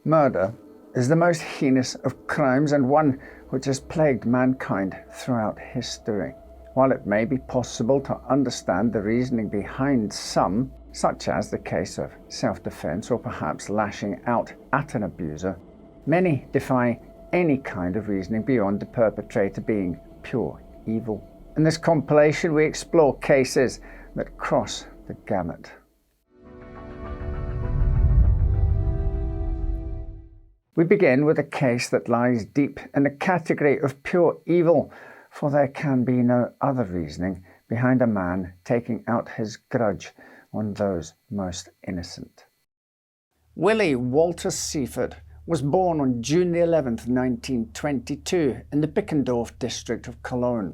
Murder is the most heinous of crimes and one which has plagued mankind throughout history. While it may be possible to understand the reasoning behind some, such as the case of self-defense or perhaps lashing out at an abuser, many defy any kind of reasoning beyond the perpetrator being pure evil. In this compilation, we explore cases that cross the gamut. We begin with a case that lies deep in the category of pure evil, for there can be no other reasoning behind a man taking out his grudge on those most innocent. Willie Walter Seifert was born on June 11, 1922, in the Bickendorf district of Cologne.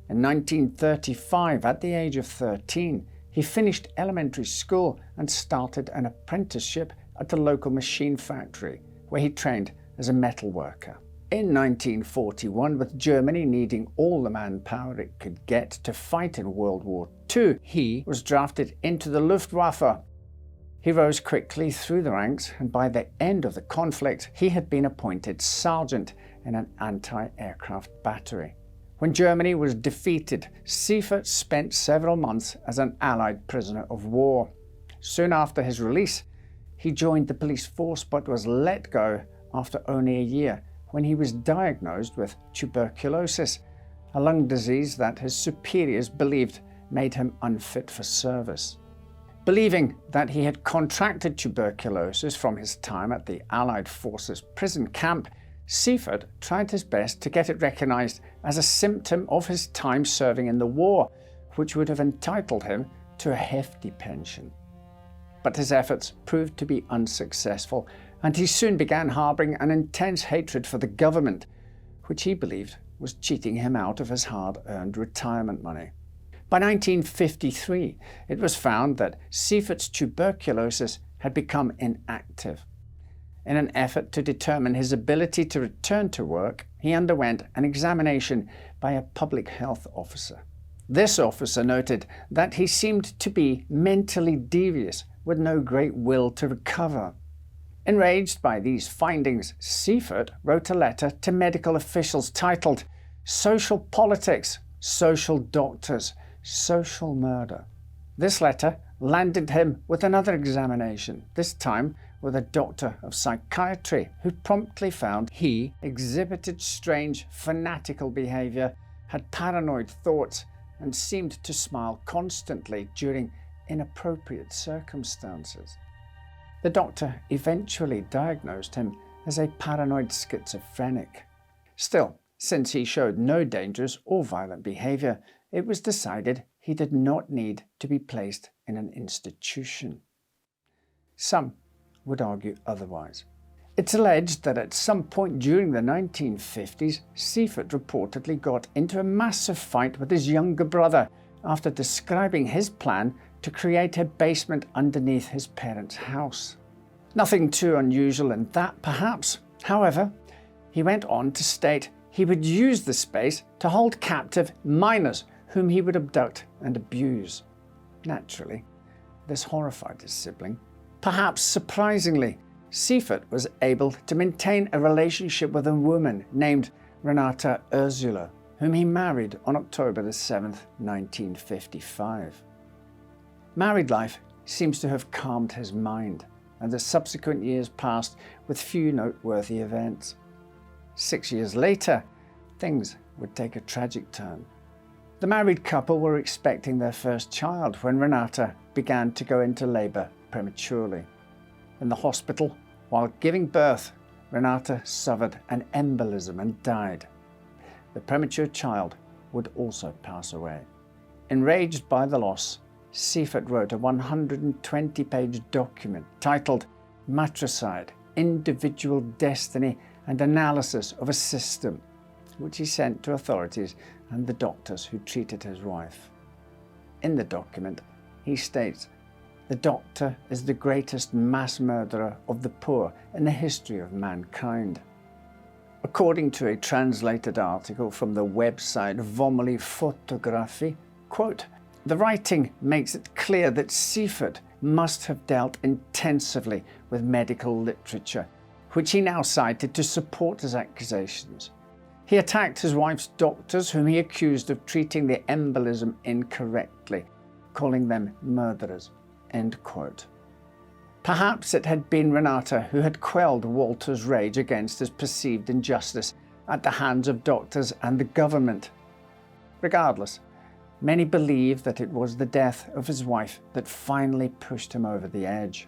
In 1935, at the age of 13, he finished elementary school and started an apprenticeship at the local machine factory, where he trained as a metal worker. In 1941, with Germany needing all the manpower it could get to fight in World War II, he was drafted into the Luftwaffe. He rose quickly through the ranks, and by the end of the conflict, he had been appointed sergeant in an anti-aircraft battery. When Germany was defeated, Seifert spent several months as an Allied prisoner of war. Soon after his release, he joined the police force but was let go after only a year when he was diagnosed with tuberculosis, a lung disease that his superiors believed made him unfit for service. Believing that he had contracted tuberculosis from his time at the Allied Forces prison camp, Seifert tried his best to get it recognized as a symptom of his time serving in the war, which would have entitled him to a hefty pension. But his efforts proved to be unsuccessful, and he soon began harboring an intense hatred for the government, which he believed was cheating him out of his hard-earned retirement money. By 1953, it was found that Seifert's tuberculosis had become inactive. In an effort to determine his ability to return to work, he underwent an examination by a public health officer. This officer noted that he seemed to be mentally devious, with no great will to recover. Enraged by these findings, Seifert wrote a letter to medical officials titled "Social Politics, Social Doctors, Social Murder." This letter landed him with another examination, this time with a doctor of psychiatry, who promptly found he exhibited strange, fanatical behavior, had paranoid thoughts, and seemed to smile constantly during inappropriate circumstances. The doctor eventually diagnosed him as a paranoid schizophrenic. Still, since he showed no dangerous or violent behavior, it was decided he did not need to be placed in an institution. Some would argue otherwise. It's alleged that at some point during the 1950s, Seifert reportedly got into a massive fight with his younger brother after describing his plan to create a basement underneath his parents' house. Nothing too unusual in that, perhaps. However, he went on to state he would use the space to hold captive minors whom he would abduct and abuse. Naturally, this horrified his sibling. Perhaps surprisingly, Seifert was able to maintain a relationship with a woman named Renata Ursula, whom he married on October 7, 1955. Married life seems to have calmed his mind, and the subsequent years passed with few noteworthy events. 6 years later, things would take a tragic turn. The married couple were expecting their first child when Renata began to go into labor prematurely. In the hospital, while giving birth, Renata suffered an embolism and died. The premature child would also pass away. Enraged by the loss, Seifert wrote a 120-page document titled Matricide, Individual Destiny and Analysis of a System, which he sent to authorities and the doctors who treated his wife. In the document, he states, "The doctor is the greatest mass murderer of the poor in the history of mankind." According to a translated article from the website Vomily Photography, quote, "The writing makes it clear that Seifert must have dealt intensively with medical literature, which he now cited to support his accusations. He attacked his wife's doctors, whom he accused of treating the embolism incorrectly, calling them murderers." End quote. Perhaps it had been Renata who had quelled Walter's rage against his perceived injustice at the hands of doctors and the government. Regardless, many believe that it was the death of his wife that finally pushed him over the edge.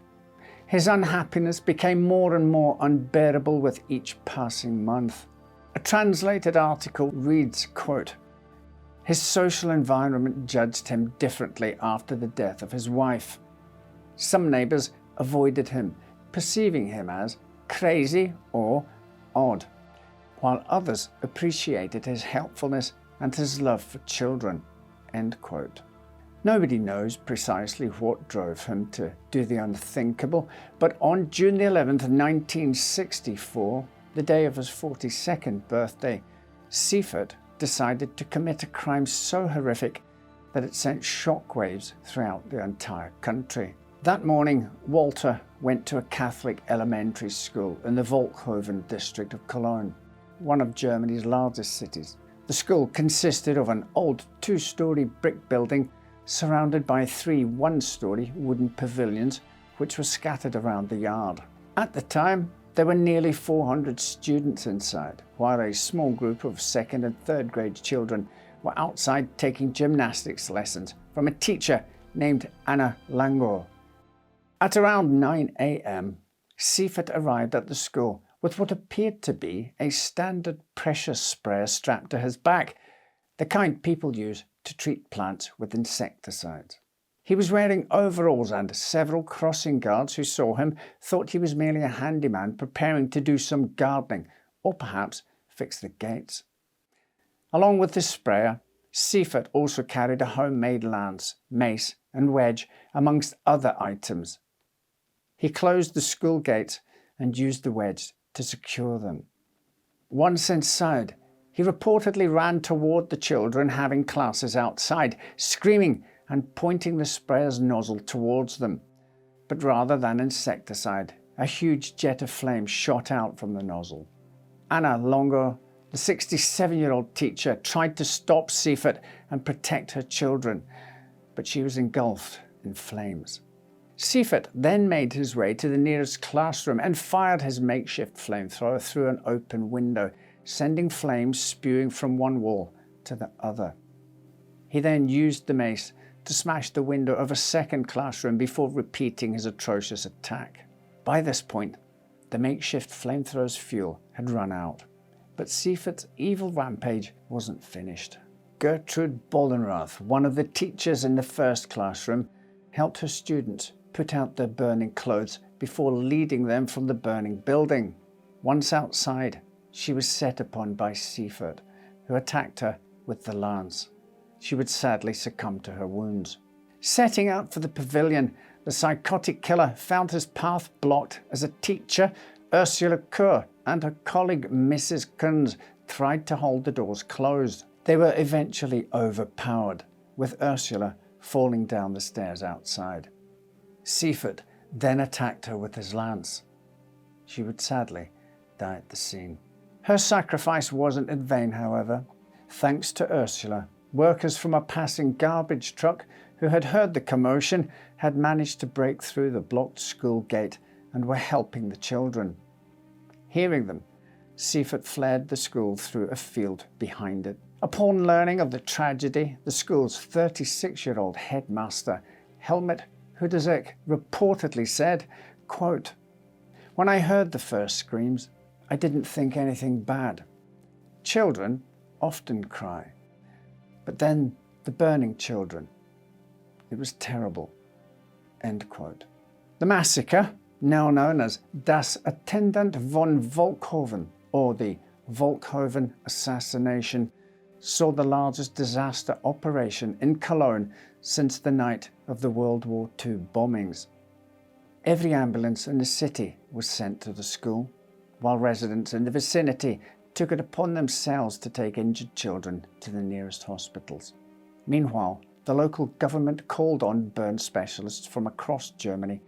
His unhappiness became more and more unbearable with each passing month. A translated article reads, quote, "His social environment judged him differently after the death of his wife. Some neighbours avoided him, perceiving him as crazy or odd, while others appreciated his helpfulness and his love for children." End quote. Nobody knows precisely what drove him to do the unthinkable, but on June the 11th, 1964, the day of his 42nd birthday, Seifert decided to commit a crime so horrific that it sent shockwaves throughout the entire country. That morning, Walter went to a Catholic elementary school in the Volkhoven district of Cologne, one of Germany's largest cities. The school consisted of an old 2-story brick building surrounded by 3 one-story wooden pavilions which were scattered around the yard. At the time, there were nearly 400 students inside, while a small group of 2nd and 3rd grade children were outside taking gymnastics lessons from a teacher named Anna Langor. At around 9 a.m., Seifert arrived at the school with what appeared to be a standard pressure sprayer strapped to his back, the kind people use to treat plants with insecticides. He was wearing overalls, and several crossing guards who saw him thought he was merely a handyman preparing to do some gardening or perhaps fix the gates. Along with the sprayer, Seifert also carried a homemade lance, mace and wedge, amongst other items. He closed the school gates and used the wedge to secure them. Once inside, he reportedly ran toward the children having classes outside, screaming and pointing the sprayer's nozzle towards them. But rather than insecticide, a huge jet of flame shot out from the nozzle. Anna Langor, the 67-year-old teacher, tried to stop Seifert and protect her children, but she was engulfed in flames. Seifert then made his way to the nearest classroom and fired his makeshift flamethrower through an open window, sending flames spewing from one wall to the other. He then used the mace to smash the window of a second classroom before repeating his atrocious attack. By this point, the makeshift flamethrower's fuel had run out, but Seifert's evil rampage wasn't finished. Gertrude Bollenrath, one of the teachers in the first classroom, helped her students put out their burning clothes before leading them from the burning building. Once outside, she was set upon by Seifert, who attacked her with the lance. She would sadly succumb to her wounds. Setting out for the pavilion, the psychotic killer found his path blocked as a teacher, Ursula Kerr, and her colleague Mrs. Kunz tried to hold the doors closed. They were eventually overpowered, with Ursula falling down the stairs outside. Seifert then attacked her with his lance. She would sadly die at the scene. Her sacrifice wasn't in vain, however. Thanks to Ursula, workers from a passing garbage truck who had heard the commotion had managed to break through the blocked school gate and were helping the children. Hearing them, Seifert fled the school through a field behind it. Upon learning of the tragedy, the school's 36-year-old headmaster, Helmut Hudazek, reportedly said, quote, "When I heard the first screams, I didn't think anything bad. Children often cry. But then the burning children. It was terrible." End quote. The massacre, now known as Das Attendant von Volkhoven, or the Volkhoven assassination, saw the largest disaster operation in Cologne since the night of the World War II bombings. Every ambulance in the city was sent to the school, while residents in the vicinity took it upon themselves to take injured children to the nearest hospitals. Meanwhile, the local government called on burn specialists from across Germany,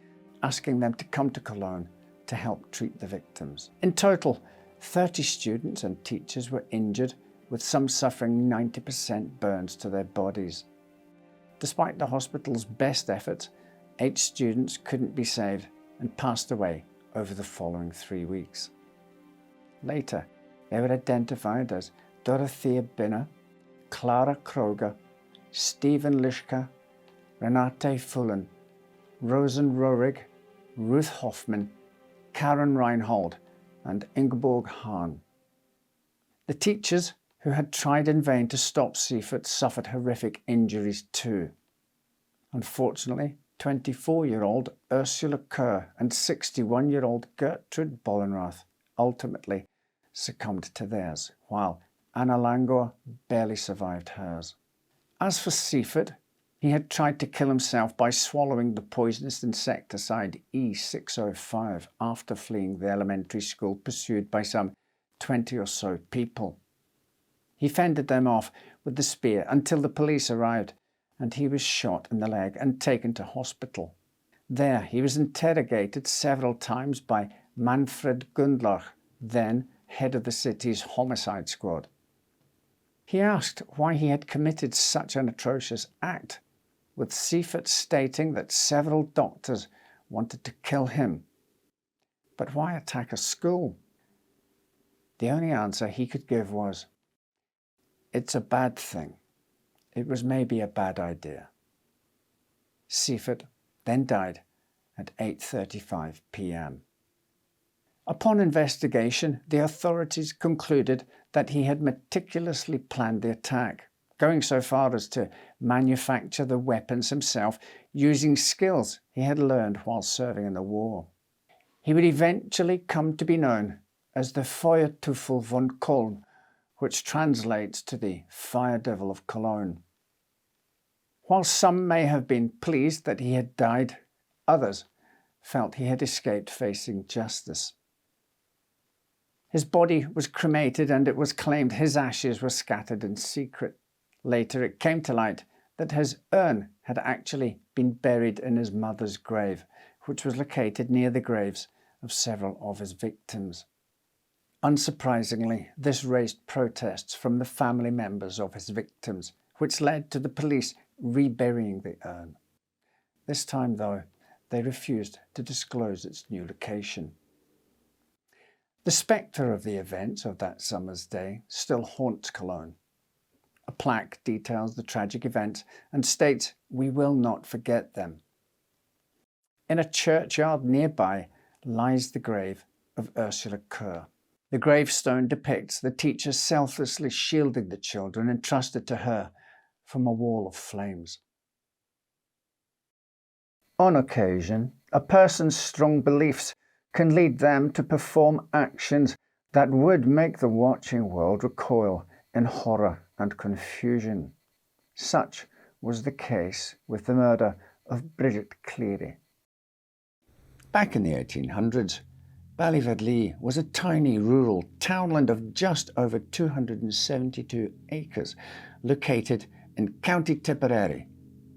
asking them to come to Cologne to help treat the victims. In total, 30 students and teachers were injured, with some suffering 90% burns to their bodies. Despite the hospital's best efforts, 8 students couldn't be saved and passed away over the following 3 weeks. Later, they were identified as Dorothea Binner, Clara Kroger, Stephen Lischka, Renate Fullen, Rosen Rohrig, Ruth Hoffman, Karen Reinhold, and Ingeborg Hahn. The teachers who had tried in vain to stop Siefert suffered horrific injuries too. Unfortunately, 24-year-old Ursula Kerr and 61-year-old Gertrude Bollenrath ultimately succumbed to theirs, while Anna Langor barely survived hers. As for Siefert, he had tried to kill himself by swallowing the poisonous insecticide E605 after fleeing the elementary school pursued by some 20 or so people. He fended them off with the spear until the police arrived, and he was shot in the leg and taken to hospital. There he was interrogated several times by Manfred Gundlach, then head of the city's homicide squad. He asked why he had committed such an atrocious act, with Siefert stating that several doctors wanted to kill him. But why attack a school? The only answer he could give was, "It's a bad thing. It was maybe a bad idea." Siefert then died at 8:35 p.m. Upon investigation, the authorities concluded that he had meticulously planned the attack, going so far as to manufacture the weapons himself using skills he had learned while serving in the war. He would eventually come to be known as the Feuerteufel von Köln, which translates to the Fire Devil of Cologne. While some may have been pleased that he had died, others felt he had escaped facing justice. His body was cremated, and it was claimed his ashes were scattered in secret. Later it came to light that his urn had actually been buried in his mother's grave, which was located near the graves of several of his victims. Unsurprisingly, this raised protests from the family members of his victims, which led to the police reburying the urn. This time, though, they refused to disclose its new location. The spectre of the events of that summer's day still haunts Cologne. A plaque details the tragic events and states, "We will not forget them." In a churchyard nearby lies the grave of Ursula Kerr. The gravestone depicts the teacher selflessly shielding the children entrusted to her from a wall of flames. On occasion, a person's strong beliefs can lead them to perform actions that would make the watching world recoil in horror and confusion. Such was the case with the murder of Bridget Cleary. Back in the 1800s, Ballyvedlee was a tiny rural townland of just over 272 acres, located in County Tipperary.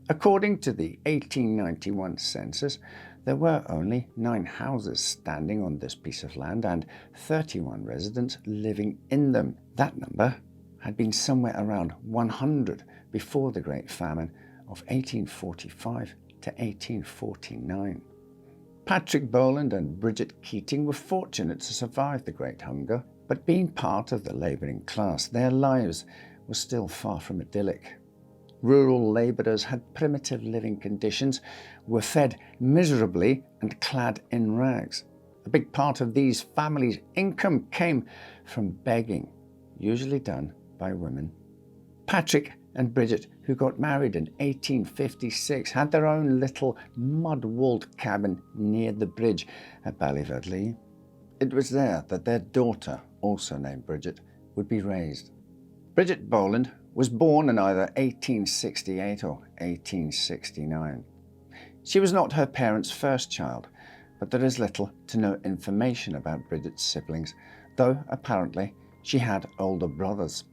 According to the 1891 census, there were only 9 houses standing on this piece of land and 31 residents living in them. That number had been somewhere around 100 before the Great Famine of 1845 to 1849. Patrick Boland and Bridget Keating were fortunate to survive the Great Hunger, but being part of the labouring class, their lives were still far from idyllic. Rural labourers had primitive living conditions, were fed miserably and clad in rags. A big part of these families' income came from begging, usually done by women. Patrick and Bridget, who got married in 1856, had their own little mud-walled cabin near the bridge at Ballyvedlee. It was there that their daughter, also named Bridget, would be raised. Bridget Boland was born in either 1868 or 1869. She was not her parents' first child, but there is little to no information about Bridget's siblings, though apparently she had older brothers.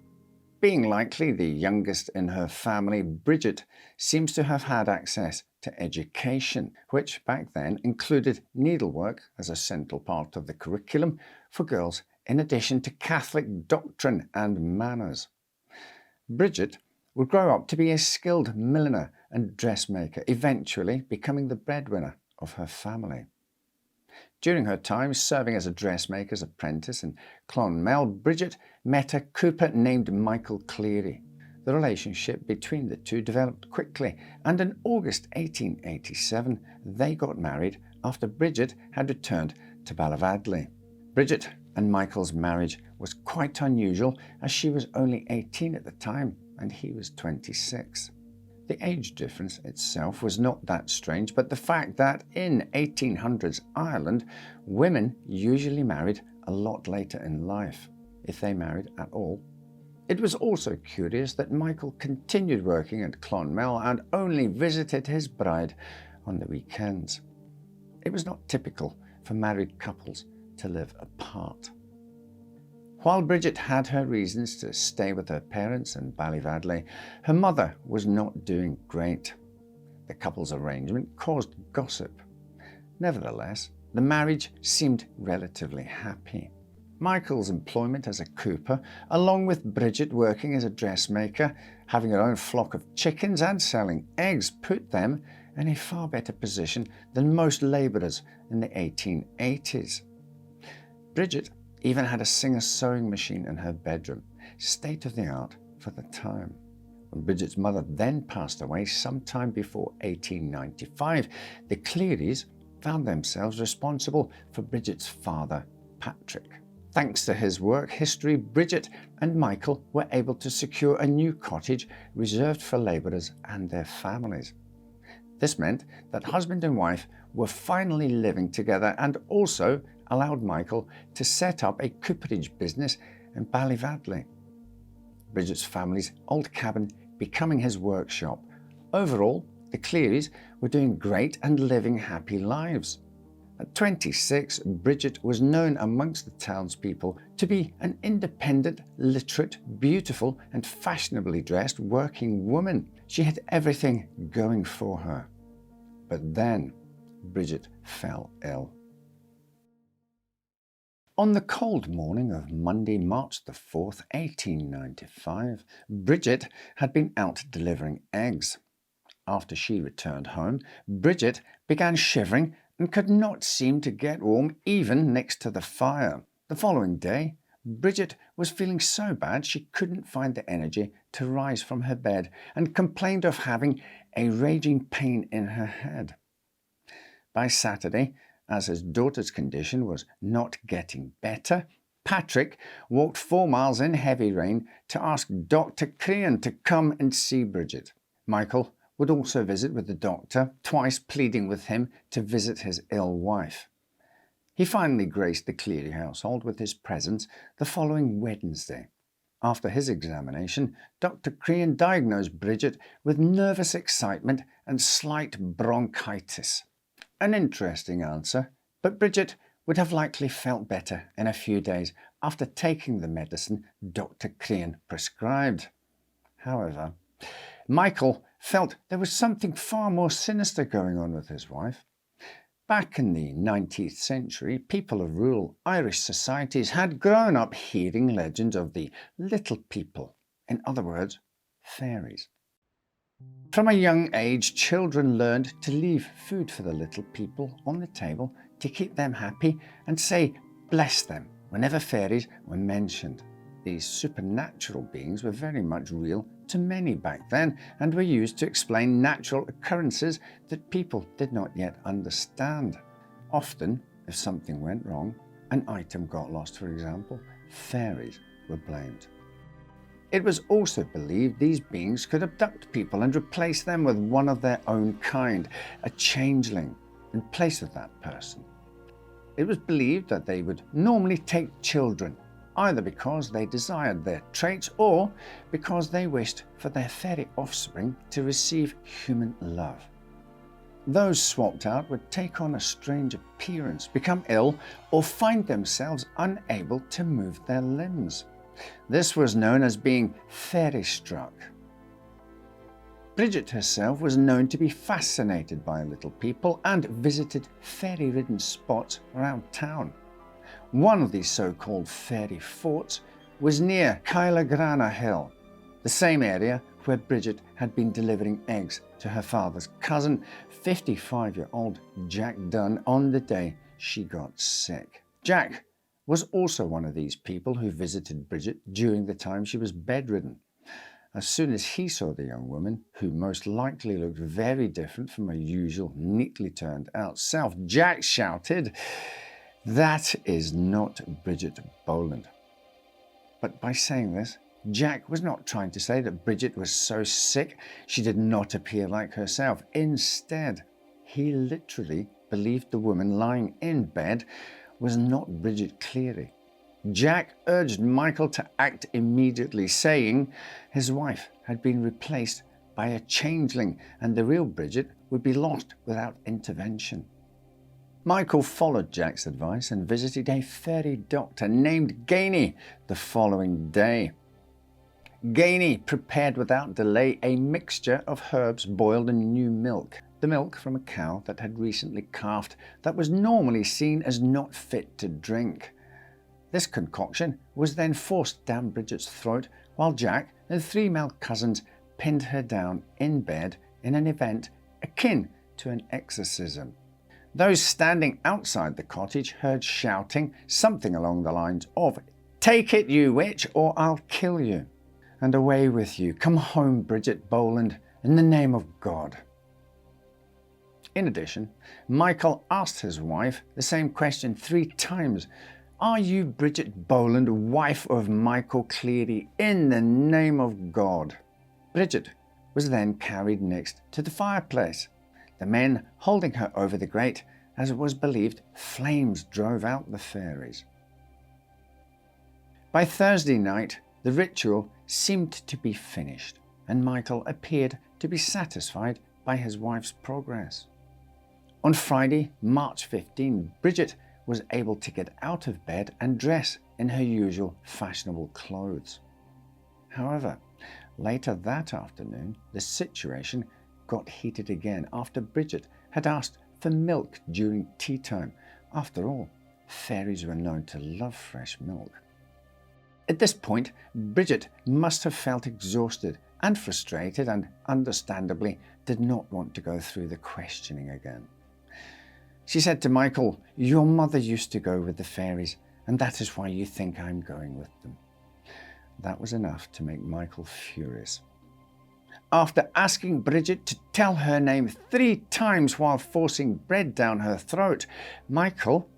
Being likely the youngest in her family, Bridget seems to have had access to education, which back then included needlework as a central part of the curriculum for girls, in addition to Catholic doctrine and manners. Bridget would grow up to be a skilled milliner and dressmaker, eventually becoming the breadwinner of her family. During her time serving as a dressmaker's apprentice in Clonmel, Bridget met a cooper named Michael Cleary. The relationship between the two developed quickly, and in August 1887 they got married after Bridget had returned to Ballivadley. Bridget and Michael's marriage was quite unusual, as she was only 18 at the time and he was 26. The age difference itself was not that strange, but the fact that in 1800s Ireland, women usually married a lot later in life, if they married at all. It was also curious that Michael continued working at Clonmel and only visited his bride on the weekends. It was not typical for married couples to live apart. While Bridget had her reasons to stay with her parents in Ballivadley, her mother was not doing great. The couple's arrangement caused gossip. Nevertheless, the marriage seemed relatively happy. Michael's employment as a cooper, along with Bridget working as a dressmaker, having her own flock of chickens and selling eggs, put them in a far better position than most labourers in the 1880s. Bridget even had a Singer sewing machine in her bedroom, state of the art for the time. When Bridget's mother then passed away sometime before 1895, the Clearys found themselves responsible for Bridget's father, Patrick. Thanks to his work history, Bridget and Michael were able to secure a new cottage reserved for labourers and their families. This meant that husband and wife were finally living together, and also allowed Michael to set up a cooperage business in Ballivadley, Bridget's family's old cabin becoming his workshop. Overall, the Clearys were doing great and living happy lives. At 26, Bridget was known amongst the townspeople to be an independent, literate, beautiful and fashionably dressed working woman. She had everything going for her. But then Bridget fell ill. On the cold morning of Monday, March the 4th, 1895, Bridget had been out delivering eggs. After she returned home, Bridget began shivering and could not seem to get warm even next to the fire. The following day, Bridget was feeling so bad she couldn't find the energy to rise from her bed and complained of having a raging pain in her head. By Saturday, as his daughter's condition was not getting better, Patrick walked 4 miles in heavy rain to ask Dr. Crean to come and see Bridget. Michael would also visit with the doctor, twice pleading with him to visit his ill wife. He finally graced the Cleary household with his presence the following Wednesday. After his examination, Dr. Crean diagnosed Bridget with nervous excitement and slight bronchitis. An interesting answer, but Bridget would have likely felt better in a few days after taking the medicine Dr. Crean prescribed. However, Michael felt there was something far more sinister going on with his wife. Back in the 19th century, people of rural Irish societies had grown up hearing legends of the little people, in other words, fairies. From a young age, children learned to leave food for the little people on the table to keep them happy and say, "Bless them," whenever fairies were mentioned. These supernatural beings were very much real to many back then and were used to explain natural occurrences that people did not yet understand. Often, if something went wrong, an item got lost, for example, fairies were blamed. It was also believed these beings could abduct people and replace them with one of their own kind, a changeling, in place of that person. It was believed that they would normally take children, either because they desired their traits or because they wished for their fairy offspring to receive human love. Those swapped out would take on a strange appearance, become ill, or find themselves unable to move their limbs. This was known as being fairy-struck. Bridget herself was known to be fascinated by little people and visited fairy-ridden spots around town. One of these so-called fairy forts was near Kylagrana Hill, the same area where Bridget had been delivering eggs to her father's cousin, 55-year-old Jack Dunn, on the day she got sick. Jack was also one of these people who visited Bridget during the time she was bedridden. As soon as he saw the young woman, who most likely looked very different from her usual neatly turned out self, Jack shouted, "That is not Bridget Boland." But by saying this, Jack was not trying to say that Bridget was so sick she did not appear like herself. Instead, he literally believed the woman lying in bed was not Bridget Cleary. Jack urged Michael to act immediately, saying his wife had been replaced by a changeling and the real Bridget would be lost without intervention. Michael followed Jack's advice and visited a fairy doctor named Gainey the following day. Gainey prepared without delay a mixture of herbs boiled in new milk, the milk from a cow that had recently calved that was normally seen as not fit to drink. This concoction was then forced down Bridget's throat while Jack and 3 male cousins pinned her down in bed in an event akin to an exorcism. Those standing outside the cottage heard shouting something along the lines of, "Take it, you witch, or I'll kill you. And away with you. Come home, Bridget Boland, in the name of God." In addition, Michael asked his wife the same question 3 times. "Are you Bridget Boland, wife of Michael Cleary, in the name of God?" Bridget was then carried next to the fireplace, the men holding her over the grate, as it was believed flames drove out the fairies. By Thursday night, the ritual seemed to be finished, and Michael appeared to be satisfied by his wife's progress. On Friday, March 15, Bridget was able to get out of bed and dress in her usual fashionable clothes. However, later that afternoon, the situation got heated again after Bridget had asked for milk during tea time. After all, fairies were known to love fresh milk. At this point, Bridget must have felt exhausted and frustrated and understandably did not want to go through the questioning again. She said to Michael, "Your mother used to go with the fairies, and that is why you think I'm going with them." That was enough to make Michael furious. After asking Bridget to tell her name 3 times while forcing bread down her throat, Michael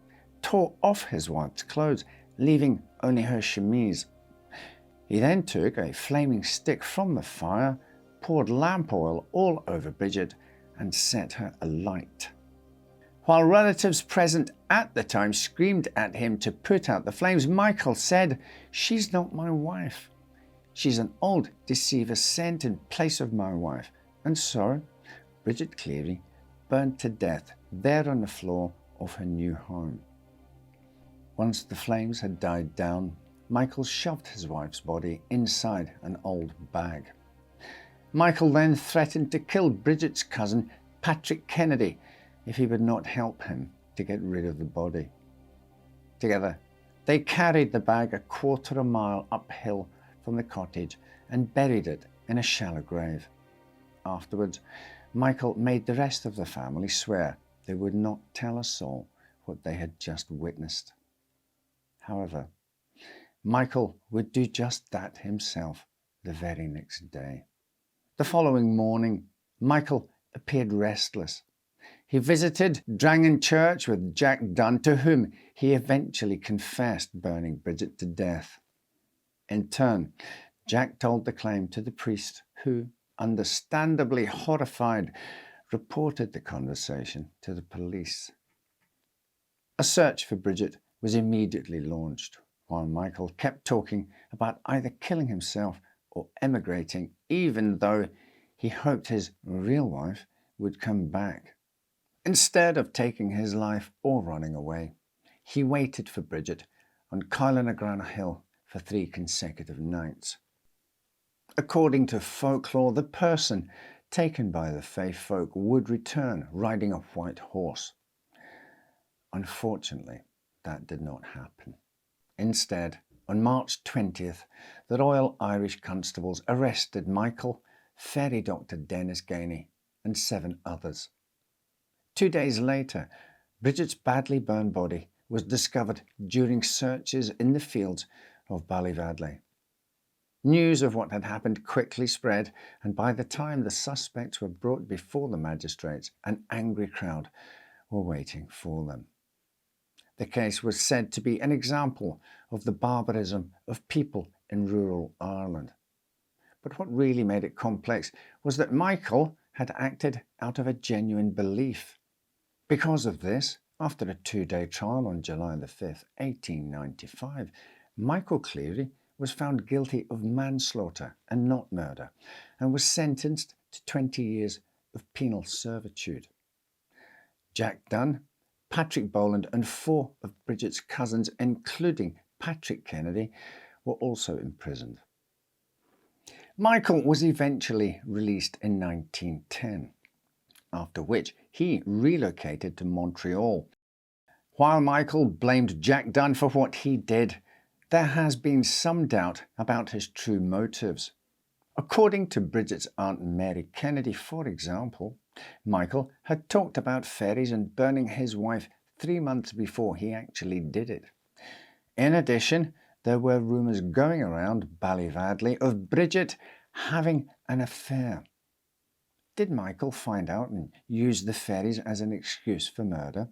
tore off his wife's clothes, leaving only her chemise. He then took a flaming stick from the fire, poured lamp oil all over Bridget, and set her alight. While relatives present at the time screamed at him to put out the flames, Michael said, "She's not my wife. She's an old deceiver sent in place of my wife." And so, Bridget Cleary burned to death there on the floor of her new home. Once the flames had died down, Michael shoved his wife's body inside an old bag. Michael then threatened to kill Bridget's cousin, Patrick Kennedy, if he would not help him to get rid of the body. Together, they carried the bag a 1/4 mile uphill from the cottage and buried it in a shallow grave. Afterwards, Michael made the rest of the family swear they would not tell a soul what they had just witnessed. However, Michael would do just that himself the very next day. The following morning, Michael appeared restless. He visited Drangan Church with Jack Dunn, to whom he eventually confessed burning Bridget to death. In turn, Jack told the claim to the priest, who, understandably horrified, reported the conversation to the police. A search for Bridget was immediately launched, while Michael kept talking about either killing himself or emigrating, even though he hoped his real wife would come back. Instead of taking his life or running away, he waited for Bridget on Kylagrana Hill for 3 consecutive nights. According to folklore, the person taken by the faith folk would return riding a white horse. Unfortunately, that did not happen. Instead, on March 20th, the Royal Irish Constables arrested Michael, ferry doctor Dennis Gainey, and 7 others. 2 days later, Bridget's badly burned body was discovered during searches in the fields of Ballivadley. News of what had happened quickly spread, and by the time the suspects were brought before the magistrates, an angry crowd were waiting for them. The case was said to be an example of the barbarism of people in rural Ireland. But what really made it complex was that Michael had acted out of a genuine belief. Because of this, after a 2-day trial on July the 5th, 1895, Michael Cleary was found guilty of manslaughter and not murder, and was sentenced to 20 years of penal servitude. Jack Dunn, Patrick Boland and 4 of Bridget's cousins, including Patrick Kennedy, were also imprisoned. Michael was eventually released in 1910, after which he relocated to Montreal. While Michael blamed Jack Dunn for what he did, there has been some doubt about his true motives. According to Bridget's aunt Mary Kennedy, for example, Michael had talked about ferries and burning his wife 3 months before he actually did it. In addition, there were rumours going around Ballivadley of Bridget having an affair. Did Michael find out and use the ferries as an excuse for murder?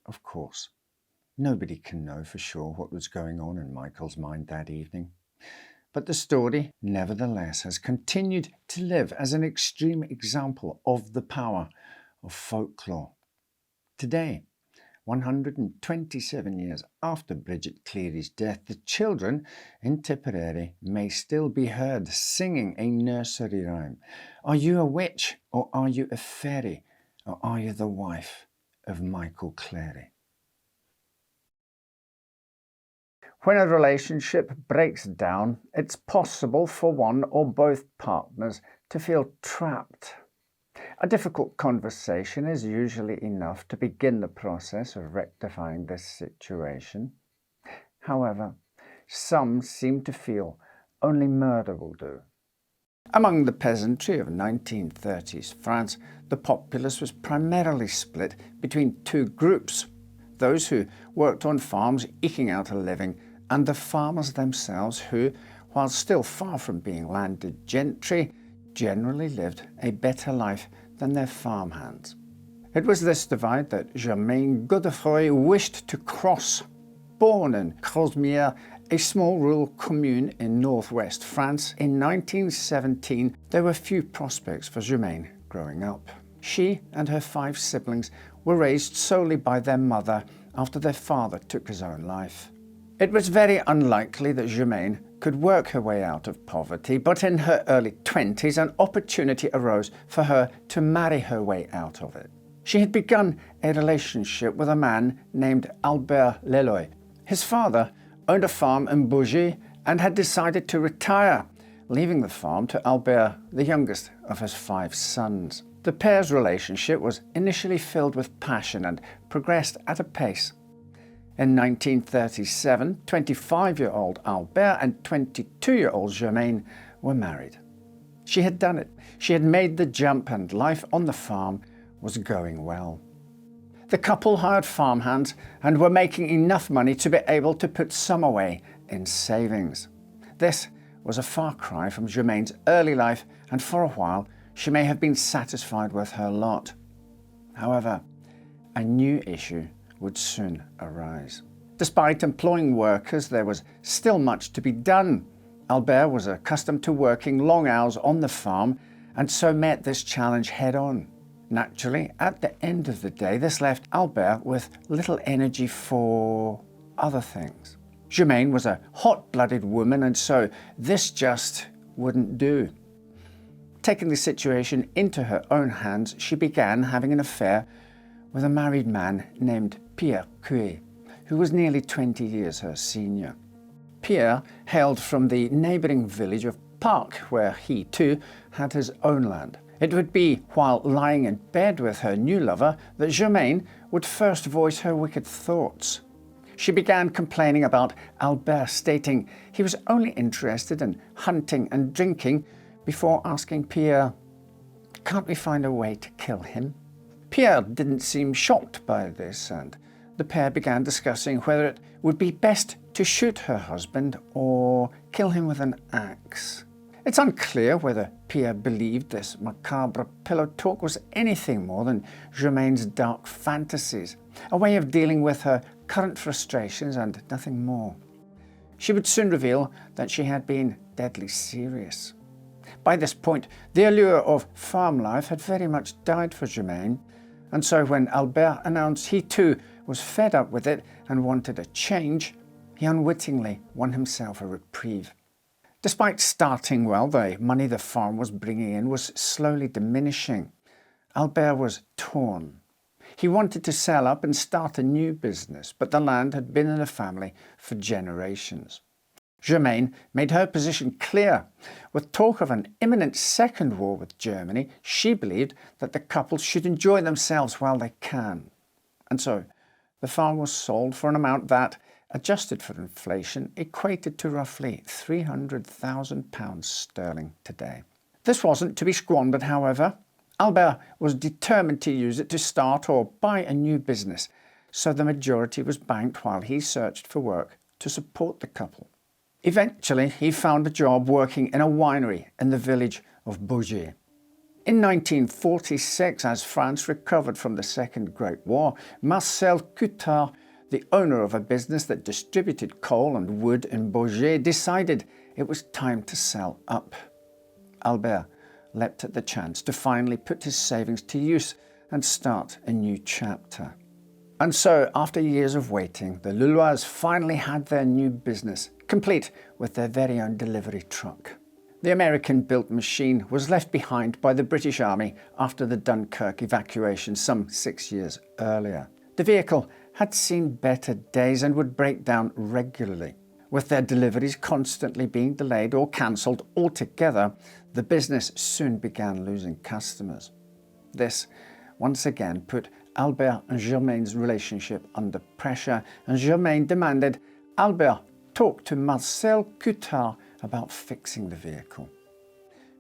Of course, nobody can know for sure what was going on in Michael's mind that evening. But the story, nevertheless, has continued to live as an extreme example of the power of folklore. Today, 127 years after Bridget Cleary's death, the children in Tipperary may still be heard singing a nursery rhyme. Are you a witch, or are you a fairy, or are you the wife of Michael Cleary? When a relationship breaks down, it's possible for one or both partners to feel trapped. A difficult conversation is usually enough to begin the process of rectifying this situation. However, some seem to feel only murder will do. Among the peasantry of 1930s France, the populace was primarily split between 2 groups: those who worked on farms eking out a living, and the farmers themselves who, while still far from being landed gentry, generally lived a better life than their farmhands. It was this divide that Germaine Godefroy wished to cross. Born in Crozemière, a small rural commune in northwest France, in 1917 there were few prospects for Germaine growing up. She and her 5 siblings were raised solely by their mother after their father took his own life. It was very unlikely that Germaine could work her way out of poverty, but in her early 20s an opportunity arose for her to marry her way out of it. She had begun a relationship with a man named Albert Leloy. His father owned a farm in Bourget and had decided to retire, leaving the farm to Albert, the youngest of his 5 sons. The pair's relationship was initially filled with passion and progressed at a pace. In 1937, 25-year-old Albert and 22-year-old Germaine were married. She had done it. She had made the jump, and life on the farm was going well. The couple hired farmhands and were making enough money to be able to put some away in savings. This was a far cry from Germaine's early life, and for a while she may have been satisfied with her lot. However, a new issue would soon arise. Despite employing workers, there was still much to be done. Albert was accustomed to working long hours on the farm and so met this challenge head-on. Naturally, at the end of the day, this left Albert with little energy for other things. Germaine was a hot-blooded woman, and so this just wouldn't do. Taking the situation into her own hands, she began having an affair with a married man named Pierre Cuet, who was nearly 20 years her senior. Pierre hailed from the neighbouring village of Parc, where he too had his own land. It would be while lying in bed with her new lover that Germaine would first voice her wicked thoughts. She began complaining about Albert, stating he was only interested in hunting and drinking, before asking Pierre, "Can't we find a way to kill him?" Pierre didn't seem shocked by this, and the pair began discussing whether it would be best to shoot her husband or kill him with an axe. It's unclear whether Pierre believed this macabre pillow talk was anything more than Germaine's dark fantasies, a way of dealing with her current frustrations and nothing more. She would soon reveal that she had been deadly serious. By this point, the allure of farm life had very much died for Germaine, and so when Albert announced he too was fed up with it and wanted a change, he unwittingly won himself a reprieve. Despite starting well, the money the farm was bringing in was slowly diminishing. Albert was torn. He wanted to sell up and start a new business, but the land had been in the family for generations. Germaine made her position clear. With talk of an imminent second war with Germany, she believed that the couple should enjoy themselves while they can. And so the farm was sold for an amount that, adjusted for inflation, equated to roughly £300,000 sterling today. This wasn't to be squandered, however. Albert was determined to use it to start or buy a new business, so the majority was banked while he searched for work to support the couple. Eventually, he found a job working in a winery in the village of Baugé. In 1946, as France recovered from the Second Great War, Marcel Coutard, the owner of a business that distributed coal and wood in Baugé, decided it was time to sell up. Albert leapt at the chance to finally put his savings to use and start a new chapter. And so, after years of waiting, the Lillois finally had their new business, complete with their very own delivery truck. The American-built machine was left behind by the British Army after the Dunkirk evacuation some 6 years earlier. The vehicle had seen better days and would break down regularly. With their deliveries constantly being delayed or cancelled altogether, the business soon began losing customers. This once again put Albert and Germaine's relationship under pressure, and Germaine demanded Albert talk to Marcel Coutard about fixing the vehicle.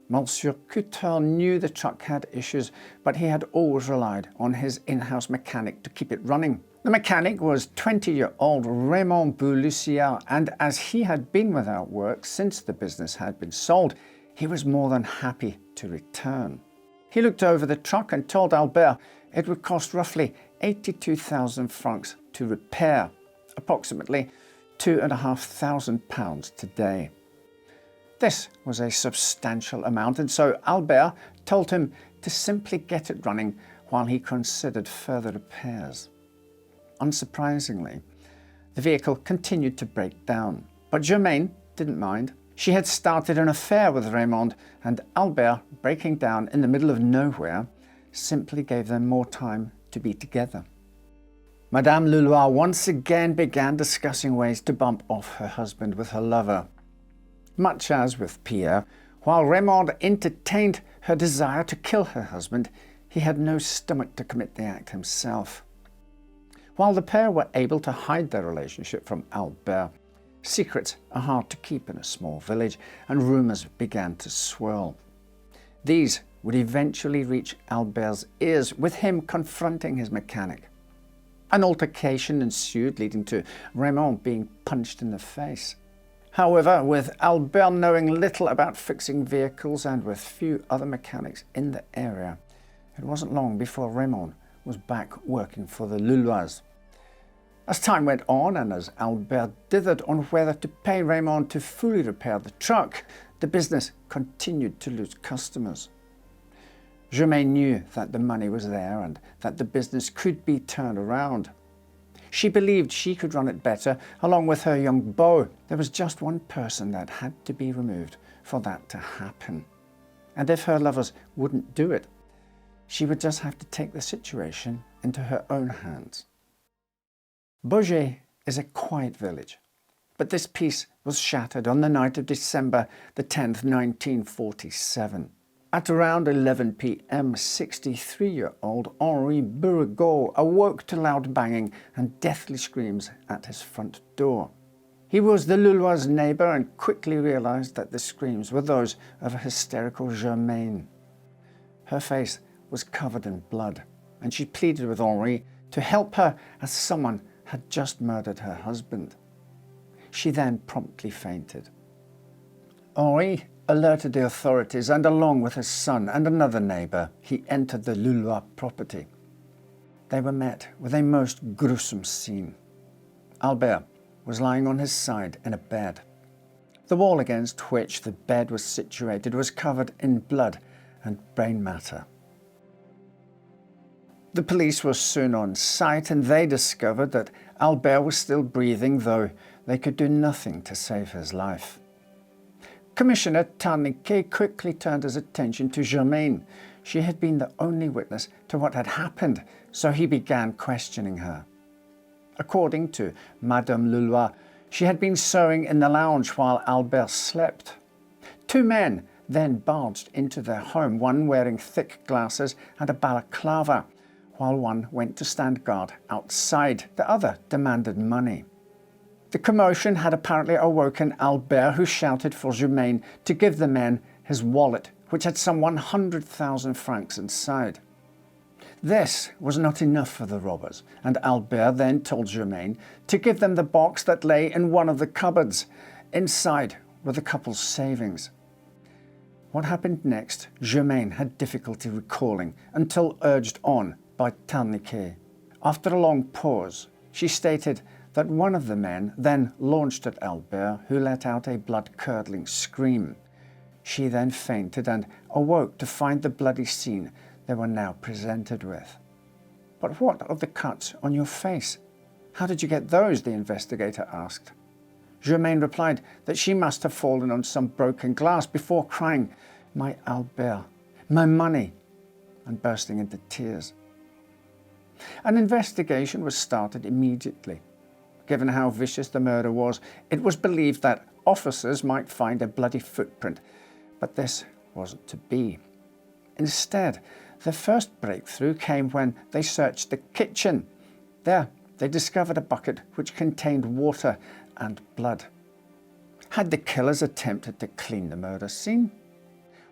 Monsieur Coutard knew the truck had issues, but he had always relied on his in-house mechanic to keep it running. The mechanic was 20-year-old Raymond Bouloussiat, and as he had been without work since the business had been sold, he was more than happy to return. He looked over the truck and told Albert it would cost roughly 82,000 francs to repair, approximately £2,500 today. This was a substantial amount, and so Albert told him to simply get it running while he considered further repairs. Unsurprisingly, the vehicle continued to break down, but Germaine didn't mind. She had started an affair with Raymond, and Albert, breaking down in the middle of nowhere, simply gave them more time to be together. Madame Lillois once again began discussing ways to bump off her husband with her lover. Much as with Pierre, while Raymond entertained her desire to kill her husband, he had no stomach to commit the act himself. While the pair were able to hide their relationship from Albert, secrets are hard to keep in a small village, and rumours began to swirl. These would eventually reach Albert's ears, with him confronting his mechanic. An altercation ensued, leading to Raymond being punched in the face. However, with Albert knowing little about fixing vehicles and with few other mechanics in the area, it wasn't long before Raymond was back working for the Lillois. As time went on, and as Albert dithered on whether to pay Raymond to fully repair the truck, the business continued to lose customers. Germaine knew that the money was there and that the business could be turned around. She believed she could run it better, along with her young beau. There was just one person that had to be removed for that to happen. And if her lovers wouldn't do it, she would just have to take the situation into her own hands. Baugé is a quiet village. But this peace was shattered on the night of December the 10th, 1947. At around 11 p.m, 63-year-old Henri Bourregaud awoke to loud banging and deathly screams at his front door. He was the Lillois' neighbour and quickly realised that the screams were those of a hysterical Germaine. Her face was covered in blood, and she pleaded with Henri to help her as someone had just murdered her husband. She then promptly fainted. Henri alerted the authorities, and along with his son and another neighbour, he entered the Lillois property. They were met with a most gruesome scene. Albert was lying on his side in a bed. The wall against which the bed was situated was covered in blood and brain matter. The police were soon on site, and they discovered that Albert was still breathing, though they could do nothing to save his life. Commissioner Tarniquet quickly turned his attention to Germaine. She had been the only witness to what had happened, so he began questioning her. According to Madame Lillois, she had been sewing in the lounge while Albert slept. Two men then barged into their home, one wearing thick glasses and a balaclava, while one went to stand guard outside. The other demanded money. The commotion had apparently awoken Albert, who shouted for Germaine to give the men his wallet, which had some 100,000 francs inside. This was not enough for the robbers, and Albert then told Germaine to give them the box that lay in one of the cupboards. Inside were the couple's savings. What happened next, Germaine had difficulty recalling until urged on by Tarniquet. After a long pause, she stated that one of the men then launched at Albert, who let out a blood-curdling scream. She then fainted and awoke to find the bloody scene they were now presented with. "But what of the cuts on your face? How did you get those?" the investigator asked. Germaine replied that she must have fallen on some broken glass before crying, "My Albert, my money," and bursting into tears. An investigation was started immediately. Given how vicious the murder was, it was believed that officers might find a bloody footprint, but this wasn't to be. Instead, the first breakthrough came when they searched the kitchen. There, they discovered a bucket which contained water and blood. Had the killers attempted to clean the murder scene?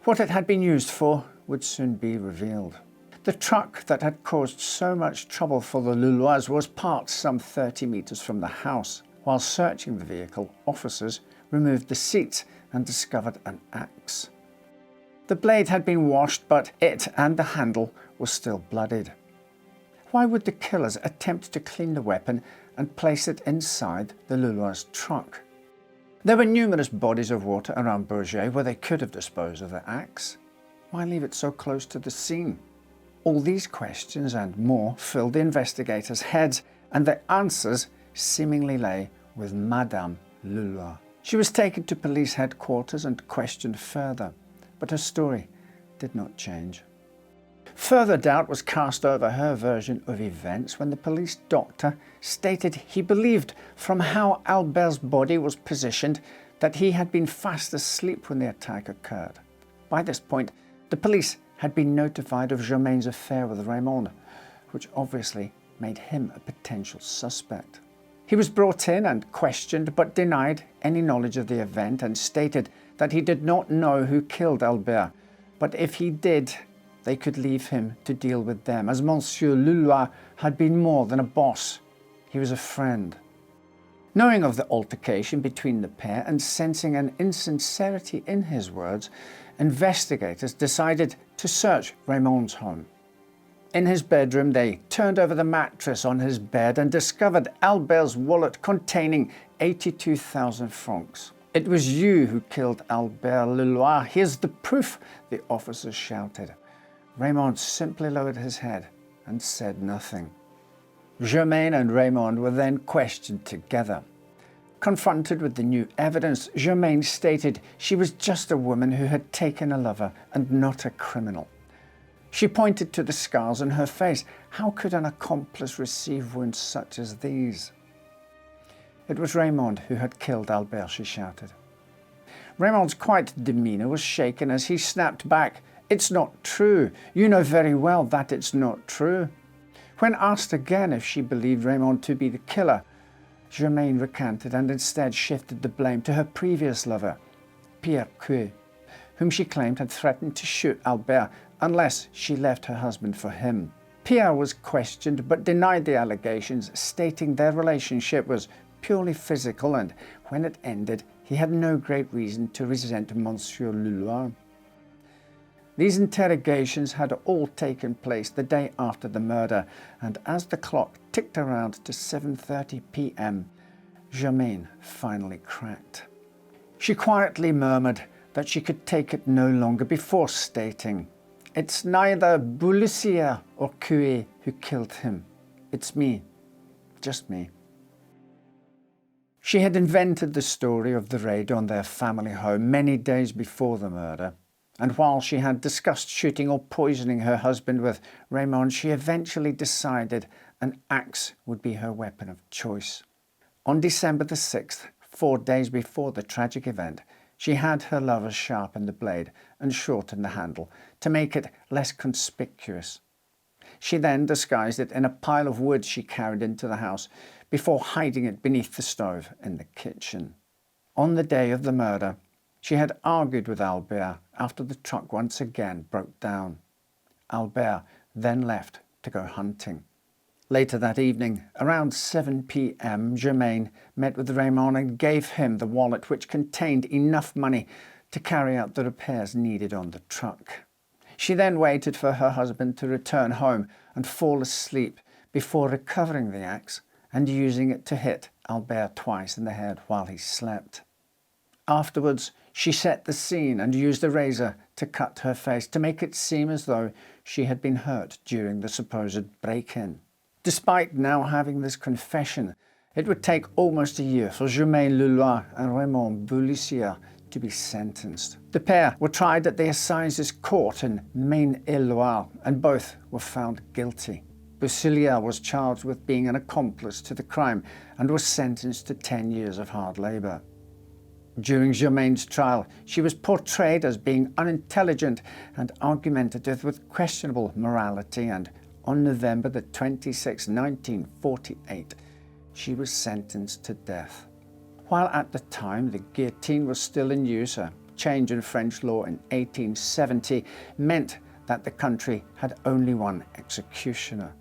What it had been used for would soon be revealed. The truck that had caused so much trouble for the Lillois was parked some 30 meters from the house. While searching the vehicle, officers removed the seats and discovered an axe. The blade had been washed, but it and the handle were still bloodied. Why would the killers attempt to clean the weapon and place it inside the Lillois' truck? There were numerous bodies of water around Bourget where they could have disposed of the axe. Why leave it so close to the scene? All these questions and more filled the investigators' heads, and the answers seemingly lay with Madame Lillois. She was taken to police headquarters and questioned further, but her story did not change. Further doubt was cast over her version of events when the police doctor stated he believed from how Albert's body was positioned that he had been fast asleep when the attack occurred. By this point, the police had been notified of Germaine's affair with Raymond, which obviously made him a potential suspect. He was brought in and questioned, but denied any knowledge of the event and stated that he did not know who killed Albert, but if he did, they could leave him to deal with them, as Monsieur Lillois had been more than a boss. He was a friend. Knowing of the altercation between the pair and sensing an insincerity in his words, investigators decided to search Raymond's home. In his bedroom, they turned over the mattress on his bed and discovered Albert's wallet containing 82,000 francs. "It was you who killed Albert Lillois. Here's the proof," the officers shouted. Raymond simply lowered his head and said nothing. Germaine and Raymond were then questioned together. Confronted with the new evidence, Germaine stated she was just a woman who had taken a lover and not a criminal. She pointed to the scars on her face. How could an accomplice receive wounds such as these? It was Raymond who had killed Albert, she shouted. Raymond's quiet demeanour was shaken as he snapped back, "It's not true. You know very well that it's not true." When asked again if she believed Raymond to be the killer, Germaine recanted and instead shifted the blame to her previous lover, Pierre Queux, whom she claimed had threatened to shoot Albert unless she left her husband for him. Pierre was questioned but denied the allegations, stating their relationship was purely physical and when it ended, he had no great reason to resent Monsieur Leloir. These interrogations had all taken place the day after the murder, and as the clock ticked around to 7:30 p.m., Germaine finally cracked. She quietly murmured that she could take it no longer before stating, "It's neither Boulissière or Queux who killed him. It's me. Just me." She had invented the story of the raid on their family home many days before the murder, and while she had discussed shooting or poisoning her husband with Raymond, she eventually decided an axe would be her weapon of choice. On December the 6th, 4 days before the tragic event, she had her lover sharpen the blade and shorten the handle to make it less conspicuous. She then disguised it in a pile of wood she carried into the house before hiding it beneath the stove in the kitchen. On the day of the murder, she had argued with Albert after the truck once again broke down. Albert then left to go hunting. Later that evening, around 7 p.m., Germaine met with Raymond and gave him the wallet which contained enough money to carry out the repairs needed on the truck. She then waited for her husband to return home and fall asleep before recovering the axe and using it to hit Albert twice in the head while he slept. Afterwards, she set the scene and used a razor to cut her face to make it seem as though she had been hurt during the supposed break-in. Despite now having this confession, it would take almost a year for Germaine Leloir and Raymond Boulissière to be sentenced. The pair were tried at the Assizes Court in Maine-et-Loire and both were found guilty. Boulissière was charged with being an accomplice to the crime and was sentenced to 10 years of hard labour. During Germaine's trial, she was portrayed as being unintelligent and argumentative with questionable morality, and on November the 26th, 1948, she was sentenced to death. While at the time the guillotine was still in use, a change in French law in 1870 meant that the country had only one executioner.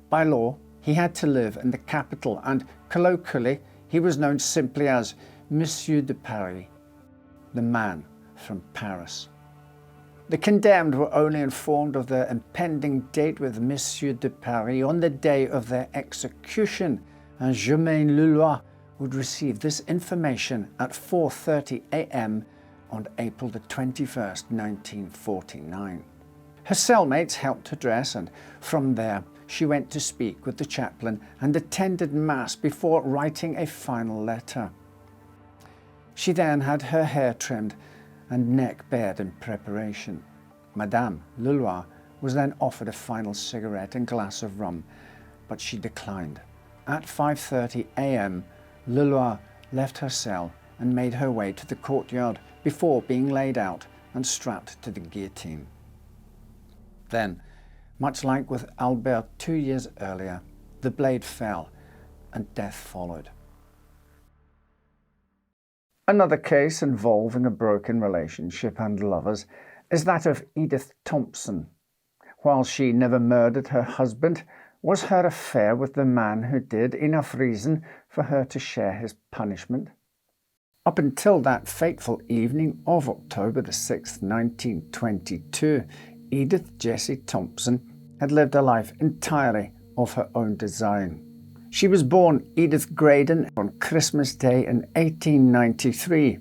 By law, he had to live in the capital, and colloquially, he was known simply as Monsieur de Paris, the man from Paris. The condemned were only informed of their impending date with Monsieur de Paris on the day of their execution, and Germaine Leloir would receive this information at 4:30 a.m. on April the 21st, 1949. Her cellmates helped her dress, and from there she went to speak with the chaplain and attended Mass before writing a final letter. She then had her hair trimmed and neck bared in preparation. Madame Leloir was then offered a final cigarette and glass of rum, but she declined. At 5:30 a.m., Leloir left her cell and made her way to the courtyard before being laid out and strapped to the guillotine. Then, much like with Albert 2 years earlier, the blade fell and death followed. Another case involving a broken relationship and lovers is that of Edith Thompson. While she never murdered her husband, was her affair with the man who did enough reason for her to share his punishment? Up until that fateful evening of October the 6th, 1922, Edith Jessie Thompson had lived a life entirely of her own design. She was born Edith Graydon on Christmas Day in 1893,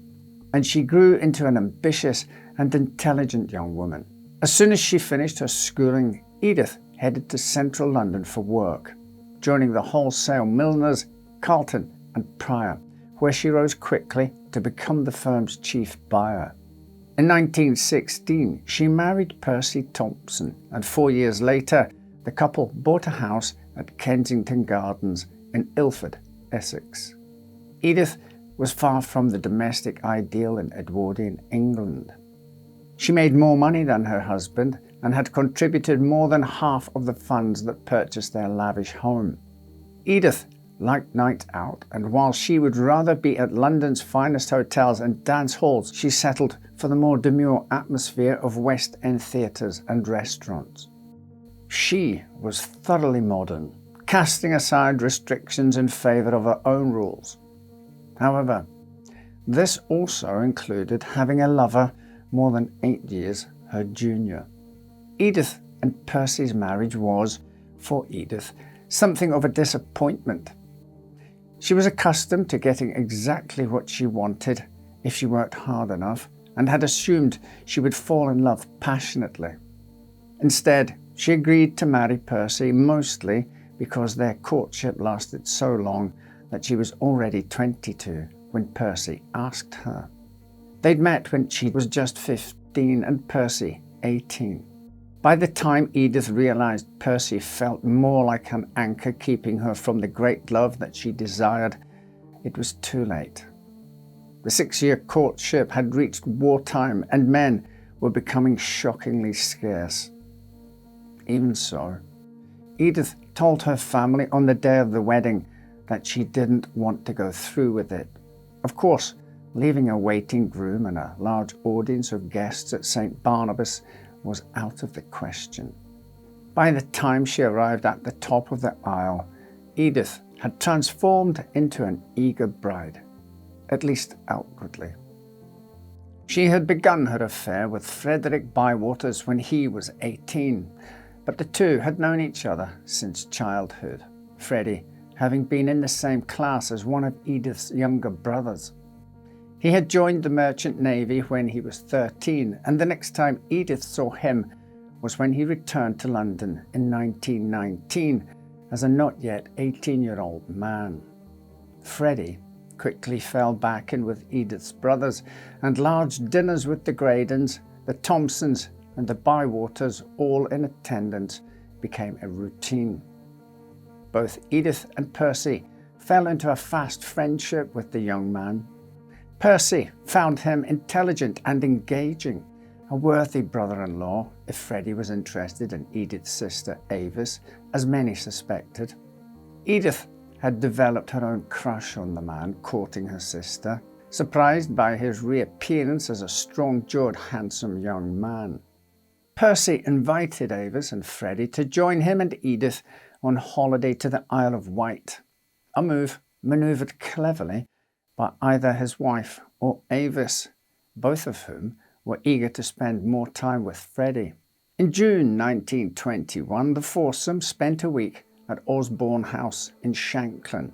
and she grew into an ambitious and intelligent young woman. As soon as she finished her schooling, Edith headed to central London for work, joining the wholesale milliners Carlton and Pryor, where she rose quickly to become the firm's chief buyer. In 1916, she married Percy Thompson, and 4 years later, the couple bought a house at Kensington Gardens in Ilford, Essex. Edith was far from the domestic ideal in Edwardian England. She made more money than her husband and had contributed more than half of the funds that purchased their lavish home. Edith liked night out, and while she would rather be at London's finest hotels and dance halls, she settled for the more demure atmosphere of West End theatres and restaurants. She was thoroughly modern, casting aside restrictions in favour of her own rules. However, this also included having a lover more than 8 years her junior. Edith and Percy's marriage was, for Edith, something of a disappointment. She was accustomed to getting exactly what she wanted if she worked hard enough, and had assumed she would fall in love passionately. Instead, she agreed to marry Percy mostly because their courtship lasted so long that she was already 22 when Percy asked her. They'd met when she was just 15 and Percy 18. By the time Edith realized Percy felt more like an anchor keeping her from the great love that she desired, it was too late. The 6-year courtship had reached wartime and men were becoming shockingly scarce. Even so, Edith told her family on the day of the wedding that she didn't want to go through with it. Of course, leaving a waiting groom and a large audience of guests at St. Barnabas was out of the question. By the time she arrived at the top of the aisle, Edith had transformed into an eager bride, at least outwardly. She had begun her affair with Frederick Bywaters when he was 18, but the two had known each other since childhood, Freddie having been in the same class as one of Edith's younger brothers. He had joined the Merchant Navy when he was 13, and the next time Edith saw him was when he returned to London in 1919 as a not yet 18-year-old man. Freddie quickly fell back in with Edith's brothers, and large dinners with the Graydons, the Thompsons, and the Bywaters, all in attendance, became a routine. Both Edith and Percy fell into a fast friendship with the young man. Percy found him intelligent and engaging, a worthy brother-in-law if Freddie was interested in Edith's sister Avis, as many suspected. Edith had developed her own crush on the man courting her sister, surprised by his reappearance as a strong-jawed, handsome young man. Percy invited Avis and Freddie to join him and Edith on holiday to the Isle of Wight, a move manoeuvred cleverly by either his wife or Avis, both of whom were eager to spend more time with Freddie. In June 1921, the foursome spent a week at Osborne House in Shanklin.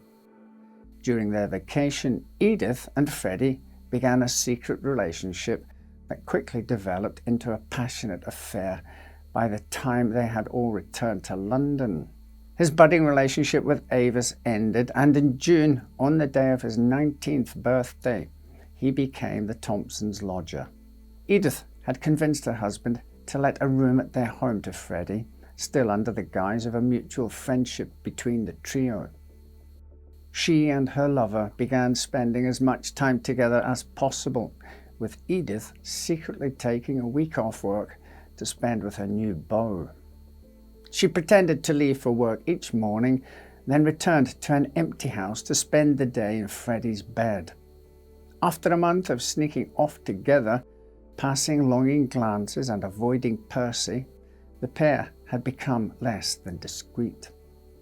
During their vacation, Edith and Freddie began a secret relationship that quickly developed into a passionate affair by the time they had all returned to London. His budding relationship with Avis ended, and in June, on the day of his 19th birthday, he became the Thompsons' lodger. Edith had convinced her husband to let a room at their home to Freddie, still under the guise of a mutual friendship between the trio. She and her lover began spending as much time together as possible, with Edith secretly taking a week off work to spend with her new beau. She pretended to leave for work each morning, then returned to an empty house to spend the day in Freddie's bed. After a month of sneaking off together, passing longing glances and avoiding Percy, the pair had become less than discreet.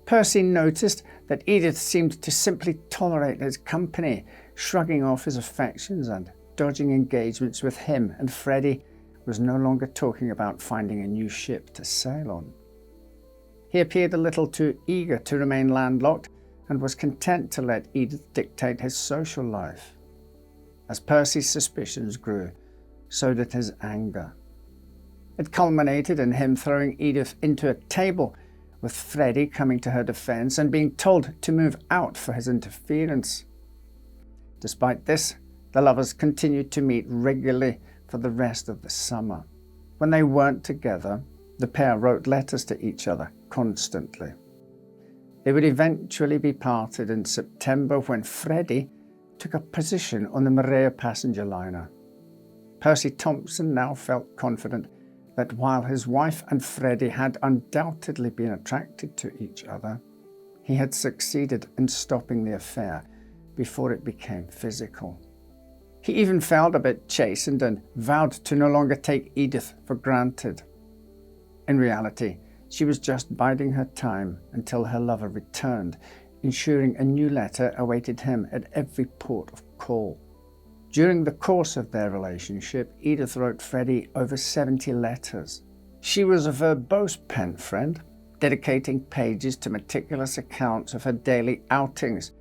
Percy noticed that Edith seemed to simply tolerate his company, shrugging off his affections and dodging engagements with him, and Freddie was no longer talking about finding a new ship to sail on. He appeared a little too eager to remain landlocked and was content to let Edith dictate his social life. As Percy's suspicions grew, so did his anger. It culminated in him throwing Edith into a table, with Freddie coming to her defense and being told to move out for his interference. Despite this, the lovers continued to meet regularly for the rest of the summer. When they weren't together, the pair wrote letters to each other constantly. They would eventually be parted in September when Freddie, took a position on the Maria passenger liner. Percy Thompson now felt confident that while his wife and Freddie had undoubtedly been attracted to each other, he had succeeded in stopping the affair before it became physical. He even felt a bit chastened and vowed to no longer take Edith for granted. In reality, she was just biding her time until her lover returned, ensuring a new letter awaited him at every port of call. During the course of their relationship, Edith wrote Freddie over 70 letters. She was a verbose pen friend, dedicating pages to meticulous accounts of her daily outings,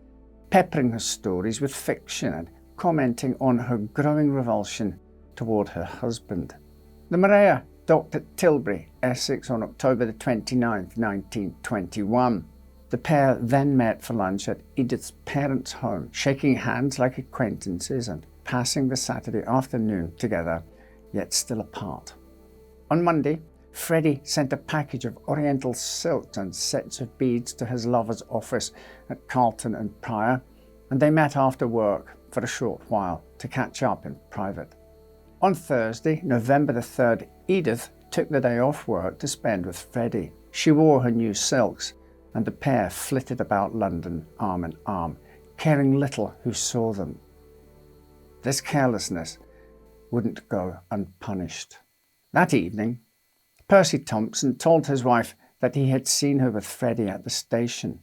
peppering her stories with fiction and commenting on her growing revulsion toward her husband. The Maria docked at Tilbury, Essex on October the 29th, 1921. The pair then met for lunch at Edith's parents' home, shaking hands like acquaintances and passing the Saturday afternoon together, yet still apart. On Monday, Freddie sent a package of oriental silks and sets of beads to his lover's office at Carlton and Prior, and they met after work for a short while to catch up in private. On Thursday, November the 3rd, Edith took the day off work to spend with Freddie. She wore her new silks, and the pair flitted about London arm in arm, caring little who saw them. This carelessness wouldn't go unpunished. That evening, Percy Thompson told his wife that he had seen her with Freddie at the station.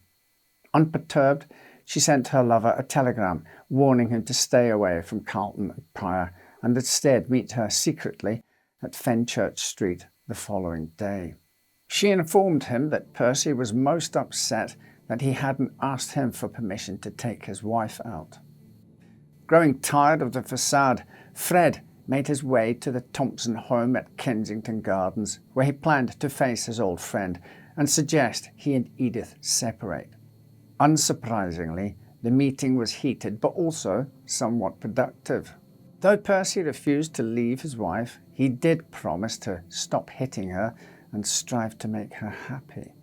Unperturbed, she sent her lover a telegram warning him to stay away from Carlton and Prior and instead meet her secretly at Fenchurch Street the following day. She informed him that Percy was most upset that he hadn't asked him for permission to take his wife out. Growing tired of the facade, Fred made his way to the Thompson home at Kensington Gardens, where he planned to face his old friend and suggest he and Edith separate. Unsurprisingly, the meeting was heated but also somewhat productive. Though Percy refused to leave his wife, he did promise to stop hitting her and strive to make her happy.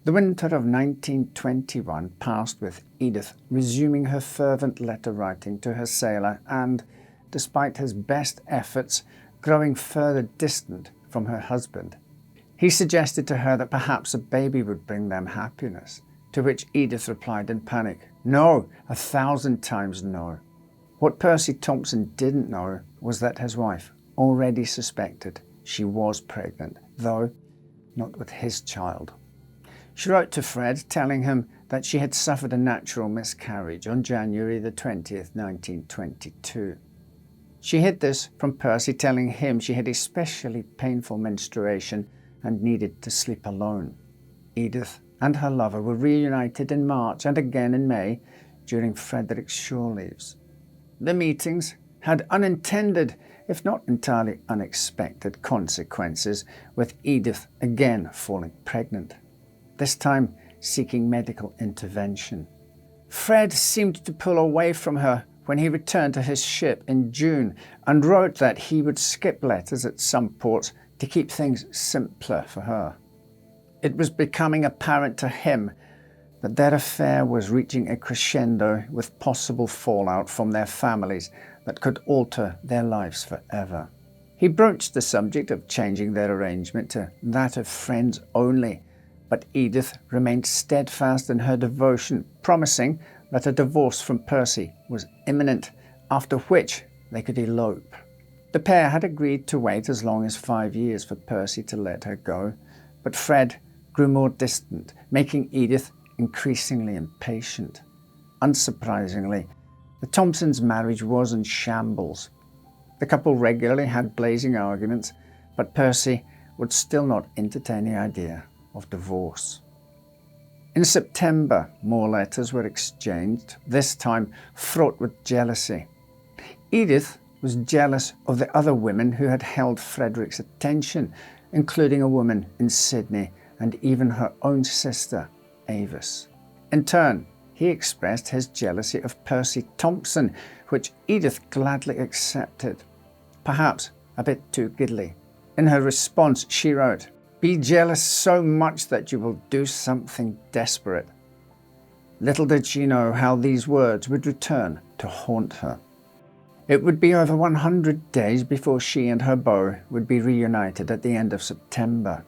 The winter of 1921 passed with Edith resuming her fervent letter writing to her sailor and, despite his best efforts, growing further distant from her husband. He suggested to her that perhaps a baby would bring them happiness, to which Edith replied in panic, "No, 1,000 times no." What Percy Thompson didn't know was that his wife already suspected she was pregnant, though not with his child. She wrote to Fred telling him that she had suffered a natural miscarriage on January the 20th, 1922. She hid this from Percy, telling him she had especially painful menstruation and needed to sleep alone. Edith and her lover were reunited in March and again in May during Frederick's shore leaves. The meetings had unintended, if not entirely unexpected, consequences, with Edith again falling pregnant, this time seeking medical intervention. Fred seemed to pull away from her when he returned to his ship in June and wrote that he would skip letters at some ports to keep things simpler for her. It was becoming apparent to him that their affair was reaching a crescendo with possible fallout from their families that could alter their lives forever. He broached the subject of changing their arrangement to that of friends only, but Edith remained steadfast in her devotion, promising that a divorce from Percy was imminent, after which they could elope. The pair had agreed to wait as long as 5 years for Percy to let her go, but Fred grew more distant, making Edith increasingly impatient. Unsurprisingly, the Thompsons' marriage was in shambles. The couple regularly had blazing arguments, but Percy would still not entertain the idea of divorce. In September, more letters were exchanged, this time fraught with jealousy. Edith was jealous of the other women who had held Frederick's attention, including a woman in Sydney and even her own sister, Avis. In turn, he expressed his jealousy of Percy Thompson, which Edith gladly accepted, perhaps a bit too giddily. In her response, she wrote, "Be jealous so much that you will do something desperate." Little did she know how these words would return to haunt her. It would be over 100 days before she and her beau would be reunited at the end of September.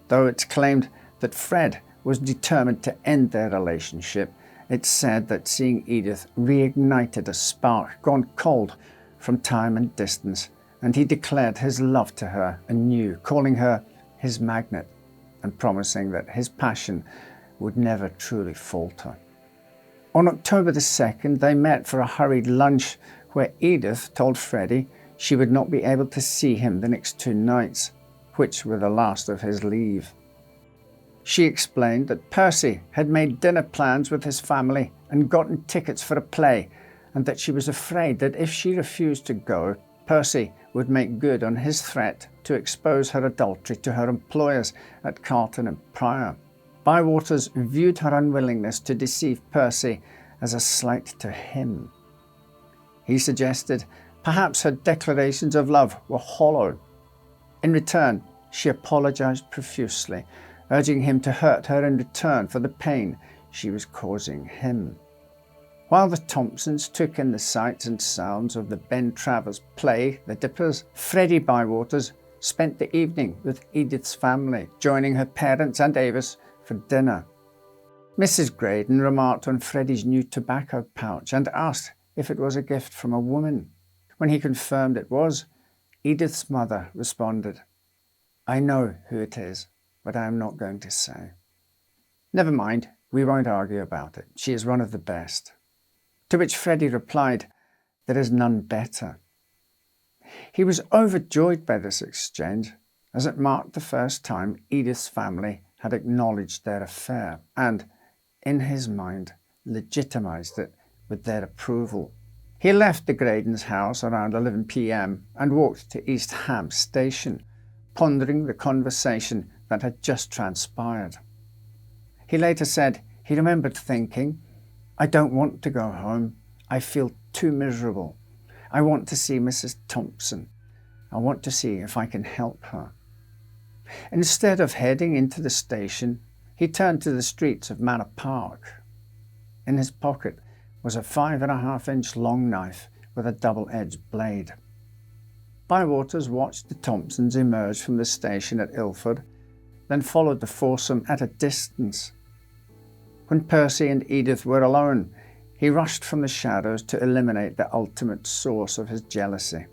Though it's claimed that Fred was determined to end their relationship, it's said that seeing Edith reignited a spark gone cold from time and distance, and he declared his love to her anew, calling her his magnet and promising that his passion would never truly falter. On October the 2nd, they met for a hurried lunch where Edith told Freddie she would not be able to see him the next 2 nights, which were the last of his leave. She explained that Percy had made dinner plans with his family and gotten tickets for a play, and that she was afraid that if she refused to go, Percy would make good on his threat to expose her adultery to her employers at Carlton and Pryor. Bywaters viewed her unwillingness to deceive Percy as a slight to him. He suggested perhaps her declarations of love were hollow. In return, she apologized profusely, urging him to hurt her in return for the pain she was causing him. While the Thompsons took in the sights and sounds of the Ben Travers play, The Dippers, Freddie Bywaters spent the evening with Edith's family, joining her parents and Avis for dinner. Mrs. Graydon remarked on Freddie's new tobacco pouch and asked if it was a gift from a woman. When he confirmed it was, Edith's mother responded, "I know who it is, but I am not going to say." "Never mind, we won't argue about it. She is one of the best." To which Freddie replied, "There is none better." He was overjoyed by this exchange, as it marked the first time Edith's family had acknowledged their affair and, in his mind, legitimized it with their approval. He left the Graydons' house around 11 p.m. and walked to East Ham Station, pondering the conversation that had just transpired. He later said he remembered thinking, "I don't want to go home. I feel too miserable. I want to see Mrs. Thompson. I want to see if I can help her." Instead of heading into the station, he turned to the streets of Manor Park. In his pocket was a 5.5-inch long knife with a double-edged blade. Bywaters watched the Thompsons emerge from the station at Ilford, then followed the foursome at a distance. When Percy and Edith were alone, he rushed from the shadows to eliminate the ultimate source of his jealousy.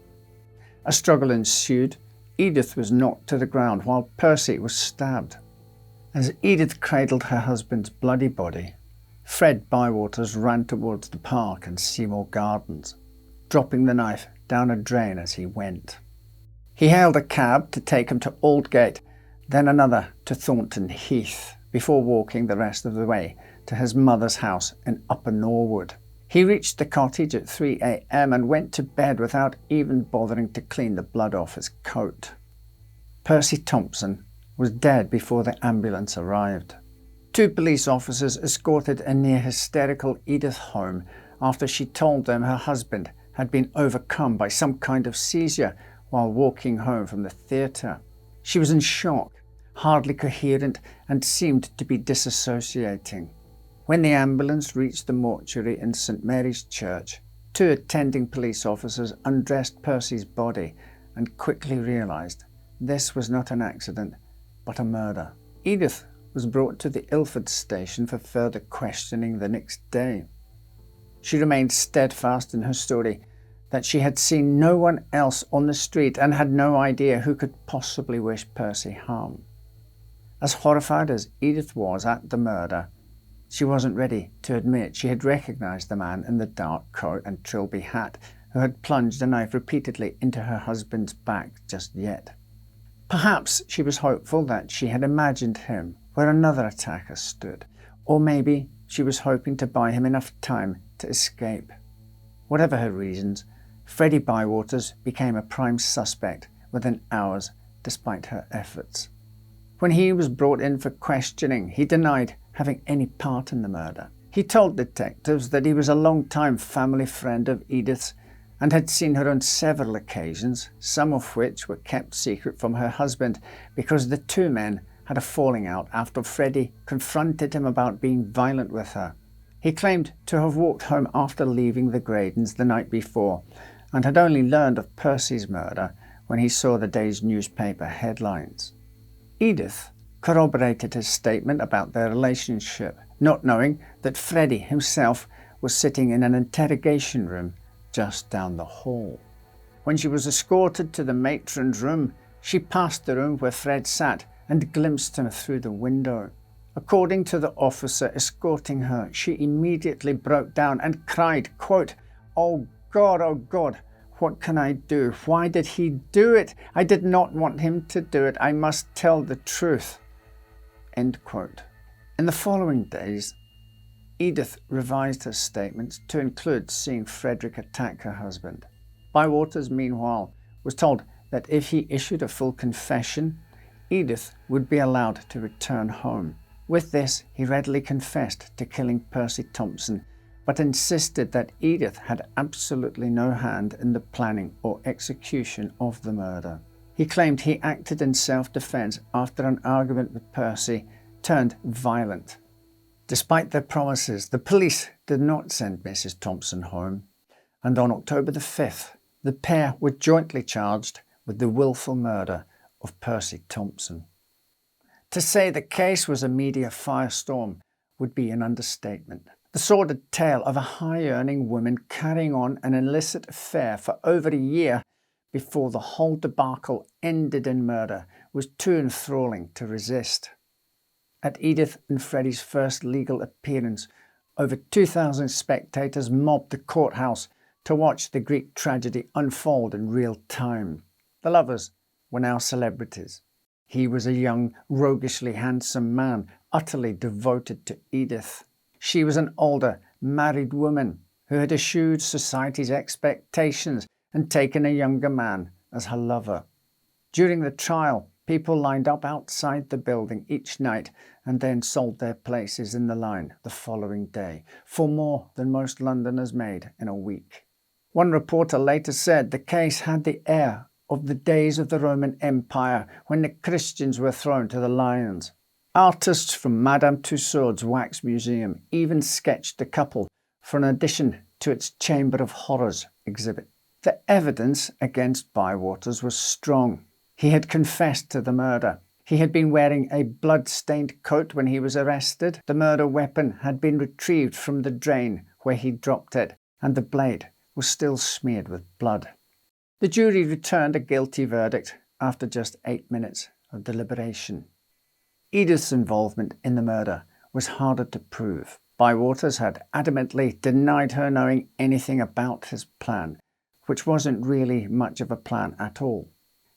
A struggle ensued. Edith was knocked to the ground while Percy was stabbed. As Edith cradled her husband's bloody body, Fred Bywaters ran towards the park and Seymour Gardens, dropping the knife down a drain as he went. He hailed a cab to take him to Aldgate, then another to Thornton Heath, before walking the rest of the way to his mother's house in Upper Norwood. He reached the cottage at 3 a.m. and went to bed without even bothering to clean the blood off his coat. Percy Thompson was dead before the ambulance arrived. 2 police officers escorted a near-hysterical Edith home after she told them her husband had been overcome by some kind of seizure while walking home from the theatre. She was in shock, hardly coherent, and seemed to be disassociating. When the ambulance reached the mortuary in St. Mary's Church, 2 attending police officers undressed Percy's body and quickly realised this was not an accident, but a murder. Edith was brought to the Ilford station for further questioning the next day. She remained steadfast in her story that she had seen no one else on the street and had no idea who could possibly wish Percy harm. As horrified as Edith was at the murder, she wasn't ready to admit she had recognised the man in the dark coat and trilby hat who had plunged a knife repeatedly into her husband's back just yet. Perhaps she was hopeful that she had imagined him where another attacker stood, or maybe she was hoping to buy him enough time to escape. Whatever her reasons, Freddie Bywaters became a prime suspect within hours despite her efforts. When he was brought in for questioning, he denied having any part in the murder. He told detectives that he was a long-time family friend of Edith's and had seen her on several occasions, some of which were kept secret from her husband because the 2 men had a falling out after Freddie confronted him about being violent with her. He claimed to have walked home after leaving the Gradens the night before and had only learned of Percy's murder when he saw the day's newspaper headlines. Edith corroborated his statement about their relationship, not knowing that Freddie himself was sitting in an interrogation room just down the hall. When she was escorted to the matron's room, she passed the room where Fred sat and glimpsed him through the window. According to the officer escorting her, she immediately broke down and cried, quote, oh God, what can I do? Why did he do it? I did not want him to do it. I must tell the truth." End quote. In the following days, Edith revised her statements to include seeing Frederick attack her husband. Bywaters, meanwhile, was told that if he issued a full confession, Edith would be allowed to return home. With this, he readily confessed to killing Percy Thompson, but insisted that Edith had absolutely no hand in the planning or execution of the murder. He claimed he acted in self-defense after an argument with Percy turned violent. Despite their promises, the police did not send Mrs. Thompson home, and on October the 5th, the pair were jointly charged with the willful murder of Percy Thompson. To say the case was a media firestorm would be an understatement. The sordid tale of a high-earning woman carrying on an illicit affair for over a year before the whole debacle ended in murder was too enthralling to resist. At Edith and Freddie's first legal appearance, over 2,000 spectators mobbed the courthouse to watch the Greek tragedy unfold in real time. The lovers were now celebrities. He was a young, roguishly handsome man, utterly devoted to Edith. She was an older, married woman who had eschewed society's expectations and taken a younger man as her lover. During the trial, people lined up outside the building each night and then sold their places in the line the following day for more than most Londoners made in a week. One reporter later said the case had the air of the days of the Roman Empire when the Christians were thrown to the lions. Artists from Madame Tussauds Wax Museum even sketched the couple for an addition to its Chamber of Horrors exhibit. The evidence against Bywaters was strong. He had confessed to the murder. He had been wearing a blood-stained coat when he was arrested. The murder weapon had been retrieved from the drain where he dropped it, and the blade was still smeared with blood. The jury returned a guilty verdict after just 8 minutes of deliberation. Edith's involvement in the murder was harder to prove. Bywaters had adamantly denied her knowing anything about his plan, which wasn't really much of a plan at all.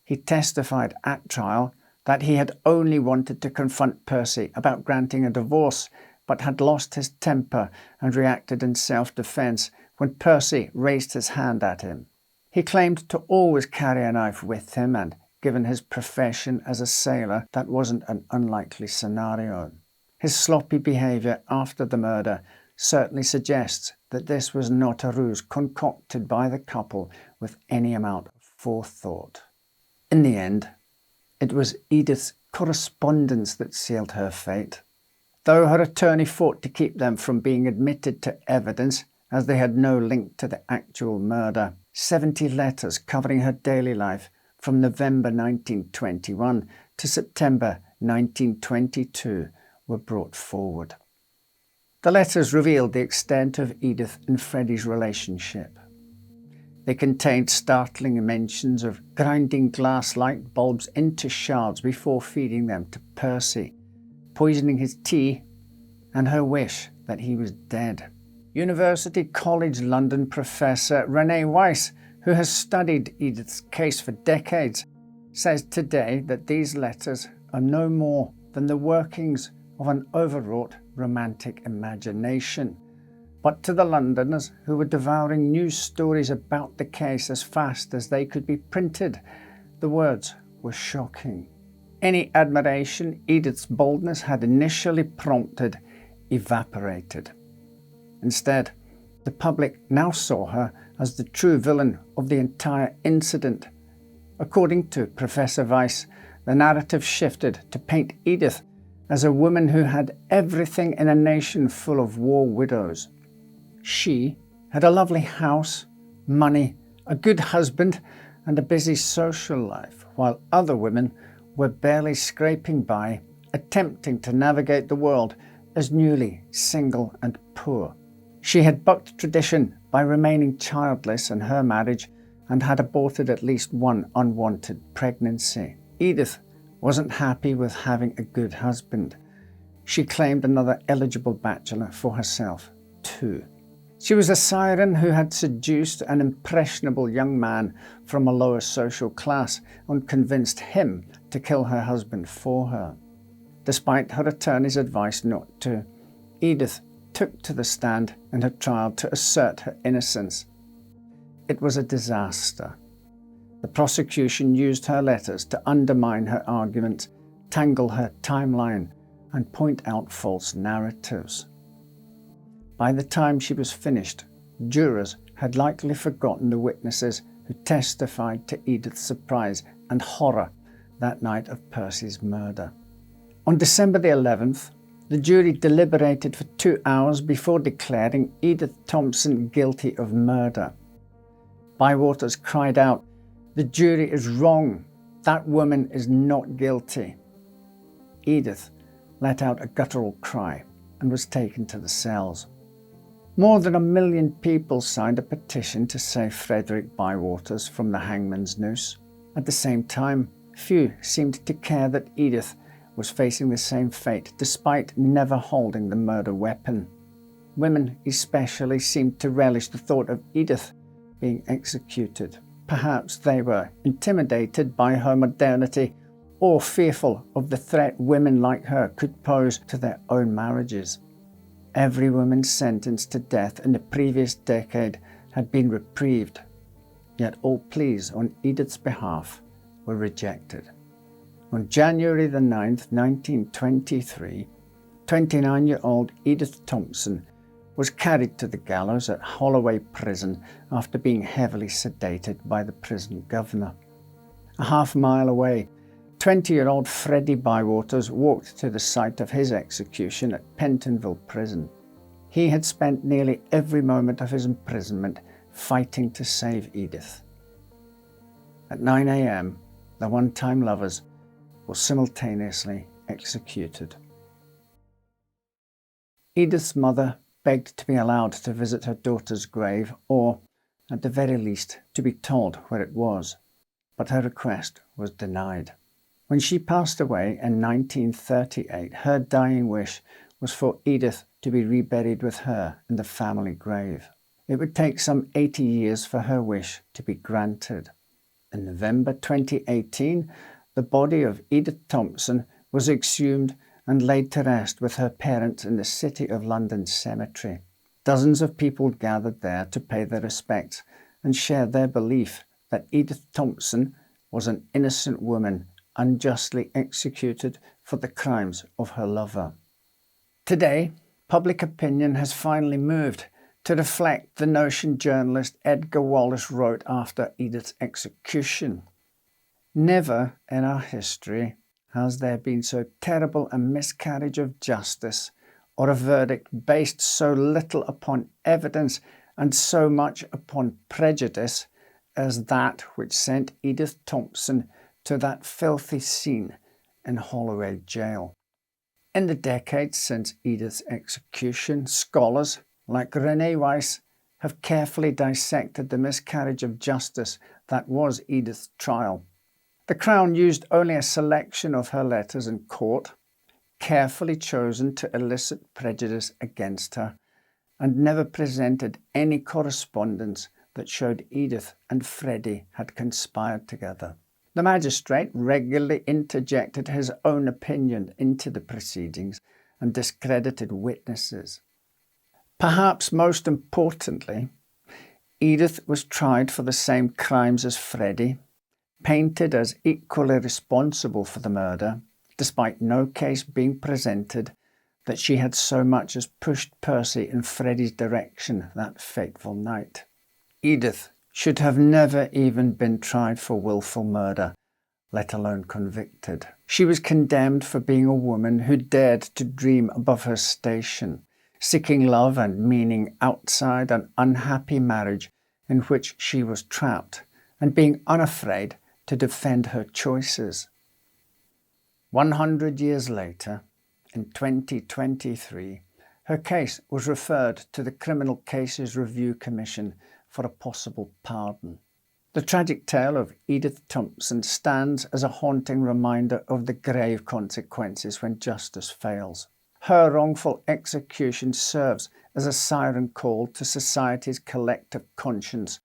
He testified at trial that he had only wanted to confront Percy about granting a divorce, but had lost his temper and reacted in self-defense when Percy raised his hand at him. He claimed to always carry a knife with him, and given his profession as a sailor, that wasn't an unlikely scenario. His sloppy behaviour after the murder certainly suggests that this was not a ruse concocted by the couple with any amount of forethought. In the end, it was Edith's correspondence that sealed her fate. Though her attorney fought to keep them from being admitted to evidence, as they had no link to the actual murder, 70 letters covering her daily life from November 1921 to September 1922 were brought forward. The letters revealed the extent of Edith and Freddie's relationship. They contained startling mentions of grinding glass light bulbs into shards before feeding them to Percy, poisoning his tea, and her wish that he was dead. University College London professor Rene Weiss, who has studied Edith's case for decades, says today that these letters are no more than the workings of an overwrought romantic imagination. But to the Londoners who were devouring news stories about the case as fast as they could be printed, the words were shocking. Any admiration Edith's boldness had initially prompted evaporated. Instead, the public now saw her as the true villain of the entire incident. According to Professor Weiss, the narrative shifted to paint Edith as a woman who had everything in a nation full of war widows. She had a lovely house, money, a good husband, and a busy social life, while other women were barely scraping by, attempting to navigate the world as newly single and poor. She had bucked tradition by remaining childless in her marriage and had aborted at least one unwanted pregnancy. Edith wasn't happy with having a good husband. She claimed another eligible bachelor for herself, too. She was a siren who had seduced an impressionable young man from a lower social class and convinced him to kill her husband for her. Despite her attorney's advice not to, Edith took to the stand in her trial to assert her innocence. It was a disaster. The prosecution used her letters to undermine her arguments, tangle her timeline, and point out false narratives. By the time she was finished, jurors had likely forgotten the witnesses who testified to Edith's surprise and horror that night of Percy's murder. On December the 11th, the jury deliberated for 2 hours before declaring Edith Thompson guilty of murder. Bywaters cried out, "The jury is wrong. That woman is not guilty." Edith let out a guttural cry and was taken to the cells. More than 1 million people signed a petition to save Frederick Bywaters from the hangman's noose. At the same time, few seemed to care that Edith was facing the same fate despite never holding the murder weapon. Women especially seemed to relish the thought of Edith being executed. Perhaps they were intimidated by her modernity or fearful of the threat women like her could pose to their own marriages. Every woman sentenced to death in the previous decade had been reprieved, yet all pleas on Edith's behalf were rejected. On January the 9th, 1923, 29-year-old Edith Thompson was carried to the gallows at Holloway Prison after being heavily sedated by the prison governor. A half-mile away, 20-year-old Freddie Bywaters walked to the site of his execution at Pentonville Prison. He had spent nearly every moment of his imprisonment fighting to save Edith. At 9 a.m., the one-time lovers were simultaneously executed. Edith's mother begged to be allowed to visit her daughter's grave or, at the very least, to be told where it was, but her request was denied. When she passed away in 1938, her dying wish was for Edith to be reburied with her in the family grave. It would take some 80 years for her wish to be granted. In November 2018, the body of Edith Thompson was exhumed and laid to rest with her parents in the City of London cemetery. Dozens of people gathered there to pay their respects and share their belief that Edith Thompson was an innocent woman unjustly executed for the crimes of her lover. Today, public opinion has finally moved to reflect the notion journalist Edgar Wallace wrote after Edith's execution. Never in our history has there been so terrible a miscarriage of justice or a verdict based so little upon evidence and so much upon prejudice as that which sent Edith Thompson to that filthy scene in Holloway Jail. In the decades since Edith's execution, scholars like Rene Weiss have carefully dissected the miscarriage of justice that was Edith's trial. The Crown used only a selection of her letters in court, carefully chosen to elicit prejudice against her, and never presented any correspondence that showed Edith and Freddie had conspired together. The magistrate regularly interjected his own opinion into the proceedings and discredited witnesses. Perhaps most importantly, Edith was tried for the same crimes as Freddie, painted as equally responsible for the murder, despite no case being presented that she had so much as pushed Percy in Freddie's direction that fateful night. Edith should have never even been tried for willful murder, let alone convicted. She was condemned for being a woman who dared to dream above her station, seeking love and meaning outside an unhappy marriage in which she was trapped, and being unafraid to defend her choices. 100 years later, in 2023, her case was referred to the Criminal Cases Review Commission for a possible pardon. The tragic tale of Edith Thompson stands as a haunting reminder of the grave consequences when justice fails. Her wrongful execution serves as a siren call to society's collective conscience,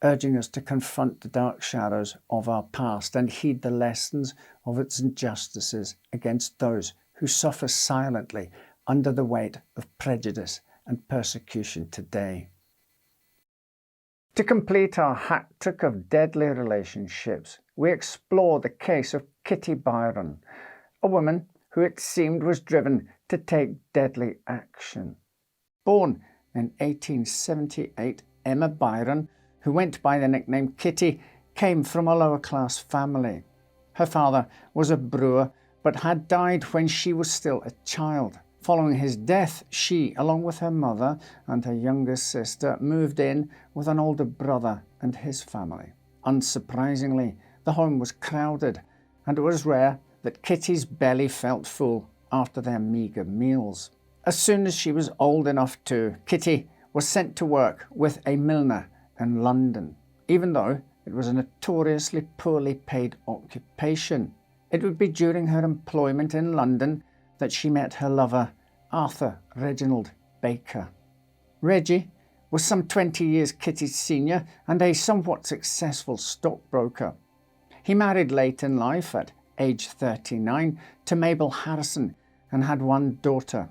urging us to confront the dark shadows of our past and heed the lessons of its injustices against those who suffer silently under the weight of prejudice and persecution today. To complete our hat trick of deadly relationships, we explore the case of Kitty Byron, a woman who it seemed was driven to take deadly action. Born in 1878, Emma Byron, who went by the nickname Kitty, came from a lower-class family. Her father was a brewer, but had died when she was still a child. Following his death, she, along with her mother and her younger sister, moved in with an older brother and his family. Unsurprisingly, the home was crowded, and it was rare that Kitty's belly felt full after their meagre meals. As soon as she was old enough to, Kitty was sent to work with a milliner in London, even though it was a notoriously poorly paid occupation. It would be during her employment in London that she met her lover, Arthur Reginald Baker. Reggie was some 20 years Kitty's senior and a somewhat successful stockbroker. He married late in life at age 39 to Mabel Harrison and had one daughter.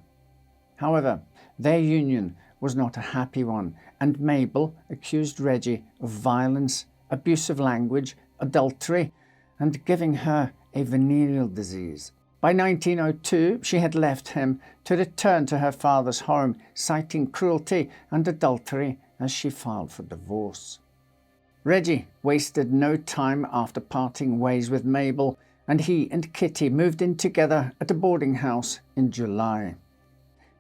However, their union was not a happy one, and Mabel accused Reggie of violence, abusive language, adultery, and giving her a venereal disease. By 1902, she had left him to return to her father's home, citing cruelty and adultery as she filed for divorce. Reggie wasted no time after parting ways with Mabel, and he and Kitty moved in together at a boarding house in July.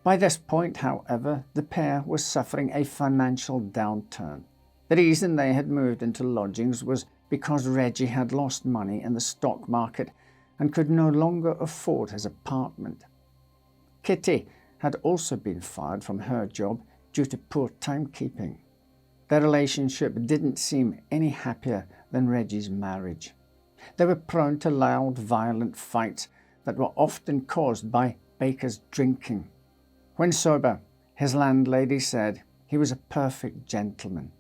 By this point, however, the pair was suffering a financial downturn. The reason they had moved into lodgings was because Reggie had lost money in the stock market and could no longer afford his apartment. Kitty had also been fired from her job due to poor timekeeping. Their relationship didn't seem any happier than Reggie's marriage. They were prone to loud, violent fights that were often caused by Baker's drinking. When sober, his landlady said he was a perfect gentleman,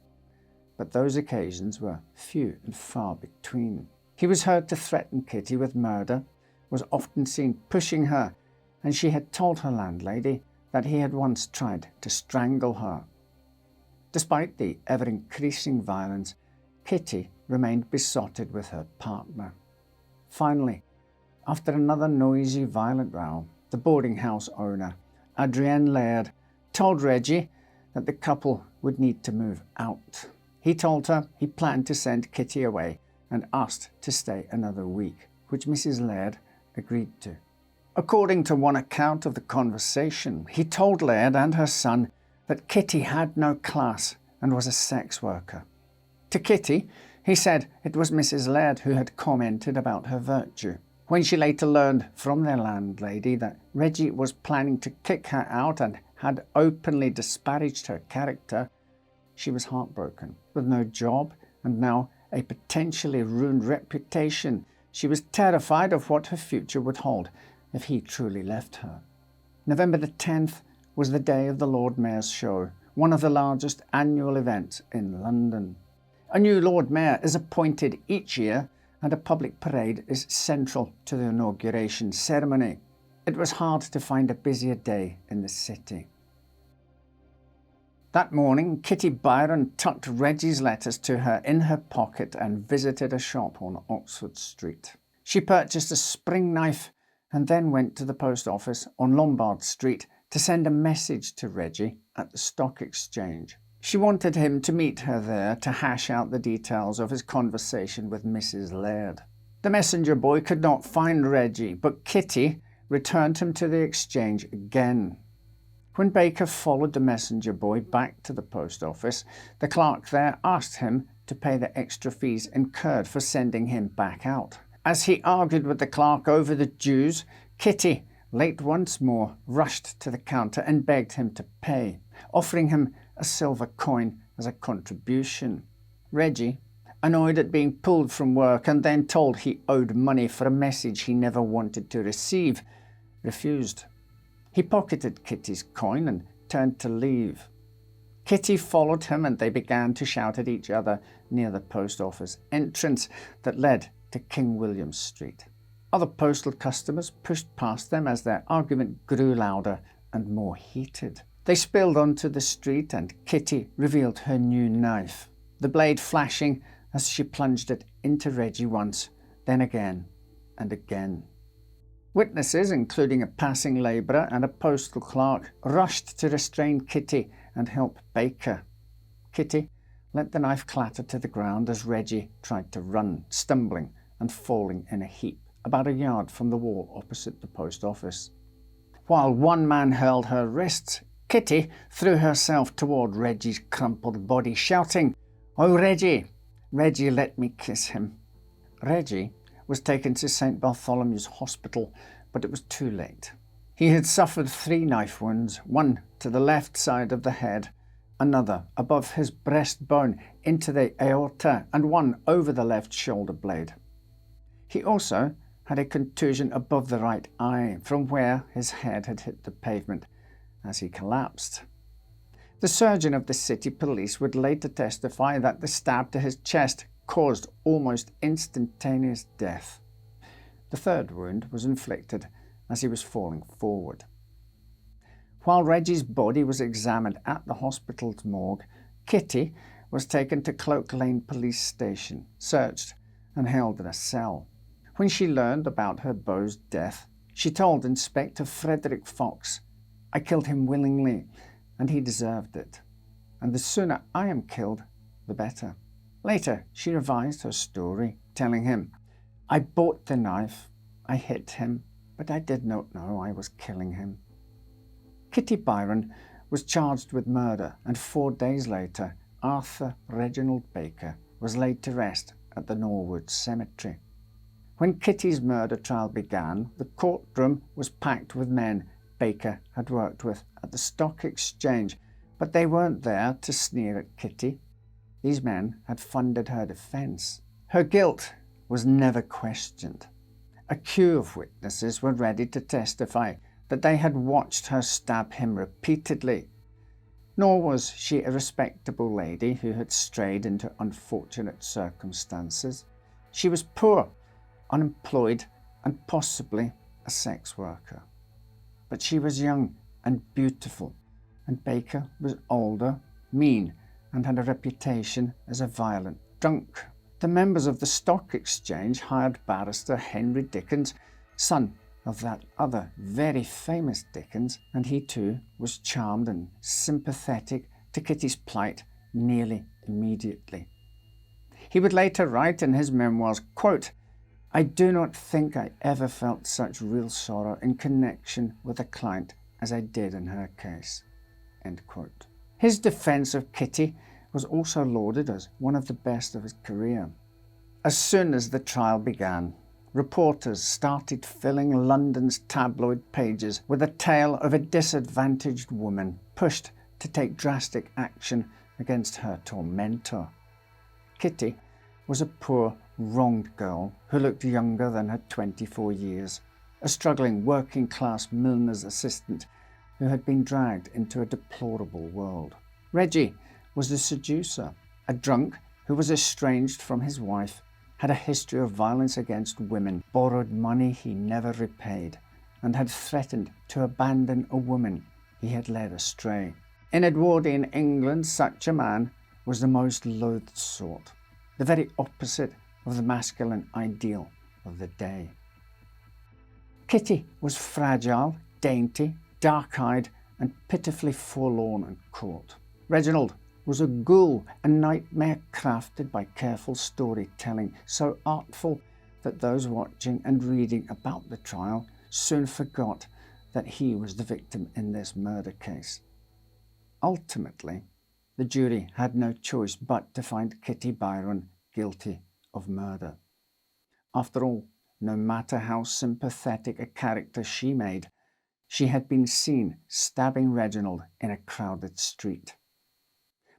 but those occasions were few and far between. He was heard to threaten Kitty with murder, was often seen pushing her, and she had told her landlady that he had once tried to strangle her. Despite the ever-increasing violence, Kitty remained besotted with her partner. Finally, after another noisy, violent row, the boarding house owner, Adrienne Laird, told Reggie that the couple would need to move out. He told her he planned to send Kitty away and asked to stay another week, which Mrs. Laird agreed to. According to one account of the conversation, he told Laird and her son that Kitty had no class and was a sex worker. To Kitty, he said it was Mrs. Laird who had commented about her virtue. When she later learned from their landlady that Reggie was planning to kick her out and had openly disparaged her character, she was heartbroken. With no job and now a potentially ruined reputation, she was terrified of what her future would hold if he truly left her. November the 10th was the day of the Lord Mayor's show, one of the largest annual events in London. A new Lord Mayor is appointed each year, and a public parade is central to the inauguration ceremony. It was hard to find a busier day in the city. That morning, Kitty Byron tucked Reggie's letters to her in her pocket and visited a shop on Oxford Street. She purchased a spring knife and then went to the post office on Lombard Street to send a message to Reggie at the stock exchange. She wanted him to meet her there to hash out the details of his conversation with Mrs. Laird. The messenger boy could not find Reggie, but Kitty returned him to the exchange again. When Baker followed the messenger boy back to the post office, the clerk there asked him to pay the extra fees incurred for sending him back out. As he argued with the clerk over the dues, Kitty, late once more, rushed to the counter and begged him to pay, offering him a silver coin as a contribution. Reggie, annoyed at being pulled from work and then told he owed money for a message he never wanted to receive, refused. He pocketed Kitty's coin and turned to leave. Kitty followed him and they began to shout at each other near the post office entrance that led to King William Street. Other postal customers pushed past them as their argument grew louder and more heated. They spilled onto the street and Kitty revealed her new knife, the blade flashing as she plunged it into Reggie once, then again and again. Witnesses, including a passing labourer and a postal clerk, rushed to restrain Kitty and help Baker. Kitty let the knife clatter to the ground as Reggie tried to run, stumbling and falling in a heap about a yard from the wall opposite the post office. While one man held her wrists, Kitty threw herself toward Reggie's crumpled body, shouting, "Oh, Reggie! Reggie, let me kiss him." Reggie was taken to St. Bartholomew's Hospital, but it was too late. He had suffered 3 knife wounds, one to the left side of the head, another above his breastbone into the aorta, and one over the left shoulder blade. He also had a contusion above the right eye, from where his head had hit the pavement as he collapsed. The surgeon of the city police would later testify that the stab to his chest caused almost instantaneous death. The 3rd wound was inflicted as he was falling forward. While Reggie's body was examined at the hospital's morgue, Kitty was taken to Cloak Lane police station, searched and held in a cell. When she learned about her beau's death, she told Inspector Frederick Fox, "I killed him willingly, and he deserved it. And the sooner I am killed, the better." Later, she revised her story, telling him, "I bought the knife, I hit him, but I did not know I was killing him." Kitty Byron was charged with murder, and 4 days later, Arthur Reginald Baker was laid to rest at the Norwood Cemetery. When Kitty's murder trial began, the courtroom was packed with men Baker had worked with at the Stock Exchange, but they weren't there to sneer at Kitty. These men had funded her defence. Her guilt was never questioned. A queue of witnesses were ready to testify that they had watched her stab him repeatedly. Nor was she a respectable lady who had strayed into unfortunate circumstances. She was poor, unemployed, and possibly a sex worker. But she was young and beautiful, and Baker was older, mean, and had a reputation as a violent drunk. The members of the Stock Exchange hired barrister Henry Dickens, son of that other very famous Dickens, and he too was charmed and sympathetic to Kitty's plight nearly immediately. He would later write in his memoirs, quote, "I do not think I ever felt such real sorrow in connection with a client as I did in her case." End quote. His defence of Kitty was also lauded as one of the best of his career. As soon as the trial began, reporters started filling London's tabloid pages with a tale of a disadvantaged woman pushed to take drastic action against her tormentor. Kitty was a poor, wronged girl who looked younger than her 24 years, a struggling working-class milliner's assistant who had been dragged into a deplorable world. Reggie was the seducer, a drunk who was estranged from his wife, had a history of violence against women, borrowed money he never repaid, and had threatened to abandon a woman he had led astray. In Edwardian England, such a man was the most loathed sort, the very opposite of the masculine ideal of the day. Kitty was fragile, dainty, dark-eyed, and pitifully forlorn and caught. Reginald was a ghoul, a nightmare crafted by careful storytelling, so artful that those watching and reading about the trial soon forgot that he was the victim in this murder case. Ultimately, the jury had no choice but to find Kitty Byron guilty of murder. After all, no matter how sympathetic a character she made, she had been seen stabbing Reginald in a crowded street.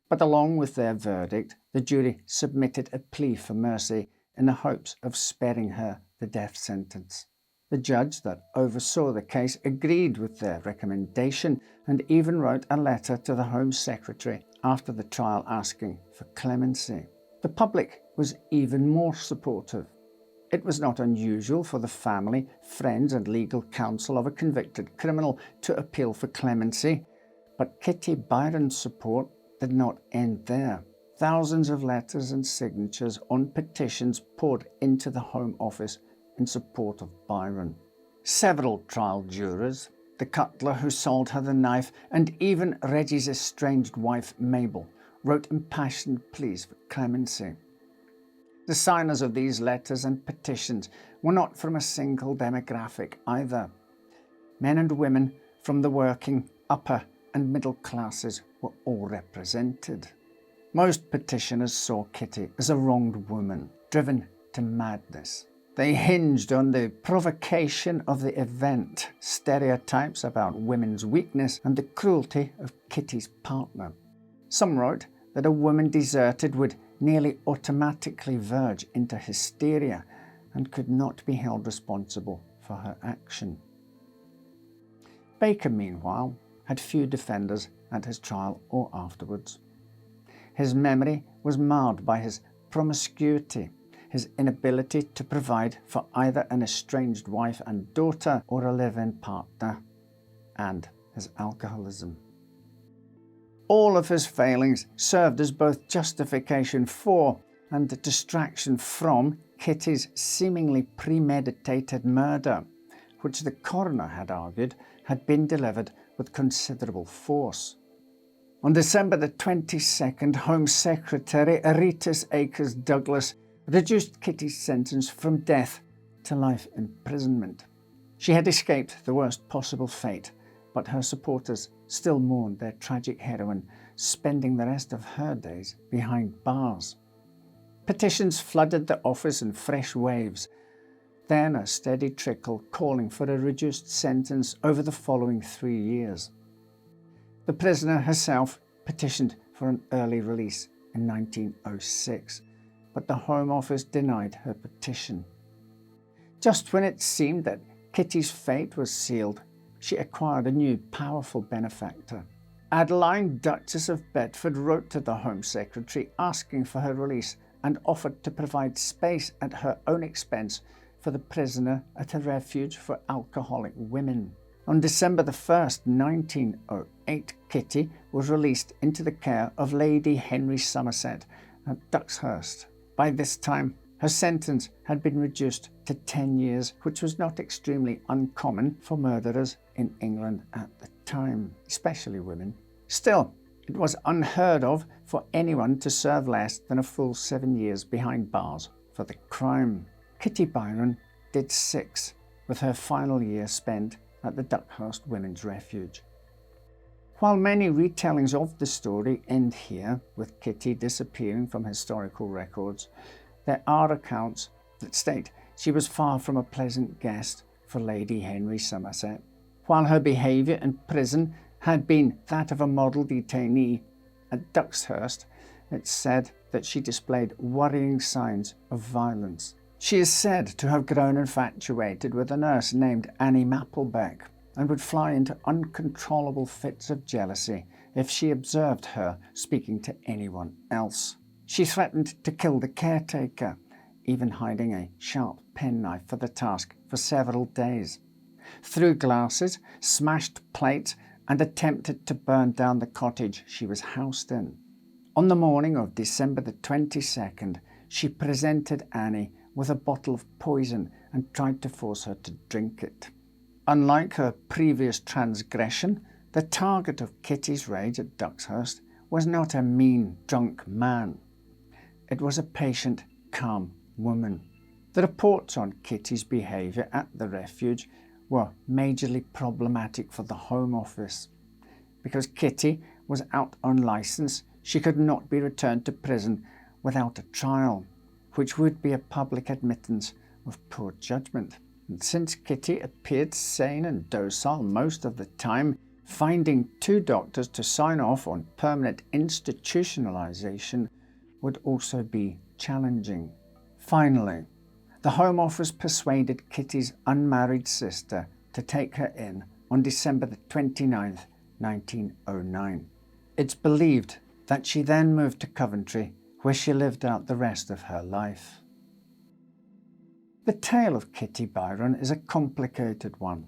But along with their verdict, the jury submitted a plea for mercy in the hopes of sparing her the death sentence. The judge that oversaw the case agreed with their recommendation and even wrote a letter to the Home Secretary after the trial asking for clemency. The public was even more supportive. It was not unusual for the family, friends and legal counsel of a convicted criminal to appeal for clemency, but Kitty Byron's support did not end there. Thousands of letters and signatures on petitions poured into the Home Office in support of Byron. Several trial jurors, the cutler who sold her the knife, and even Reggie's estranged wife Mabel, wrote impassioned pleas for clemency. The signers of these letters and petitions were not from a single demographic either. Men and women from the working, upper and middle classes were all represented. Most petitioners saw Kitty as a wronged woman, driven to madness. They hinged on the provocation of the event, stereotypes about women's weakness and the cruelty of Kitty's partner. Some wrote that a woman deserted would nearly automatically verge into hysteria and could not be held responsible for her action. Baker, meanwhile, had few defenders at his trial or afterwards. His memory was marred by his promiscuity, his inability to provide for either an estranged wife and daughter or a live-in partner, and his alcoholism. All of his failings served as both justification for and distraction from Kitty's seemingly premeditated murder, which the coroner had argued had been delivered with considerable force. On December the 22nd, Home Secretary Aretas Akers Douglas reduced Kitty's sentence from death to life imprisonment. She had escaped the worst possible fate, but her supporters still mourned their tragic heroine, spending the rest of her days behind bars. Petitions flooded the office in fresh waves, then a steady trickle calling for a reduced sentence over the following 3 years. The prisoner herself petitioned for an early release in 1906, but the Home Office denied her petition. Just when it seemed that Kitty's fate was sealed, she acquired a new powerful benefactor. Adeline, Duchess of Bedford, wrote to the Home Secretary asking for her release and offered to provide space at her own expense for the prisoner at a refuge for alcoholic women. On December the 1st, 1908, Kitty was released into the care of Lady Henry Somerset at Duxhurst. By this time, her sentence had been reduced to 10 years, which was not extremely uncommon for murderers in England at the time, especially women. Still, it was unheard of for anyone to serve less than a full 7 years behind bars for the crime. Kitty Byron did 6, with her final year spent at the Duxhurst Women's Refuge. While many retellings of the story end here, with Kitty disappearing from historical records, there are accounts that state she was far from a pleasant guest for Lady Henry Somerset. While her behaviour in prison had been that of a model detainee, at Duxhurst it's said that she displayed worrying signs of violence. She is said to have grown infatuated with a nurse named Annie Mapplebeck and would fly into uncontrollable fits of jealousy if she observed her speaking to anyone else. She threatened to kill the caretaker, even hiding a sharp penknife for the task for several days. Threw glasses, smashed plates, and attempted to burn down the cottage she was housed in. On the morning of December the 22nd, she presented Annie with a bottle of poison and tried to force her to drink it. Unlike her previous transgression, the target of Kitty's rage at Duxhurst was not a mean, drunk man. It was a patient, calm woman. The reports on Kitty's behaviour at the refuge were majorly problematic for the Home Office. Because Kitty was out on licence, she could not be returned to prison without a trial, which would be a public admittance of poor judgment. And since Kitty appeared sane and docile most of the time, finding 2 doctors to sign off on permanent institutionalisation would also be challenging. Finally, the Home Office persuaded Kitty's unmarried sister to take her in on December 29, 1909. It's believed that she then moved to Coventry, where she lived out the rest of her life. The tale of Kitty Byron is a complicated one.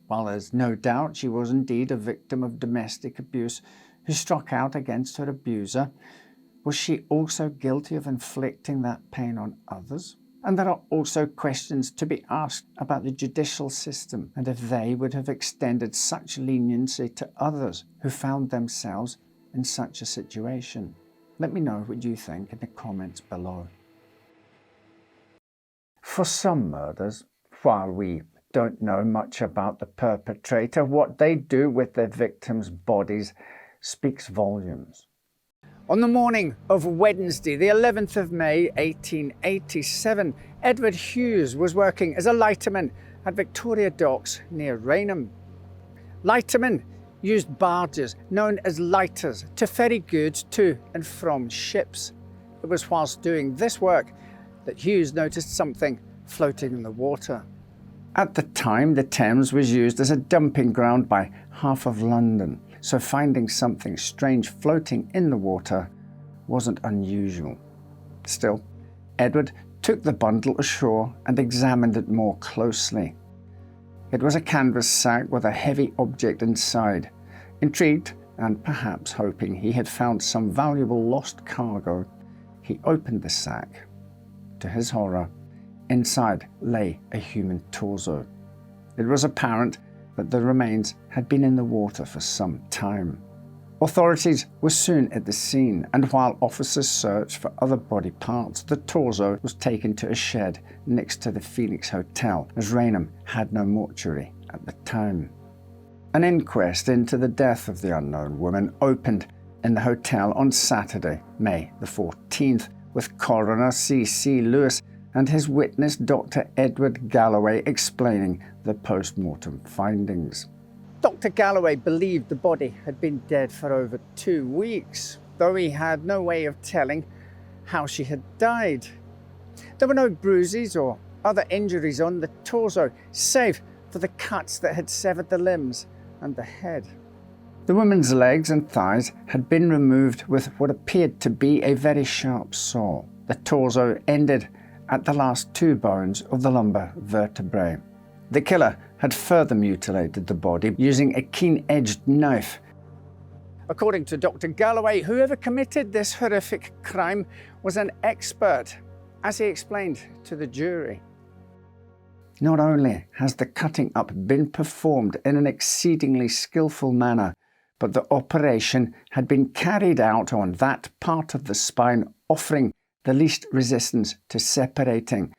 While there's no doubt she was indeed a victim of domestic abuse who struck out against her abuser, was she also guilty of inflicting that pain on others? And there are also questions to be asked about the judicial system and if they would have extended such leniency to others who found themselves in such a situation. Let me know what you think in the comments below. For some murders, while we don't know much about the perpetrator, what they do with their victims' bodies speaks volumes. On the morning of Wednesday, the 11th of May, 1887, Edward Hughes was working as a lighterman at Victoria Docks near Rainham. Lightermen used barges known as lighters to ferry goods to and from ships. It was whilst doing this work that Hughes noticed something floating in the water. At the time, the Thames was used as a dumping ground by half of London, so finding something strange floating in the water wasn't unusual. Still, Edward took the bundle ashore and examined it more closely. It was a canvas sack with a heavy object inside. Intrigued, and perhaps hoping he had found some valuable lost cargo, he opened the sack. To his horror, inside lay a human torso. It was apparent that the remains had been in the water for some time. Authorities were soon at the scene, and while officers searched for other body parts, the torso was taken to a shed next to the Phoenix Hotel, as Rainham had no mortuary at the time. An inquest into the death of the unknown woman opened in the hotel on Saturday, May the 14th, with coroner C.C. Lewis and his witness Dr. Edward Galloway explaining the post-mortem findings. Dr. Galloway believed the body had been dead for over 2 weeks, though he had no way of telling how she had died. There were no bruises or other injuries on the torso, save for the cuts that had severed the limbs and the head. The woman's legs and thighs had been removed with what appeared to be a very sharp saw. The torso ended at the last 2 bones of the lumbar vertebrae. The killer had further mutilated the body using a keen-edged knife. According to Dr. Galloway, whoever committed this horrific crime was an expert, as he explained to the jury. Not only has the cutting up been performed in an exceedingly skillful manner, but the operation had been carried out on that part of the spine offering the least resistance to separating,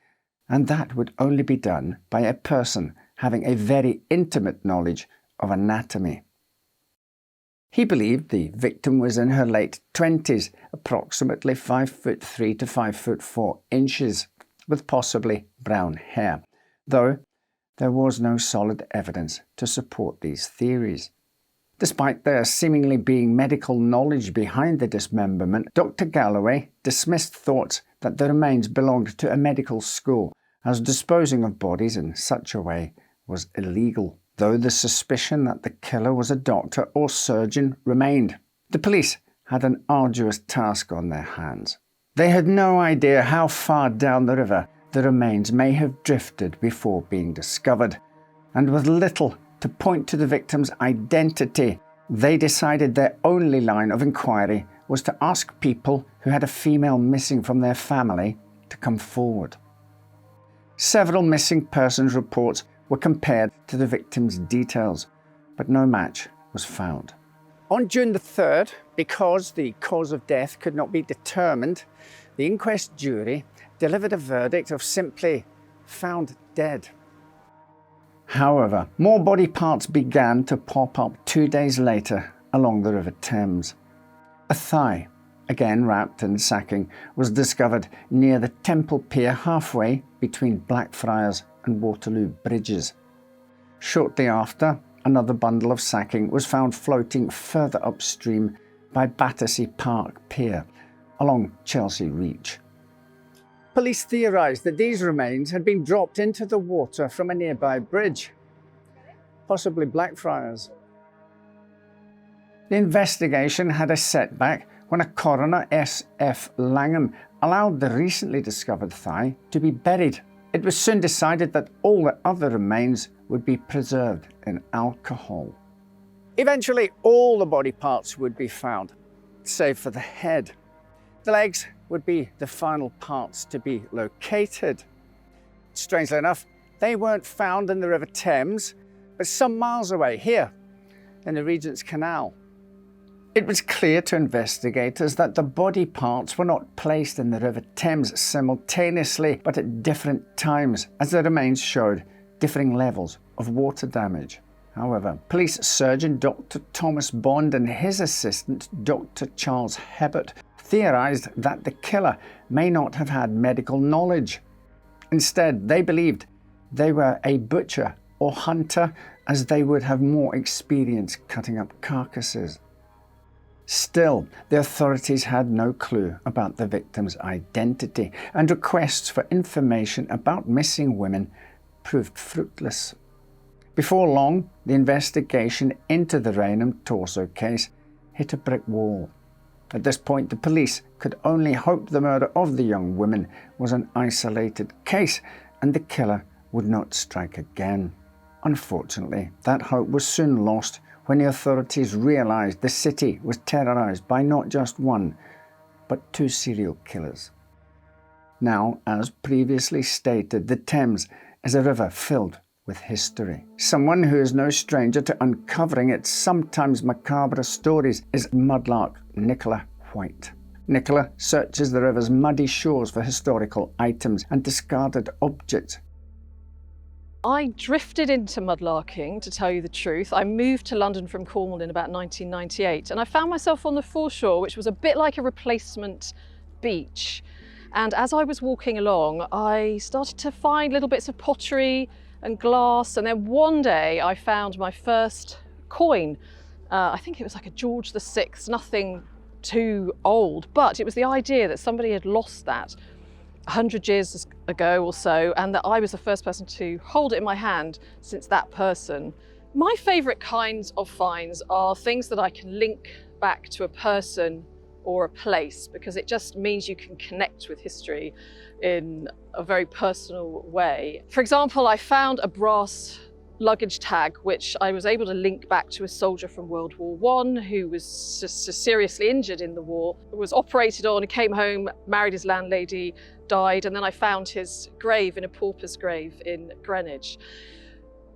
and that would only be done by a person having a very intimate knowledge of anatomy. He believed the victim was in her late 20s, approximately 5'3" to 5'4", with possibly brown hair, though there was no solid evidence to support these theories. Despite there seemingly being medical knowledge behind the dismemberment, Dr. Galloway dismissed thoughts that the remains belonged to a medical school, as disposing of bodies in such a way was illegal, though the suspicion that the killer was a doctor or surgeon remained. The police had an arduous task on their hands. They had no idea how far down the river the remains may have drifted before being discovered, and with little to point to the victim's identity, they decided their only line of inquiry was to ask people who had a female missing from their family to come forward. Several missing persons reports were compared to the victim's details, but no match was found. On June the 3rd, because the cause of death could not be determined, The inquest jury delivered a verdict of simply found dead. However, more body parts began to pop up 2 days later along the River Thames. A thigh, again wrapped in sacking, was discovered near the Temple Pier, halfway between Blackfriars and Waterloo Bridges. Shortly after, another bundle of sacking was found floating further upstream by Battersea Park Pier along Chelsea Reach. Police theorised that these remains had been dropped into the water from a nearby bridge, possibly Blackfriars. The investigation had a setback when a coroner, S.F. Langham, allowed the recently discovered thigh to be buried. It was soon decided that all the other remains would be preserved in alcohol. Eventually, all the body parts would be found, save for the head. The legs would be the final parts to be located. Strangely enough, they weren't found in the River Thames, but some miles away, here, in the Regent's Canal. It was clear to investigators that the body parts were not placed in the River Thames simultaneously, but at different times, as the remains showed differing levels of water damage. However, police surgeon Dr. Thomas Bond and his assistant Dr. Charles Hebert theorised that the killer may not have had medical knowledge. Instead, they believed they were a butcher or hunter, as they would have more experience cutting up carcasses. Still, the authorities had no clue about the victim's identity, and requests for information about missing women proved fruitless. Before long, the investigation into the Rainham torso case hit a brick wall. At this point, the police could only hope the murder of the young women was an isolated case and the killer would not strike again. Unfortunately, that hope was soon lost when the authorities realised the city was terrorised by not just one, but 2 serial killers. Now, as previously stated, the Thames is a river filled with history. Someone who is no stranger to uncovering its sometimes macabre stories is mudlark Nicola White. Nicola searches the river's muddy shores for historical items and discarded objects. I drifted into mudlarking, to tell you the truth. I moved to London from Cornwall in about 1998, and I found myself on the foreshore, which was a bit like a replacement beach. And as I was walking along, I started to find little bits of pottery and glass, and then one day I found my first coin. I think it was like a George VI, nothing too old, but it was the idea that somebody had lost that 100 years ago or so, and that I was the first person to hold it in my hand since that person. My favourite kinds of finds are things that I can link back to a person or a place, because it just means you can connect with history in a very personal way. For example, I found a brass luggage tag which I was able to link back to a soldier from World War I who was seriously injured in the war, was operated on, came home, married his landlady, died, and then I found his grave in a pauper's grave in Greenwich.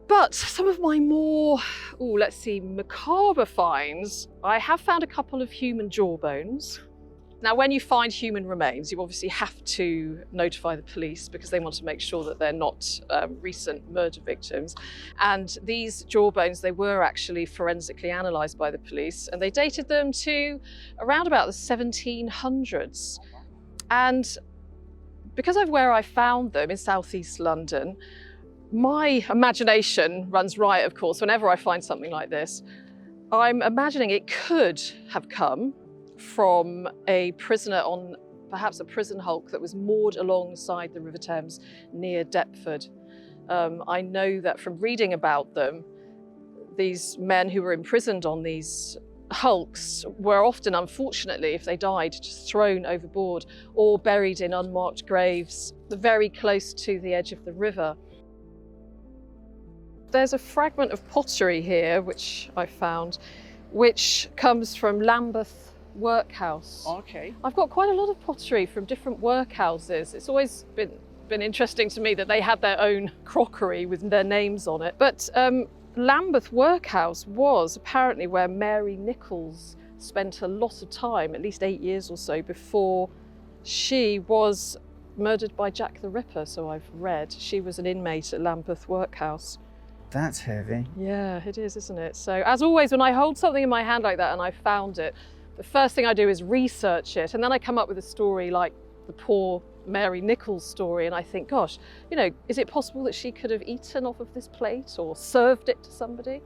But some of my more, macabre finds, I have found a couple of human jawbones. Now, when you find human remains, you obviously have to notify the police because they want to make sure that they're not recent murder victims. And these jawbones, they were actually forensically analysed by the police, and they dated them to around about the 1700s. And because of where I found them in southeast London, my imagination runs riot, of course, whenever I find something like this. I'm imagining it could have come from a prisoner on perhaps a prison hulk that was moored alongside the River Thames near Deptford. I know that from reading about them, these men who were imprisoned on these hulks were often, unfortunately, if they died, just thrown overboard or buried in unmarked graves very close to the edge of the river. There's a fragment of pottery here, which I found, which comes from Lambeth Workhouse. Okay. I've got quite a lot of pottery from different workhouses. It's always been interesting to me that they had their own crockery with their names on it. But Lambeth Workhouse was apparently where Mary Nichols spent a lot of time, at least 8 years or so, before She was murdered by Jack the Ripper, so I've read. She was an inmate at Lambeth Workhouse. That's heavy. Yeah, it is, isn't it? So as always, when I hold something in my hand like that and I found it, the first thing I do is research it, and then I come up with a story like the poor Mary Nichols story, and I think, gosh, you know, is it possible that she could have eaten off of this plate or served it to somebody?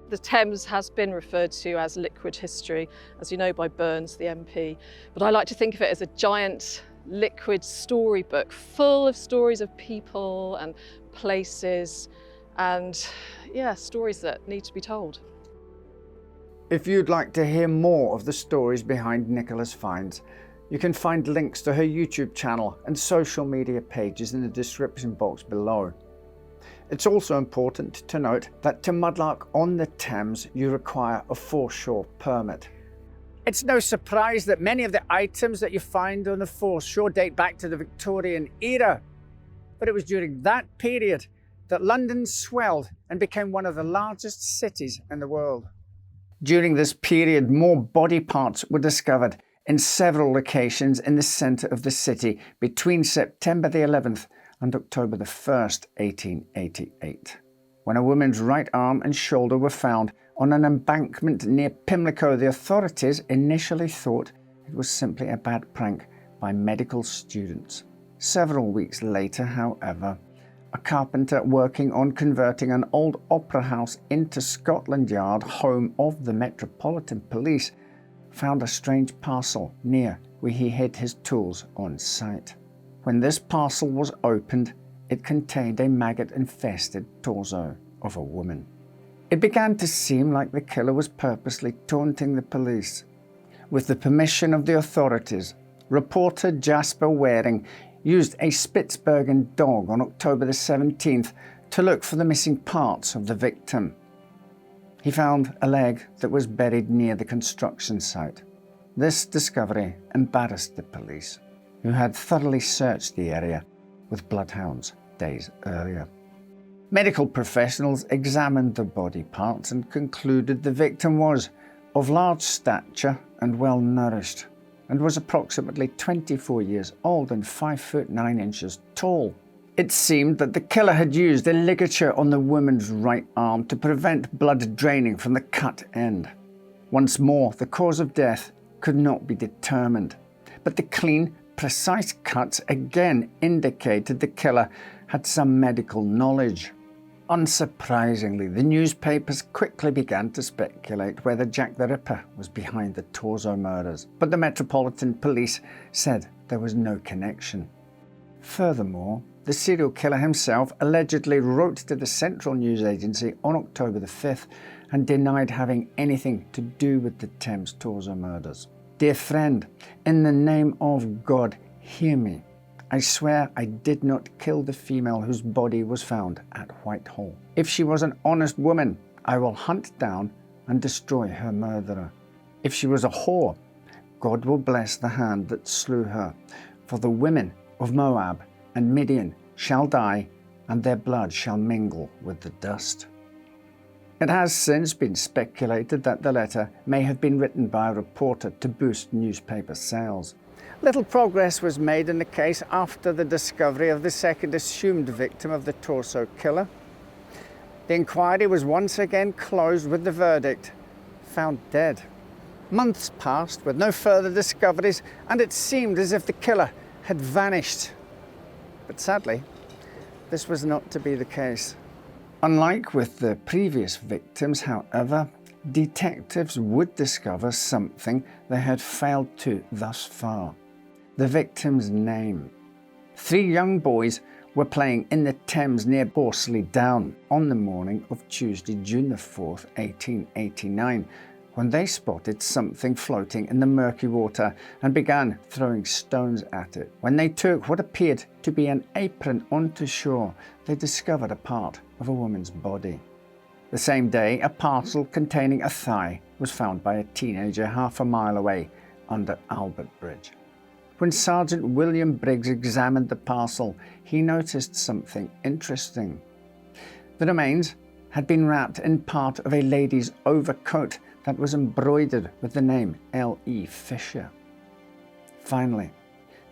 The Thames has been referred to as liquid history, as you know, by Burns, the MP, but I like to think of it as a giant liquid storybook full of stories of people and places and, yeah, stories that need to be told. If you'd like to hear more of the stories behind Nicola's finds, you can find links to her YouTube channel and social media pages in the description box below. It's also important to note that to mudlark on the Thames, you require a foreshore permit. It's no surprise that many of the items that you find on the foreshore date back to the Victorian era, but it was during that period that London swelled and became one of the largest cities in the world. During this period, more body parts were discovered in several locations in the centre of the city between September the 11th and October the 1st, 1888, when a woman's right arm and shoulder were found on an embankment near Pimlico. The authorities initially thought it was simply a bad prank by medical students. Several weeks later, however, a carpenter working on converting an old opera house into Scotland Yard, home of the Metropolitan Police, found a strange parcel near where he hid his tools on site. When this parcel was opened, it contained a maggot-infested torso of a woman. It began to seem like the killer was purposely taunting the police. With the permission of the authorities, reporter Jasper Waring used a Spitsbergen dog on October the 17th to look for the missing parts of the victim. He found a leg that was buried near the construction site. This discovery embarrassed the police, who had thoroughly searched the area with bloodhounds days earlier. Medical professionals examined the body parts and concluded the victim was of large stature and well nourished, and was approximately 24 years old and 5 foot 9 inches tall. It seemed that the killer had used a ligature on the woman's right arm to prevent blood draining from the cut end. Once more, the cause of death could not be determined, but the clean, precise cuts again indicated the killer had some medical knowledge. Unsurprisingly, the newspapers quickly began to speculate whether Jack the Ripper was behind the Torso murders, but the Metropolitan Police said there was no connection. Furthermore, the serial killer himself allegedly wrote to the Central News Agency on October the 5th and denied having anything to do with the Thames Torso murders. "Dear friend, in the name of God, hear me. I swear I did not kill the female whose body was found at Whitehall. If she was an honest woman, I will hunt down and destroy her murderer. If she was a whore, God will bless the hand that slew her. For the women of Moab and Midian shall die, and their blood shall mingle with the dust." It has since been speculated that the letter may have been written by a reporter to boost newspaper sales. Little progress was made in the case after the discovery of the second assumed victim of the Torso killer. The inquiry was once again closed with the verdict, found dead. Months passed with no further discoveries, and it seemed as if the killer had vanished. But sadly, this was not to be the case. Unlike with the previous victims, however, detectives would discover something they had failed to thus far: the victim's name. 3 young boys were playing in the Thames near Borsley Down on the morning of Tuesday, June the 4th, 1889, when they spotted something floating in the murky water and began throwing stones at it. When they took what appeared to be an apron onto shore, they discovered a part of a woman's body. The same day, a parcel containing a thigh was found by a teenager half a mile away under Albert Bridge. When Sergeant William Briggs examined the parcel, he noticed something interesting. The remains had been wrapped in part of a lady's overcoat that was embroidered with the name L.E. Fisher. Finally,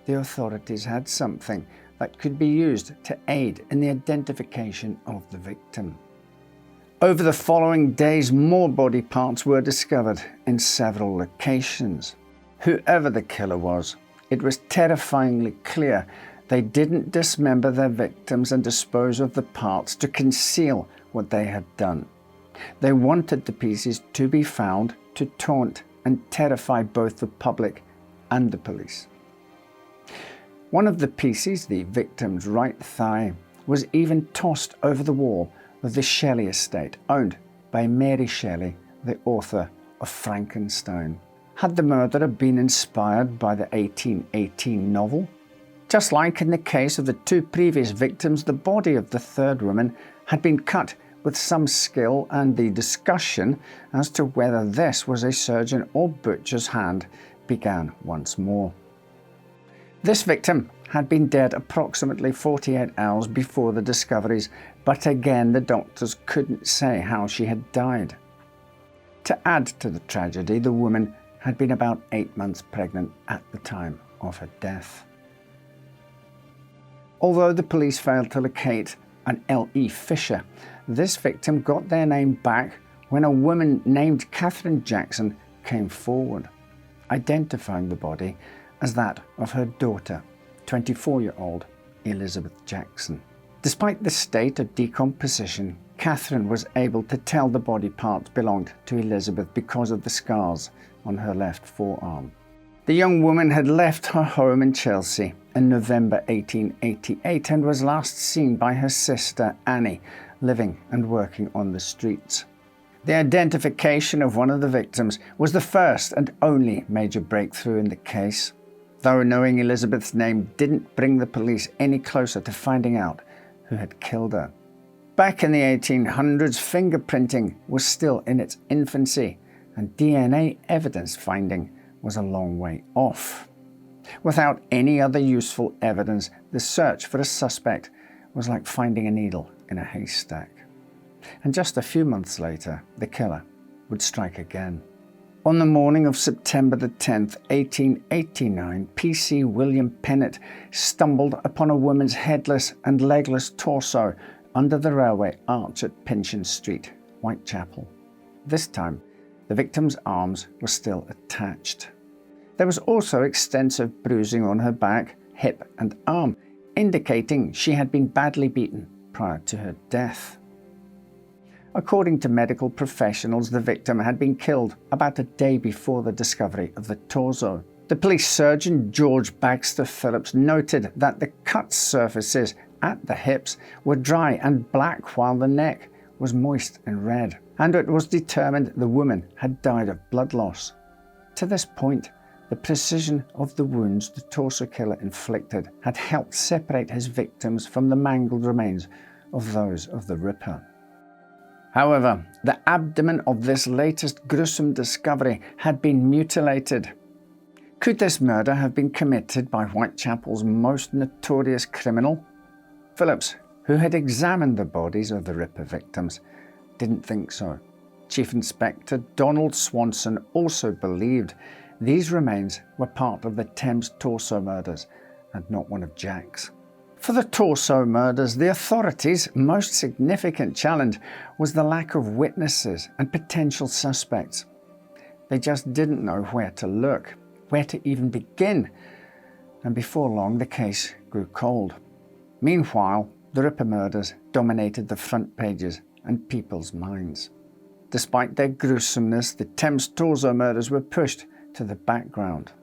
the authorities had something that could be used to aid in the identification of the victim. Over the following days, more body parts were discovered in several locations. Whoever the killer was, it was terrifyingly clear they didn't dismember their victims and dispose of the parts to conceal what they had done. They wanted the pieces to be found to taunt and terrify both the public and the police. One of the pieces, the victim's right thigh, was even tossed over the wall of the Shelley estate, owned by Mary Shelley, the author of Frankenstein. Had the murderer been inspired by the 1818 novel? Just like in the case of the two previous victims, the body of the third woman had been cut with some skill, and the discussion as to whether this was a surgeon or butcher's hand began once more. This victim had been dead approximately 48 hours before the discoveries, but again the doctors couldn't say how she had died. To add to the tragedy, the woman had been about 8 months pregnant at the time of her death. Although the police failed to locate an L.E. Fisher, this victim got their name back when a woman named Catherine Jackson came forward, identifying the body as that of her daughter, 24-year-old Elizabeth Jackson. Despite the state of decomposition, Catherine was able to tell the body parts belonged to Elizabeth because of the scars on her left forearm. The young woman had left her home in Chelsea in November 1888 and was last seen by her sister Annie, living and working on the streets. The identification of one of the victims was the first and only major breakthrough in the case, though knowing Elizabeth's name didn't bring the police any closer to finding out who had killed her. Back in the 1800s, fingerprinting was still in its infancy, and DNA evidence finding was a long way off. Without any other useful evidence, the search for a suspect was like finding a needle in a haystack. And just a few months later, the killer would strike again. On the morning of September the 10th, 1889, P.C. William Pennant stumbled upon a woman's headless and legless torso under the railway arch at Pinchin Street, Whitechapel. This time, the victim's arms were still attached. There was also extensive bruising on her back, hip and arm, indicating she had been badly beaten prior to her death. According to medical professionals, the victim had been killed about a day before the discovery of the torso. The police surgeon George Baxter Phillips noted that the cut surfaces at the hips were dry and black while the neck was moist and red, and it was determined the woman had died of blood loss. To this point, the precision of the wounds the torso killer inflicted had helped separate his victims from the mangled remains of those of the Ripper. However, the abdomen of this latest gruesome discovery had been mutilated. Could this murder have been committed by Whitechapel's most notorious criminal? Phillips, who had examined the bodies of the Ripper victims, didn't think so. Chief Inspector Donald Swanson also believed these remains were part of the Thames torso murders and not one of Jack's. For the torso murders, the authorities' most significant challenge was the lack of witnesses and potential suspects. They just didn't know where to look, where to even begin, and before long the case grew cold. Meanwhile, the Ripper murders dominated the front pages and people's minds. Despite their gruesomeness, the Thames torso murders were pushed to the background.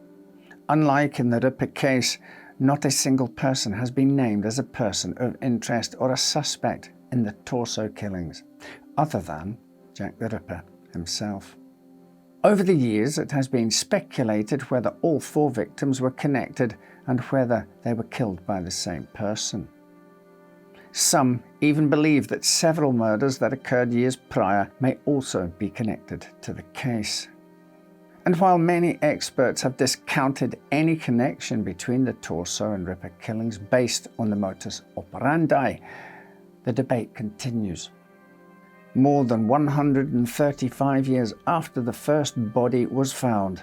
Unlike in the Ripper case, not a single person has been named as a person of interest or a suspect in the torso killings, other than Jack the Ripper himself. Over the years, it has been speculated whether all 4 victims were connected and whether they were killed by the same person. Some even believe that several murders that occurred years prior may also be connected to the case. And while many experts have discounted any connection between the torso and Ripper killings based on the modus operandi, the debate continues. More than 135 years after the first body was found,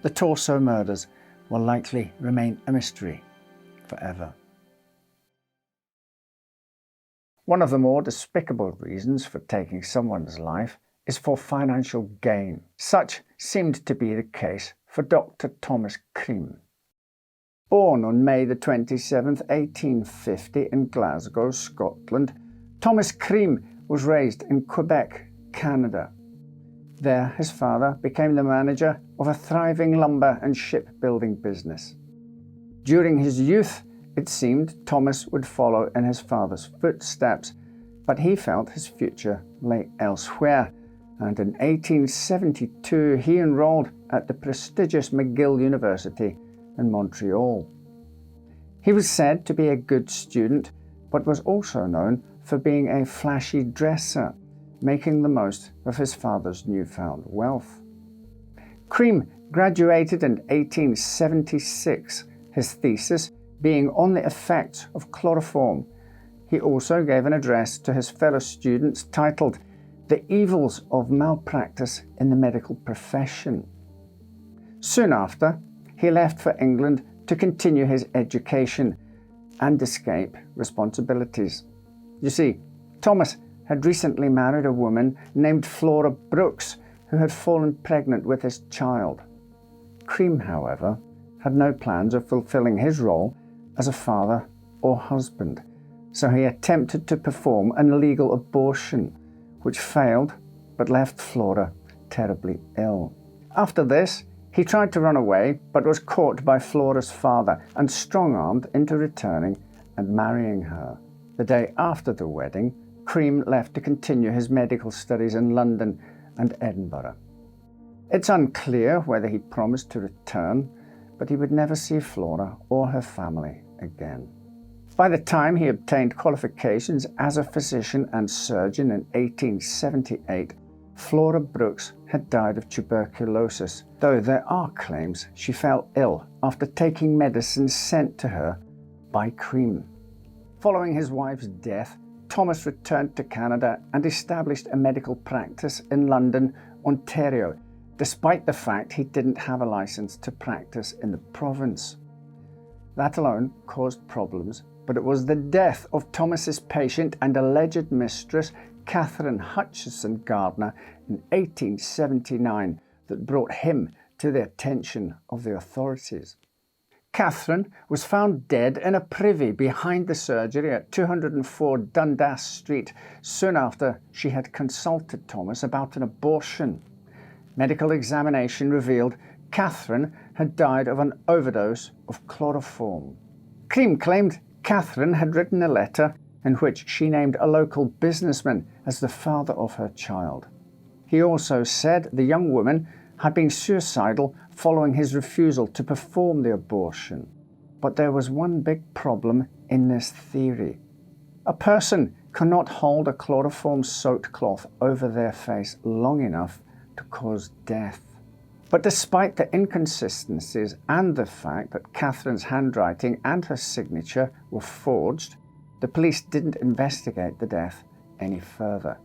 the torso murders will likely remain a mystery forever. One of the more despicable reasons for taking someone's life is for financial gain. Such seemed to be the case for Dr. Thomas Cream. Born on May the 27th, 1850 in Glasgow, Scotland, Thomas Cream was raised in Quebec, Canada. There, his father became the manager of a thriving lumber and shipbuilding business. During his youth, it seemed Thomas would follow in his father's footsteps, but he felt his future lay elsewhere, and in 1872 he enrolled at the prestigious McGill University in Montreal. He was said to be a good student, but was also known for being a flashy dresser, making the most of his father's newfound wealth. Cream graduated in 1876, his thesis being on the effects of chloroform. He also gave an address to his fellow students titled "The Evils of Malpractice in the Medical Profession." Soon after, he left for England to continue his education and escape responsibilities. You see, Thomas had recently married a woman named Flora Brooks, who had fallen pregnant with his child. Cream, however, had no plans of fulfilling his role as a father or husband, so he attempted to perform an illegal abortion, which failed but left Flora terribly ill. After this, he tried to run away but was caught by Flora's father and strong-armed into returning and marrying her. The day after the wedding, Cream left to continue his medical studies in London and Edinburgh. It's unclear whether he promised to return, but he would never see Flora or her family again. By the time he obtained qualifications as a physician and surgeon in 1878, Flora Brooks had died of tuberculosis, though there are claims she fell ill after taking medicine sent to her by Cream. Following his wife's death, Thomas returned to Canada and established a medical practice in London, Ontario, despite the fact he didn't have a license to practice in the province. That alone caused problems, but it was the death of Thomas's patient and alleged mistress, Catherine Hutchison Gardner, in 1879 that brought him to the attention of the authorities. Catherine was found dead in a privy behind the surgery at 204 Dundas Street soon after she had consulted Thomas about an abortion. Medical examination revealed Catherine had died of an overdose of chloroform. Cream claimed Catherine had written a letter in which she named a local businessman as the father of her child. He also said the young woman had been suicidal following his refusal to perform the abortion. But there was one big problem in this theory. A person cannot hold a chloroform-soaked cloth over their face long enough to cause death. But despite the inconsistencies and the fact that Catherine's handwriting and her signature were forged, the police didn't investigate the death any further.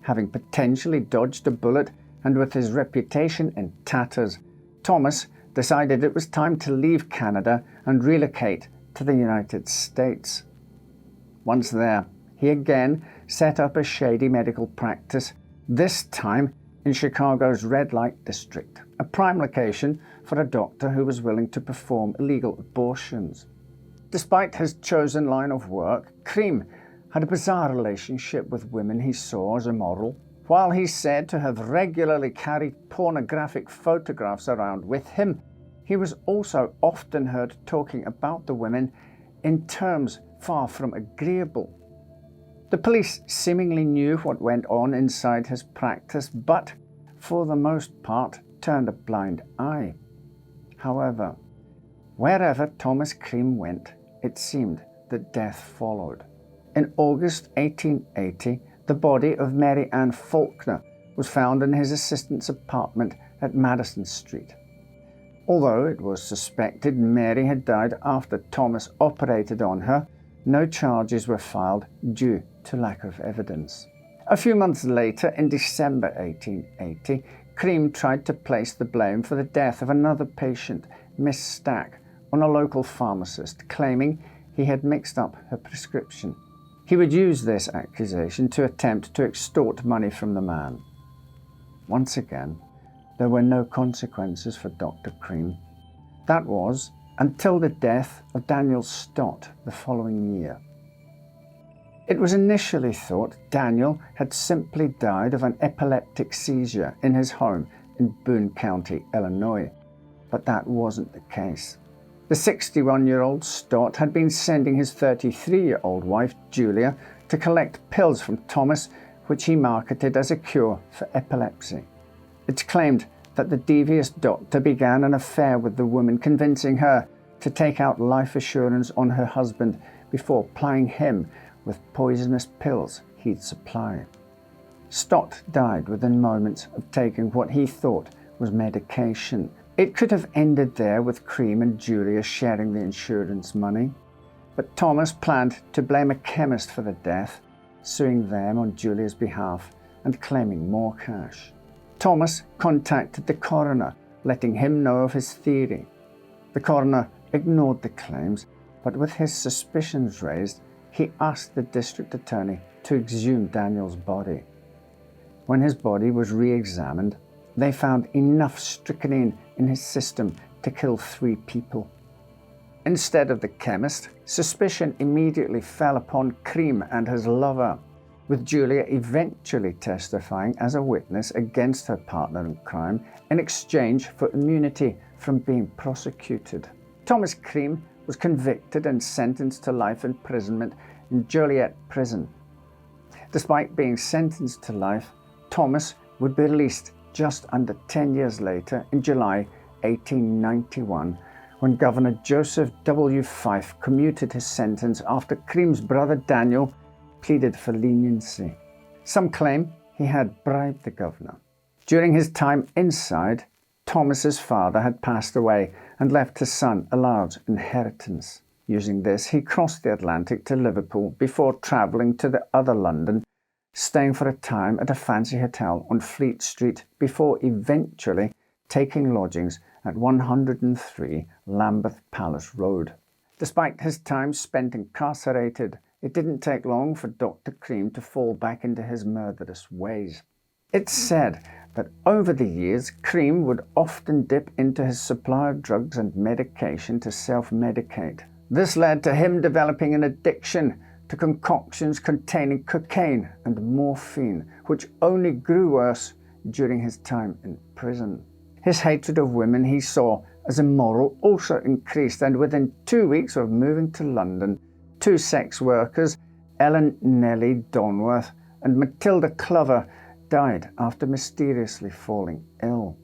Having potentially dodged a bullet and with his reputation in tatters, Thomas decided it was time to leave Canada and relocate to the United States. Once there, he again set up a shady medical practice, this time in Chicago's red light district, a prime location for a doctor who was willing to perform illegal abortions. Despite his chosen line of work, Cream had a bizarre relationship with women he saw as immoral. While he's said to have regularly carried pornographic photographs around with him, he was also often heard talking about the women in terms far from agreeable. The police seemingly knew what went on inside his practice, but for the most part turned a blind eye. However, wherever Thomas Cream went, it seemed that death followed. In August 1880, the body of Mary Ann Faulkner was found in his assistant's apartment at Madison Street. Although it was suspected Mary had died after Thomas operated on her, no charges were filed due to lack of evidence. A few months later, in December 1880, Cream tried to place the blame for the death of another patient Miss Stack on a local pharmacist, claiming he had mixed up her prescription. He would use this accusation to attempt to extort money from the man. Once again, there were no consequences for Dr. Cream. That was until the death of Daniel Stott the following year. It was initially thought Daniel had simply died of an epileptic seizure in his home in Boone County, Illinois, but that wasn't the case. The 61-year-old Stott had been sending his 33-year-old wife, Julia, to collect pills from Thomas, which he marketed as a cure for epilepsy. It's claimed that the devious doctor began an affair with the woman, convincing her to take out life assurance on her husband before plying him with poisonous pills he'd supply. Stott died within moments of taking what he thought was medication. It could have ended there with Cream and Julia sharing the insurance money, but Thomas planned to blame a chemist for the death, suing them on Julia's behalf and claiming more cash. Thomas contacted the coroner, letting him know of his theory. The coroner ignored the claims, but with his suspicions raised, he asked the district attorney to exhume Daniel's body. When his body was re-examined, they found enough strychnine in his system to kill 3 people. Instead of the chemist, suspicion immediately fell upon Cream and his lover, with Julia eventually testifying as a witness against her partner in crime in exchange for immunity from being prosecuted. Thomas Cream was convicted and sentenced to life imprisonment in Joliet Prison. Despite being sentenced to life, Thomas would be released just under 10 years later in July 1891, when Governor Joseph W. Fife commuted his sentence after Cream's brother Daniel pleaded for leniency. Some claim he had bribed the governor. During his time inside, Thomas's father had passed away and left his son a large inheritance. Using this, he crossed the Atlantic to Liverpool before travelling to the other London, staying for a time at a fancy hotel on Fleet Street before eventually taking lodgings at 103 Lambeth Palace Road. Despite his time spent incarcerated, it didn't take long for Dr. Cream to fall back into his murderous ways. It's said that over the years, Cream would often dip into his supply of drugs and medication to self-medicate. This led to him developing an addiction to concoctions containing cocaine and morphine, which only grew worse during his time in prison. His hatred of women he saw as immoral also increased, and within 2 weeks of moving to London, 2 sex workers, Ellen Nellie Donworth and Matilda Clover, died after mysteriously falling ill.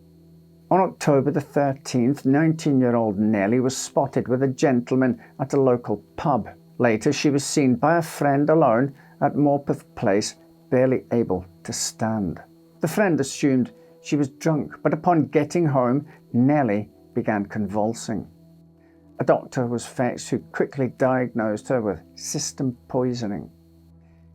On October the 13th, 19-year-old Nellie was spotted with a gentleman at a local pub. Later, she was seen by a friend alone at Morpeth Place, barely able to stand. The friend assumed she was drunk, but upon getting home, Nellie began convulsing. A doctor was fetched who quickly diagnosed her with system poisoning.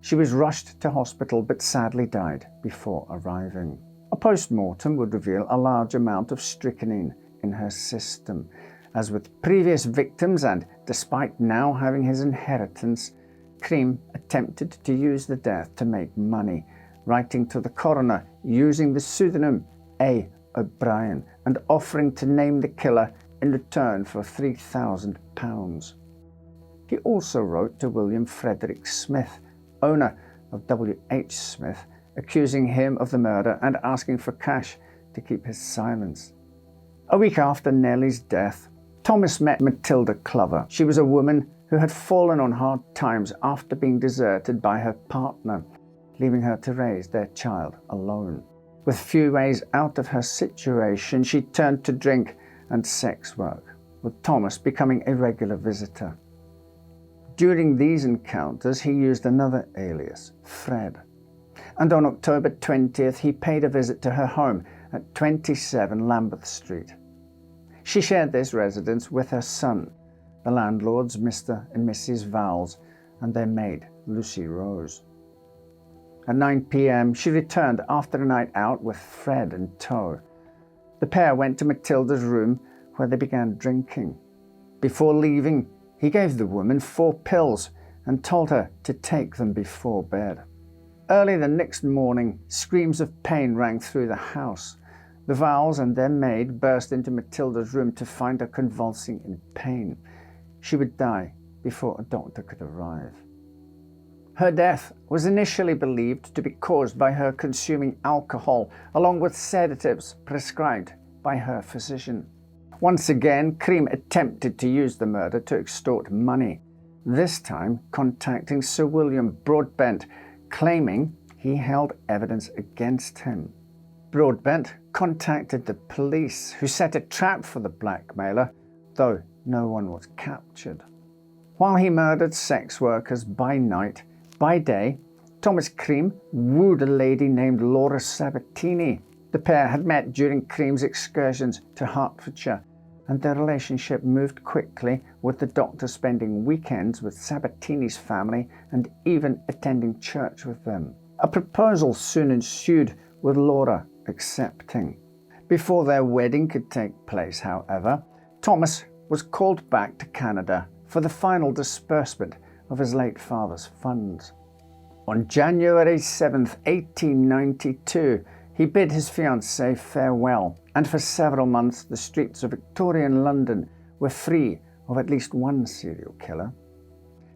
She was rushed to hospital but sadly died before arriving. A post-mortem would reveal a large amount of strychnine in her system. As with previous victims, and despite now having his inheritance, Cream attempted to use the death to make money, writing to the coroner using the pseudonym A. O'Brien and offering to name the killer in return for £3,000. He also wrote to William Frederick Smith, owner of W.H. Smith, accusing him of the murder and asking for cash to keep his silence. A week after Nellie's death, Thomas met Matilda Clover. She was a woman who had fallen on hard times after being deserted by her partner, leaving her to raise their child alone. With few ways out of her situation, she turned to drink and sex work, with Thomas becoming a regular visitor. During these encounters, he used another alias, Fred. And on October 20th, he paid a visit to her home at 27 Lambeth Street. She shared this residence with her son, the landlords Mr. and Mrs. Vowles, and their maid, Lucy Rose. At 9 p.m., she returned after a night out with Fred in tow. The pair went to Matilda's room, where they began drinking. Before leaving, he gave the woman 4 pills and told her to take them before bed. Early the next morning, screams of pain rang through the house. The Vowles and their maid burst into Matilda's room to find her convulsing in pain. She would die before a doctor could arrive. Her death was initially believed to be caused by her consuming alcohol along with sedatives prescribed by her physician. Once again, Cream attempted to use the murder to extort money, this time contacting Sir William Broadbent, claiming he held evidence against him. Broadbent contacted the police, who set a trap for the blackmailer, though no one was captured. While he murdered sex workers by night, by day, Thomas Cream wooed a lady named Laura Sabatini. The pair had met during Cream's excursions to Hertfordshire, and their relationship moved quickly, with the doctor spending weekends with Sabatini's family and even attending church with them. A proposal soon ensued, with Laura accepting. Before their wedding could take place, however, Thomas was called back to Canada for the final disbursement of his late father's funds. On January 7th, 1892, he bid his fiancée farewell, and for several months the streets of Victorian London were free of at least one serial killer.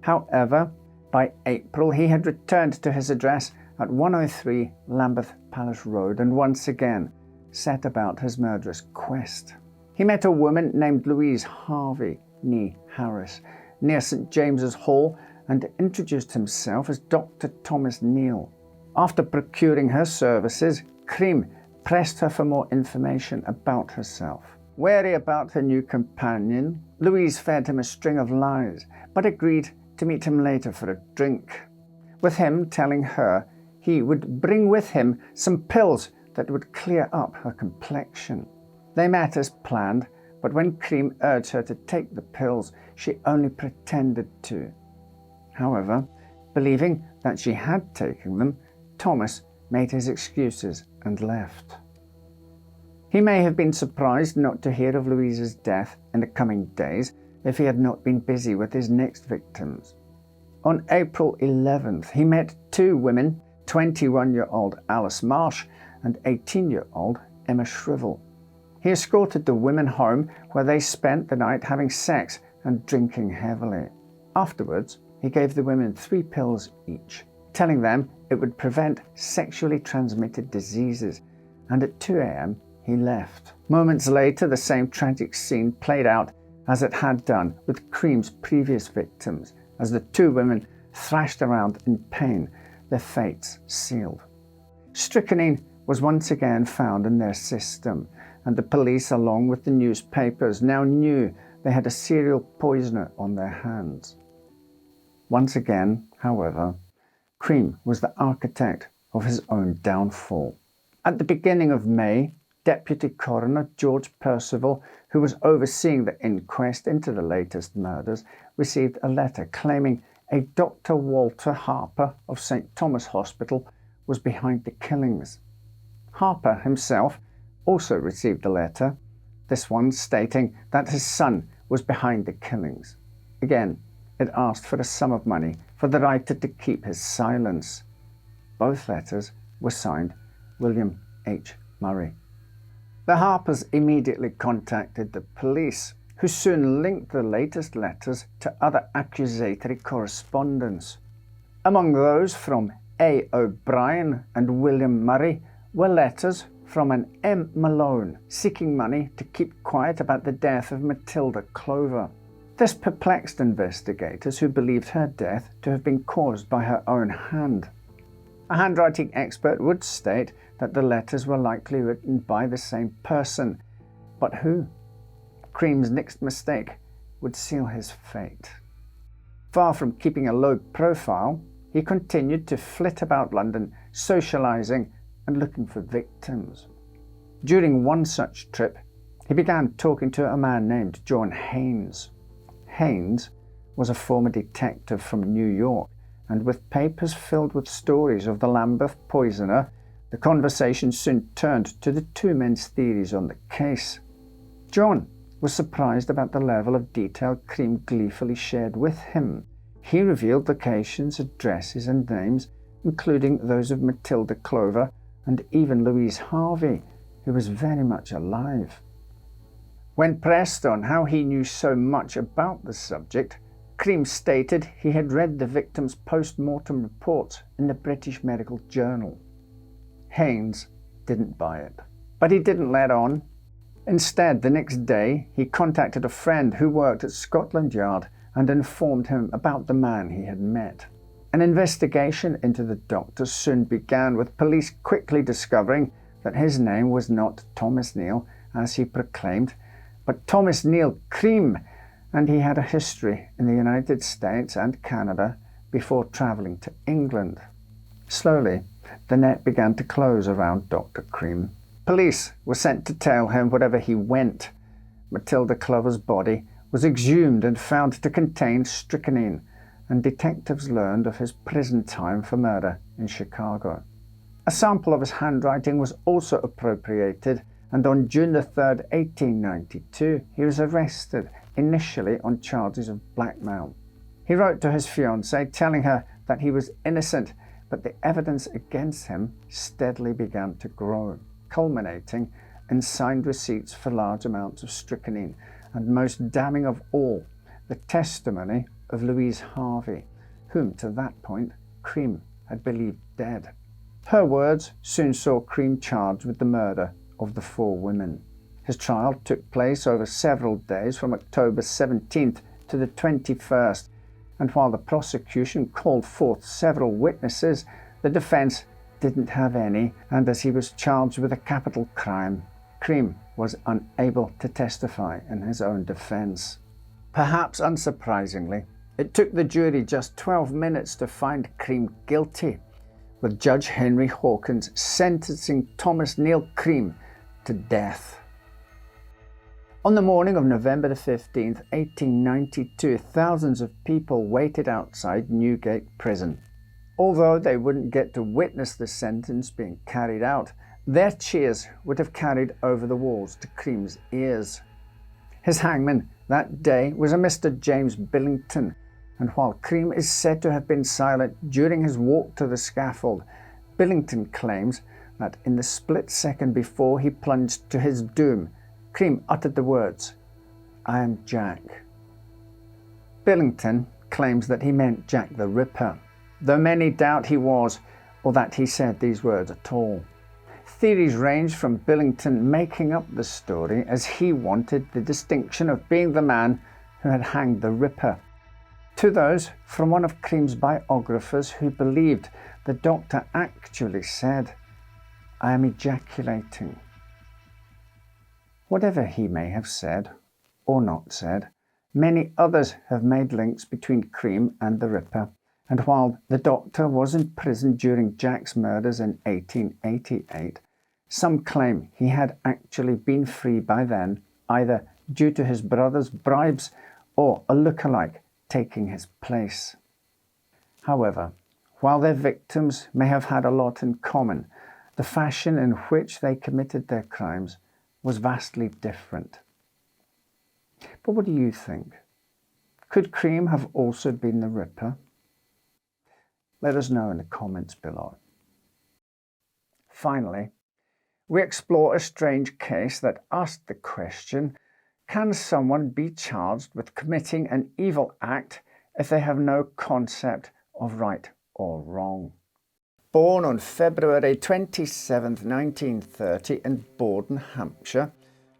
However, by April he had returned to his address at 103 Lambeth Palace Road and once again set about his murderous quest. He met a woman named Louise Harvey, née Harris, near St James's Hall, and introduced himself as Dr. Thomas Neal. After procuring her services, Cream pressed her for more information about herself. Wary about her new companion, Louise fed him a string of lies, but agreed to meet him later for a drink, with him telling her he would bring with him some pills that would clear up her complexion. They met as planned, but when Cream urged her to take the pills, she only pretended to. However, believing that she had taken them, Thomas made his excuses and left. He may have been surprised not to hear of Louise's death in the coming days if he had not been busy with his next victims. On April 11th, he met 2 women, 21-year-old Alice Marsh and 18-year-old Emma Shrivel. He escorted the women home, where they spent the night having sex and drinking heavily. Afterwards, he gave the women 3 pills each, telling them it would prevent sexually transmitted diseases, and at 2 a.m. he left. Moments later, the same tragic scene played out as it had done with Cream's previous victims, as the 2 women thrashed around in pain, their fates sealed. Strychnine was once again found in their system, and the police, along with the newspapers, now knew they had a serial poisoner on their hands. Once again, however, Cream was the architect of his own downfall. At the beginning of May, Deputy Coroner George Percival, who was overseeing the inquest into the latest murders, received a letter claiming a Dr. Walter Harper of St. Thomas Hospital was behind the killings. Harper himself also received a letter, this one stating that his son was behind the killings. Again, it asked for a sum of money for the writer to keep his silence. Both letters were signed William H. Murray. The Harpers immediately contacted the police, who soon linked the latest letters to other accusatory correspondence. Among those from A. O'Brien and William Murray were letters from an M. Malone seeking money to keep quiet about the death of Matilda Clover. This perplexed investigators, who believed her death to have been caused by her own hand. A handwriting expert would state that the letters were likely written by the same person, but who? Cream's next mistake would seal his fate. Far from keeping a low profile, he continued to flit about London, socializing and looking for victims. During one such trip, he began talking to a man named John Haynes. Haynes was a former detective from New York, and with papers filled with stories of the Lambeth poisoner, the conversation soon turned to the 2 men's theories on the case. John was surprised about the level of detail Cream gleefully shared with him. He revealed locations, addresses and names, including those of Matilda Clover and even Louise Harvey, who was very much alive. When pressed on how he knew so much about the subject, Cream stated he had read the victim's post-mortem reports in the British Medical Journal. Haynes didn't buy it, but he didn't let on. Instead, the next day, he contacted a friend who worked at Scotland Yard and informed him about the man he had met. An investigation into the doctor soon began, with police quickly discovering that his name was not Thomas Neal, as he proclaimed, but Thomas Neal Cream, and he had a history in the United States and Canada before travelling to England. Slowly, the net began to close around Dr. Cream. Police were sent to tail him wherever he went. Matilda Clover's body was exhumed and found to contain strychnine, and detectives learned of his prison time for murder in Chicago. A sample of his handwriting was also appropriated, and on June 3, 1892, he was arrested, initially on charges of blackmail. He wrote to his fiancée telling her that he was innocent, but the evidence against him steadily began to grow, culminating in signed receipts for large amounts of strychnine, and most damning of all, the testimony of Louise Harvey, whom to that point Cream had believed dead. Her words soon saw Cream charged with the murder of the 4 women. His trial took place over several days from October 17th to the 21st, and while the prosecution called forth several witnesses, the defence didn't have any, and as he was charged with a capital crime, Cream was unable to testify in his own defence. Perhaps unsurprisingly, it took the jury just 12 minutes to find Cream guilty, with Judge Henry Hawkins sentencing Thomas Neal Cream to death. On the morning of November 15, 1892, thousands of people waited outside Newgate Prison. Although they wouldn't get to witness the sentence being carried out, their cheers would have carried over the walls to Cream's ears. His hangman that day was a Mr. James Billington, and while Cream is said to have been silent during his walk to the scaffold, Billington claims that in the split second before he plunged to his doom, Cream uttered the words, "I am Jack." Billington claims that he meant Jack the Ripper, though many doubt he was, or that he said these words at all. Theories range from Billington making up the story as he wanted the distinction of being the man who had hanged the Ripper, to those from one of Cream's biographers who believed the doctor actually said, "I am ejaculating." Whatever he may have said, or not said, many others have made links between Cream and the Ripper, and while the doctor was in prison during Jack's murders in 1888, some claim he had actually been free by then, either due to his brother's bribes or a lookalike taking his place. However, while their victims may have had a lot in common, the fashion in which they committed their crimes was vastly different. But what do you think? Could Cream have also been the Ripper? Let us know in the comments below. Finally, we explore a strange case that asked the question, can someone be charged with committing an evil act if they have no concept of right or wrong? Born on February 27, 1930 in Borden, Hampshire,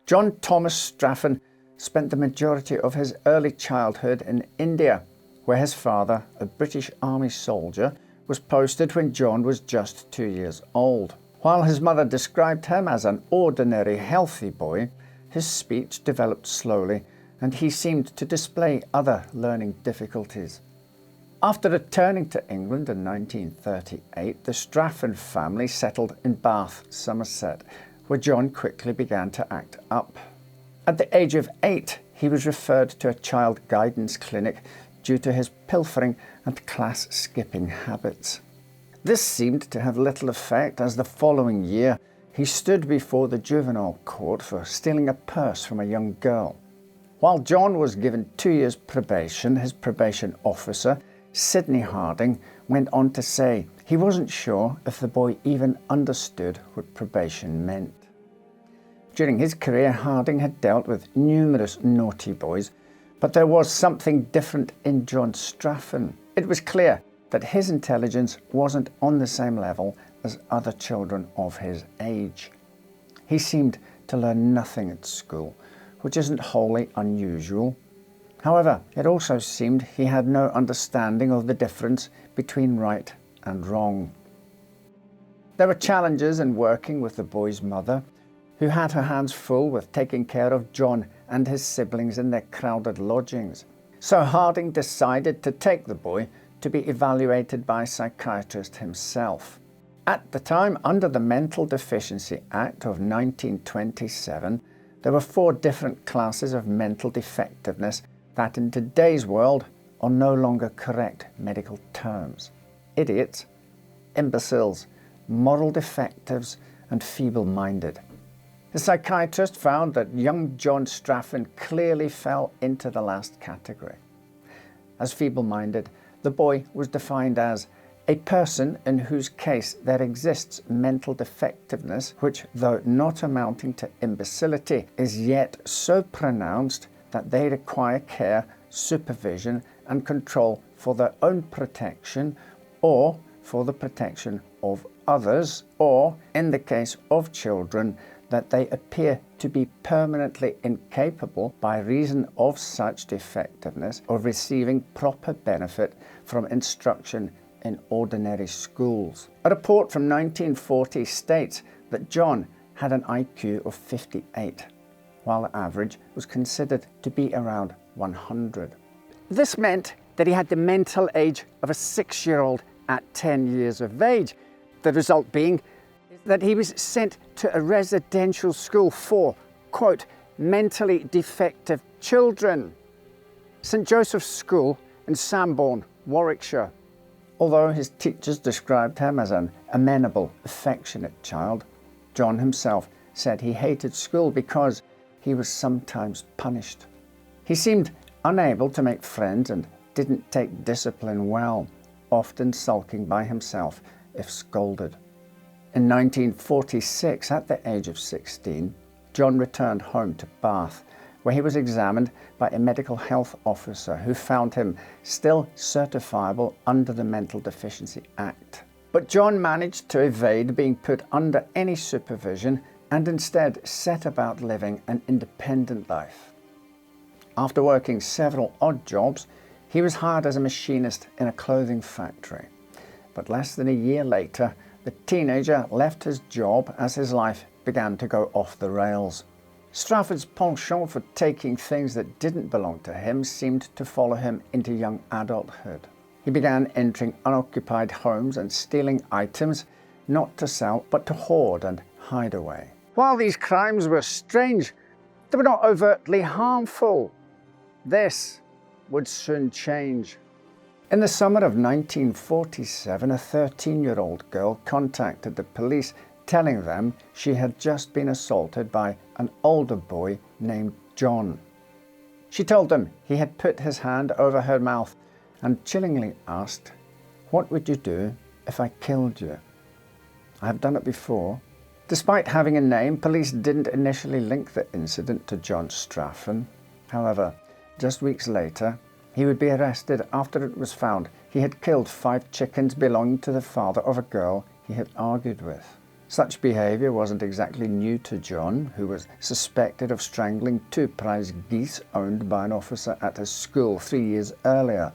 John Thomas Straffen spent the majority of his early childhood in India, where his father, a British Army soldier, was posted when John was just 2 years old. While his mother described him as an ordinary, healthy boy, his speech developed slowly, and he seemed to display other learning difficulties. After returning to England in 1938, the Straffen family settled in Bath, Somerset, where John quickly began to act up. At the age of 8, he was referred to a child guidance clinic due to his pilfering and class-skipping habits. This seemed to have little effect, as the following year he stood before the juvenile court for stealing a purse from a young girl. While John was given 2 years probation, his probation officer, Sidney Harding, went on to say he wasn't sure if the boy even understood what probation meant. During his career, Harding had dealt with numerous naughty boys, but there was something different in John Straffen. It was clear that his intelligence wasn't on the same level as other children of his age. He seemed to learn nothing at school, which isn't wholly unusual. However, it also seemed he had no understanding of the difference between right and wrong. There were challenges in working with the boy's mother, who had her hands full with taking care of John and his siblings in their crowded lodgings. So Harding decided to take the boy to be evaluated by a psychiatrist himself. At the time, under the Mental Deficiency Act of 1927, there were 4 different classes of mental defectiveness that in today's world are no longer correct medical terms: idiots, imbeciles, moral defectives, and feeble-minded. The psychiatrist found that young John Straffen clearly fell into the last category. As feeble-minded, the boy was defined as a person in whose case there exists mental defectiveness which, though not amounting to imbecility, is yet so pronounced that they require care, supervision, and control for their own protection or for the protection of others, or, in the case of children, that they appear to be permanently incapable by reason of such defectiveness of receiving proper benefit from instruction in ordinary schools. A report from 1940 states that John had an IQ of 58, while the average was considered to be around 100. This meant that he had the mental age of a 6-year-old at 10 years of age, the result being that he was sent to a residential school for, quote, mentally defective children, St Joseph's School in Sambourne, Warwickshire. Although his teachers described him as an amenable, affectionate child, John himself said he hated school because he was sometimes punished. He seemed unable to make friends and didn't take discipline well, often sulking by himself if scolded. In 1946, at the age of 16, John returned home to Bath, where he was examined by a medical health officer who found him still certifiable under the Mental Deficiency Act. But John managed to evade being put under any supervision and instead set about living an independent life. After working several odd jobs, he was hired as a machinist in a clothing factory. But less than a year later, the teenager left his job as his life began to go off the rails. Strafford's penchant for taking things that didn't belong to him seemed to follow him into young adulthood. He began entering unoccupied homes and stealing items, not to sell, but to hoard and hide away. While these crimes were strange, they were not overtly harmful. This would soon change. In the summer of 1947, a 13-year-old girl contacted the police, telling them she had just been assaulted by an older boy named John. She told them he had put his hand over her mouth and chillingly asked, "What would you do if I killed you?" "I have done it before." Despite having a name, police didn't initially link the incident to John Straffen. However, just weeks later, he would be arrested after it was found he had killed 5 chickens belonging to the father of a girl he had argued with. Such behaviour wasn't exactly new to John, who was suspected of strangling 2 prize geese owned by an officer at his school 3 years earlier.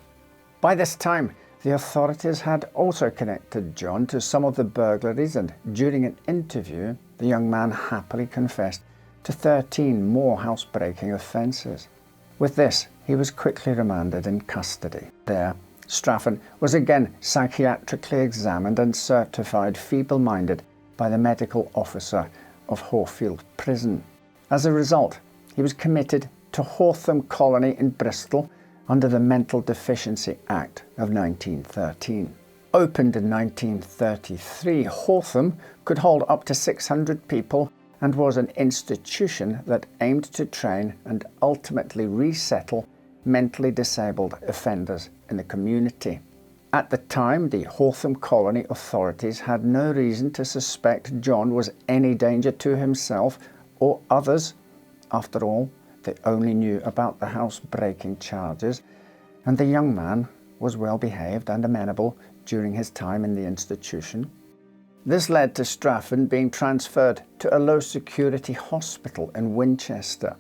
By this time, the authorities had also connected John to some of the burglaries, and during an interview, the young man happily confessed to 13 more housebreaking offences. With this, he was quickly remanded in custody. There, Straffen was again psychiatrically examined and certified feeble-minded by the medical officer of Horfield Prison. As a result, he was committed to Hortham Colony in Bristol under the Mental Deficiency Act of 1913. Opened in 1933, Hortham could hold up to 600 people and was an institution that aimed to train and ultimately resettle mentally disabled offenders in the community. At the time, the Hortham Colony authorities had no reason to suspect John was any danger to himself or others. After all, they only knew about the housebreaking charges, and the young man was well behaved and amenable during his time in the institution. This led to Straffen being transferred to a low-security hospital in Winchester.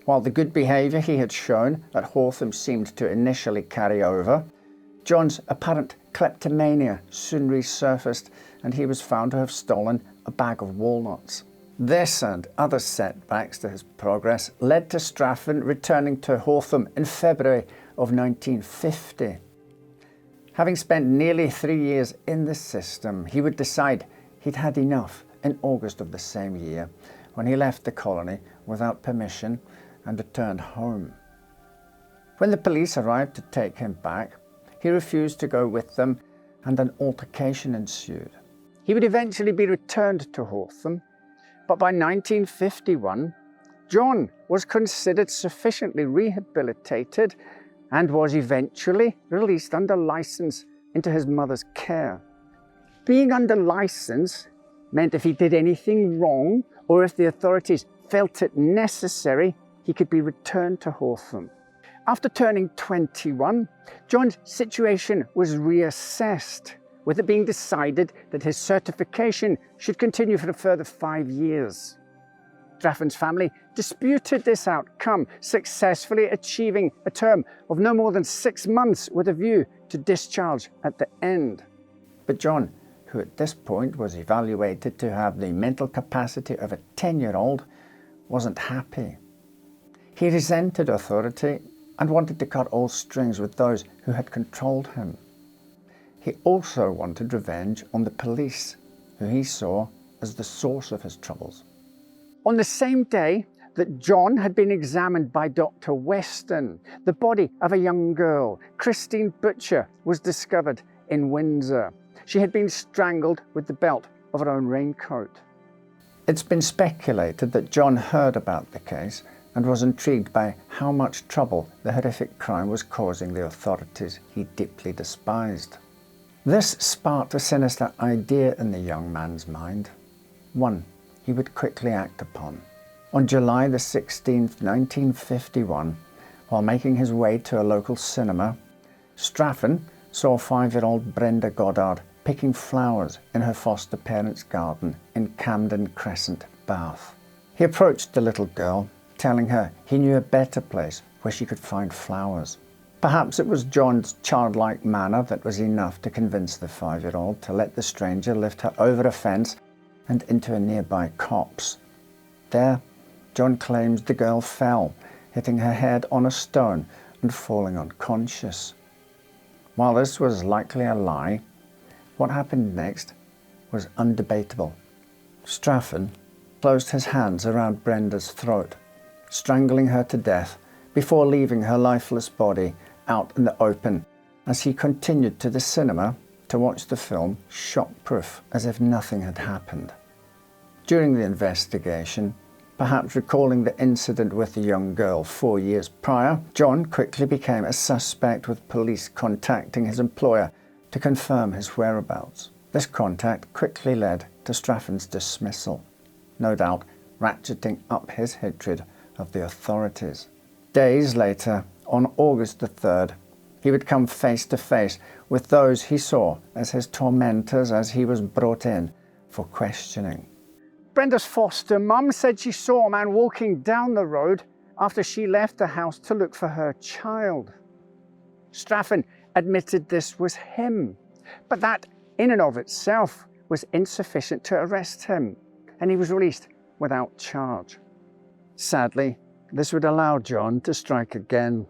While the good behaviour he had shown at Hortham seemed to initially carry over, John's apparent kleptomania soon resurfaced, and he was found to have stolen a bag of walnuts. This and other setbacks to his progress led to Straffen returning to Hortham in February of 1950. Having spent nearly 3 years in the system, he would decide he'd had enough in August of the same year, when he left the colony without permission and returned home. When the police arrived to take him back, he refused to go with them, and an altercation ensued. He would eventually be returned to Hortham, but by 1951, John was considered sufficiently rehabilitated and was eventually released under license into his mother's care. Being under license meant if he did anything wrong, or if the authorities felt it necessary, he could be returned to Hortham. After turning 21, John's situation was reassessed, with it being decided that his certification should continue for a further 5 years. Straffen's family disputed this outcome, successfully achieving a term of no more than 6 months with a view to discharge at the end. But John, who at this point was evaluated to have the mental capacity of a 10-year-old, wasn't happy. He resented authority and wanted to cut all strings with those who had controlled him. He also wanted revenge on the police, who he saw as the source of his troubles. On the same day that John had been examined by Dr. Weston, the body of a young girl, Christine Butcher, was discovered in Windsor. She had been strangled with the belt of her own raincoat. It's been speculated that John heard about the case and was intrigued by how much trouble the horrific crime was causing the authorities he deeply despised. This sparked a sinister idea in the young man's mind, one he would quickly act upon. On July the 16th, 1951, while making his way to a local cinema, Straffen saw 5-year-old Brenda Goddard picking flowers in her foster parents' garden in Camden Crescent, Bath. He approached the little girl, telling her he knew a better place where she could find flowers. Perhaps it was John's childlike manner that was enough to convince the 5-year-old to let the stranger lift her over a fence and into a nearby copse. There, John claims the girl fell, hitting her head on a stone and falling unconscious. While this was likely a lie, what happened next was undebatable. Straffen closed his hands around Brenda's throat, strangling her to death before leaving her lifeless body out in the open as he continued to the cinema to watch the film shockproof as if nothing had happened. During the investigation, perhaps recalling the incident with the young girl 4 years prior, John quickly became a suspect, with police contacting his employer to confirm his whereabouts. This contact quickly led to Straffen's dismissal, no doubt ratcheting up his hatred of the authorities. Days later, on August the 3rd, he would come face to face with those he saw as his tormentors as he was brought in for questioning. Brenda's foster mum said she saw a man walking down the road after she left the house to look for her child. Straffen admitted this was him, but that in and of itself was insufficient to arrest him, and he was released without charge. Sadly, this would allow John to strike again.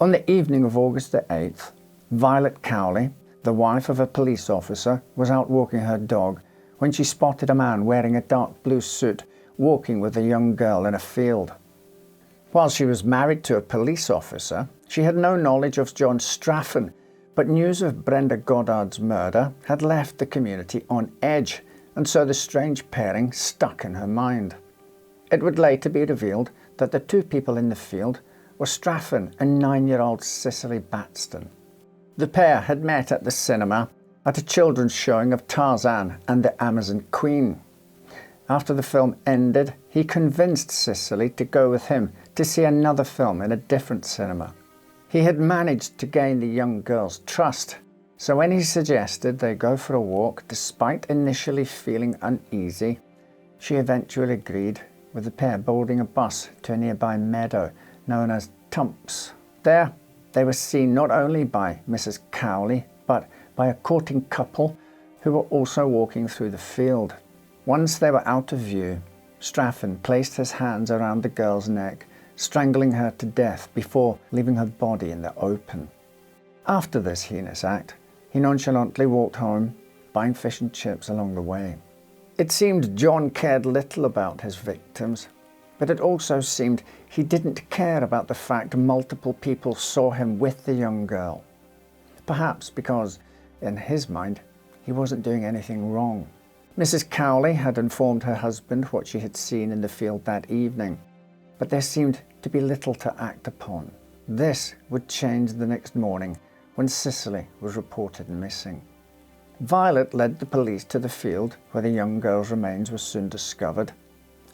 On the evening of August the 8th, Violet Cowley, the wife of a police officer, was out walking her dog when she spotted a man wearing a dark blue suit walking with a young girl in a field. While she was married to a police officer, she had no knowledge of John Straffen, but news of Brenda Goddard's murder had left the community on edge, and so the strange pairing stuck in her mind. It would later be revealed that the two people in the field were Straffen and 9-year-old Cicely Batstone. The pair had met at the cinema at a children's showing of Tarzan and the Amazon Queen. After the film ended, he convinced Cicely to go with him to see another film in a different cinema. He had managed to gain the young girl's trust, so when he suggested they go for a walk despite initially feeling uneasy, she eventually agreed, with the pair boarding a bus to a nearby meadow known as Tumps. There, they were seen not only by Mrs. Cowley, but by a courting couple who were also walking through the field. Once they were out of view, Straffen placed his hands around the girl's neck, strangling her to death before leaving her body in the open. After this heinous act, he nonchalantly walked home, buying fish and chips along the way. It seemed John cared little about his victims, but it also seemed he didn't care about the fact multiple people saw him with the young girl. Perhaps because, in his mind, he wasn't doing anything wrong. Mrs. Cowley had informed her husband what she had seen in the field that evening, but there seemed to be little to act upon. This would change the next morning when Cicely was reported missing. Violet led the police to the field where the young girl's remains were soon discovered.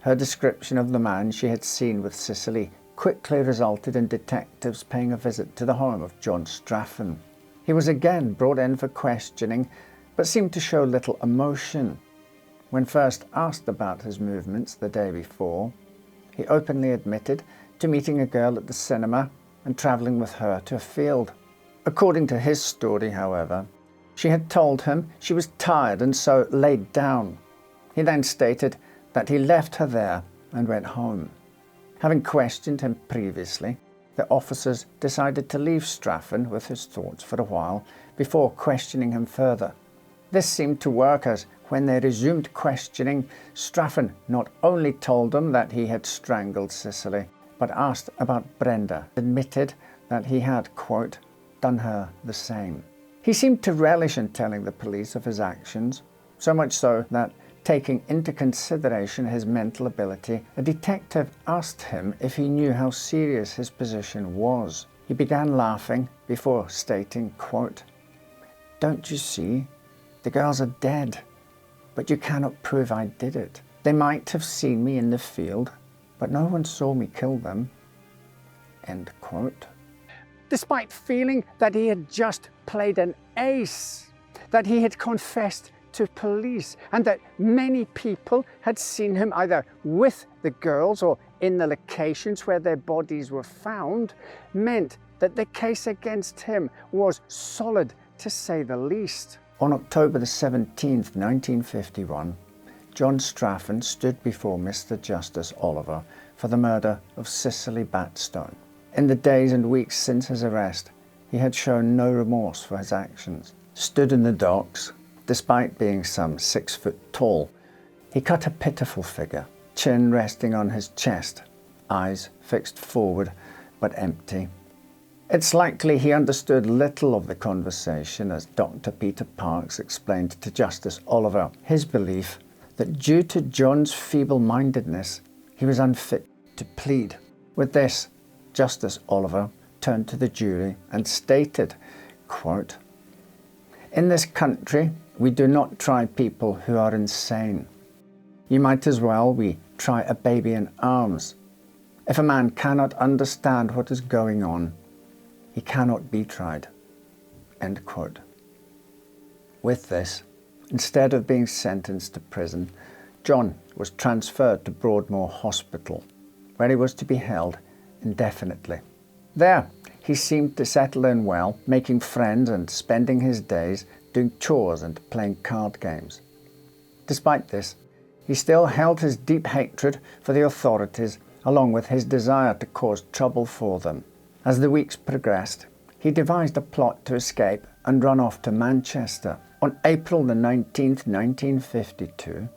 Her description of the man she had seen with Cicely quickly resulted in detectives paying a visit to the home of John Straffen. He was again brought in for questioning, but seemed to show little emotion. When first asked about his movements the day before, he openly admitted to meeting a girl at the cinema and travelling with her to a field. According to his story, however, she had told him she was tired and so laid down. He then stated that he left her there and went home. Having questioned him previously, the officers decided to leave Straffen with his thoughts for a while before questioning him further. This seemed to work, as when they resumed questioning, Straffen not only told them that he had strangled Cicely, but asked about Brenda, admitted that he had, quote, done her the same. He seemed to relish in telling the police of his actions, so much so that, taking into consideration his mental ability, a detective asked him if he knew how serious his position was. He began laughing before stating, quote, "Don't you see? The girls are dead, but you cannot prove I did it. They might have seen me in the field, but no one saw me kill them." End quote. Despite feeling that he had just played an ace, that he had confessed to police, and that many people had seen him either with the girls or in the locations where their bodies were found, meant that the case against him was solid, to say the least. On October the 17th, 1951, John Straffen stood before Mr. Justice Oliver for the murder of Cicely Batstone. In the days and weeks since his arrest, he had shown no remorse for his actions. Stood in the docks, despite being some 6 foot tall, he cut a pitiful figure, chin resting on his chest, eyes fixed forward but empty. It's likely he understood little of the conversation, as Dr. Peter Parks explained to Justice Oliver his belief that due to John's feeble-mindedness, he was unfit to plead. With this, Justice Oliver turned to the jury and stated, quote, "In this country, we do not try people who are insane. You might as well we try a baby in arms. If a man cannot understand what is going on, he cannot be tried." End quote. With this, instead of being sentenced to prison, John was transferred to Broadmoor Hospital, where he was to be held indefinitely. There, he seemed to settle in well, making friends and spending his days doing chores and playing card games. Despite this, he still held his deep hatred for the authorities, along with his desire to cause trouble for them. As the weeks progressed, he devised a plot to escape and run off to Manchester. On April the 19th, 1952,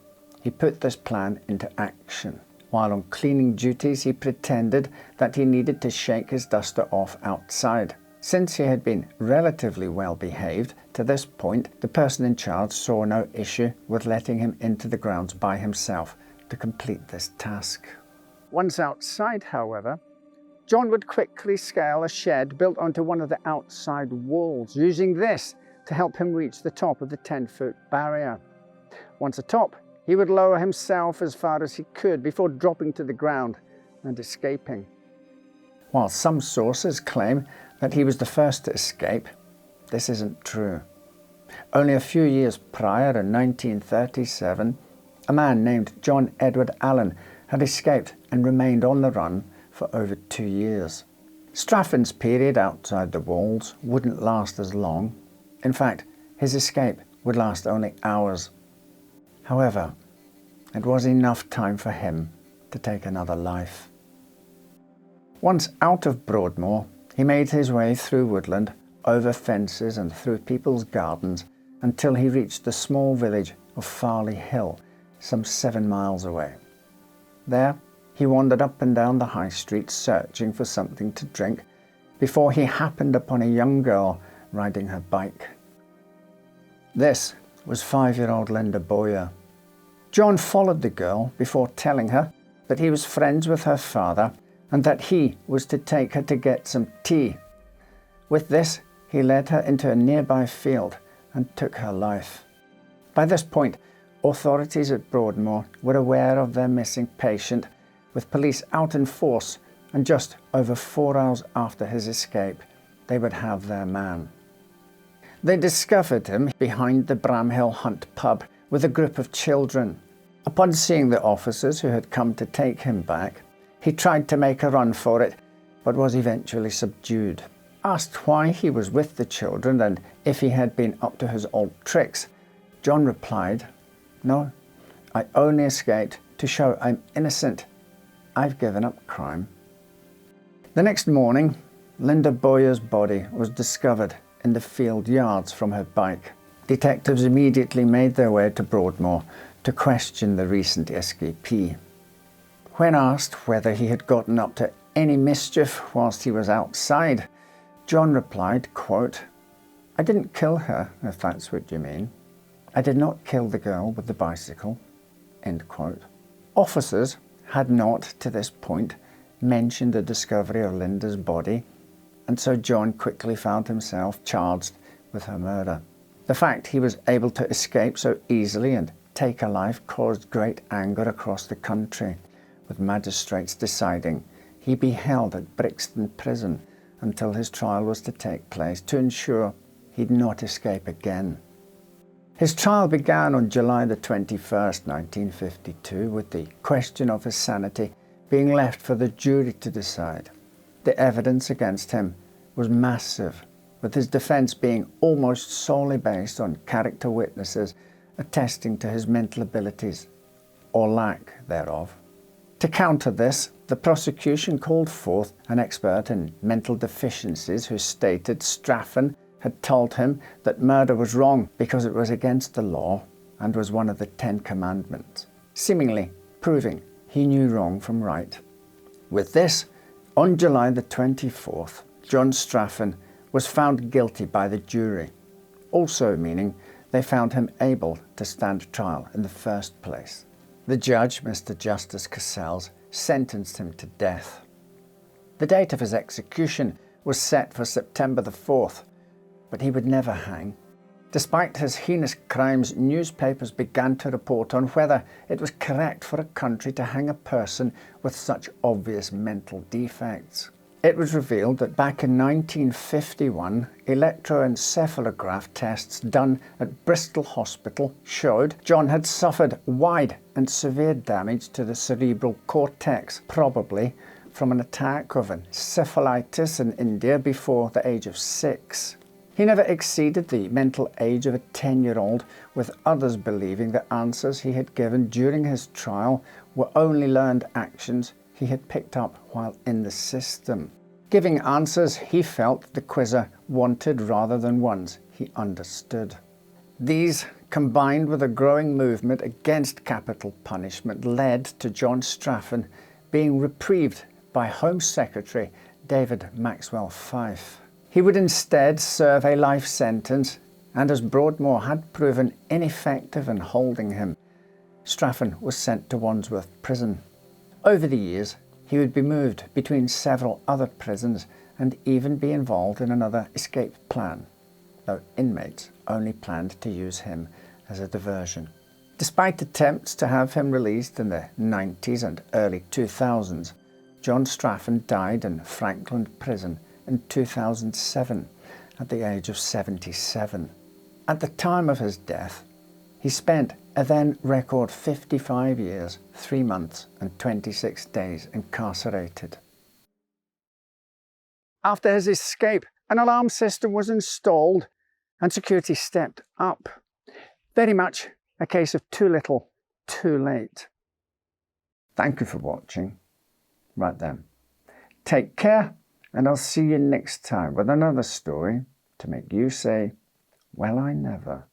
he put this plan into action. While on cleaning duties, he pretended that he needed to shake his duster off outside. Since he had been relatively well behaved to this point, the person in charge saw no issue with letting him into the grounds by himself to complete this task. Once outside, however, John would quickly scale a shed built onto one of the outside walls, using this to help him reach the top of the 10-foot barrier. Once atop, he would lower himself as far as he could before dropping to the ground and escaping. While some sources claim that he was the first to escape, this isn't true. Only a few years prior, in 1937, a man named John Edward Allen had escaped and remained on the run for over 2 years. Straffen's period outside the walls wouldn't last as long. In fact, his escape would last only hours. However, it was enough time for him to take another life. Once out of Broadmoor, he made his way through woodland, over fences and through people's gardens until he reached the small village of Farley Hill, some 7 miles away. There, he wandered up and down the high street searching for something to drink before he happened upon a young girl riding her bike. This was 5-year-old Linda Boyer. John followed the girl before telling her that he was friends with her father and that he was to take her to get some tea. With this, he led her into a nearby field and took her life. By this point, authorities at Broadmoor were aware of their missing patient, with police out in force, and just over 4 hours after his escape, they would have their man. They discovered him behind the Bramhill Hunt pub with a group of children. Upon seeing the officers who had come to take him back, he tried to make a run for it, but was eventually subdued. Asked why he was with the children and if he had been up to his old tricks, John replied, "No, I only escaped to show I'm innocent. I've given up crime." The next morning, Linda Boyer's body was discovered in the field yards from her bike. Detectives immediately made their way to Broadmoor to question the recent escapee. When asked whether he had gotten up to any mischief whilst he was outside, John replied, quote, "I didn't kill her, if that's what you mean. I did not kill the girl with the bicycle," end quote. Officers had not, to this point, mentioned the discovery of Linda's body, and so John quickly found himself charged with her murder. The fact he was able to escape so easily and take a life caused great anger across the country, with magistrates deciding he be held at Brixton Prison until his trial was to take place to ensure he'd not escape again. His trial began on July the 21st, 1952, with the question of his sanity being left for the jury to decide. The evidence against him was massive, with his defence being almost solely based on character witnesses attesting to his mental abilities, or lack thereof. To counter this, the prosecution called forth an expert in mental deficiencies who stated Straffen had told him that murder was wrong because it was against the law and was one of the 10 Commandments, seemingly proving he knew wrong from right. With this, on July the 24th, John Straffen was found guilty by the jury, also meaning they found him able to stand trial in the first place. The judge, Mr. Justice Cassells, sentenced him to death. The date of his execution was set for September the 4th, but he would never hang. Despite his heinous crimes, newspapers began to report on whether it was correct for a country to hang a person with such obvious mental defects. It was revealed that back in 1951, electroencephalograph tests done at Bristol Hospital showed John had suffered wide and severe damage to the cerebral cortex, probably from an attack of encephalitis in India before the age of 6. He never exceeded the mental age of a 10-year-old, with others believing the answers he had given during his trial were only learned actions he had picked up while in the system, giving answers he felt the quizzer wanted rather than ones he understood. These, combined with a growing movement against capital punishment, led to John Straffen being reprieved by Home Secretary David Maxwell Fyfe. He would instead serve a life sentence, and as Broadmoor had proven ineffective in holding him, Strafford was sent to Wandsworth Prison. Over the years, he would be moved between several other prisons and even be involved in another escape plan, though inmates only planned to use him as a diversion. Despite attempts to have him released in the 90s and early 2000s, John Strafford died in Frankland Prison in 2007 at the age of 77. At the time of his death, he spent a then record 55 years, 3 months and 26 days incarcerated. After his escape, an alarm system was installed and security stepped up. Very much a case of too little, too late. Thank you for watching. Right then. Take care, and I'll see you next time with another story to make you say, well, I never.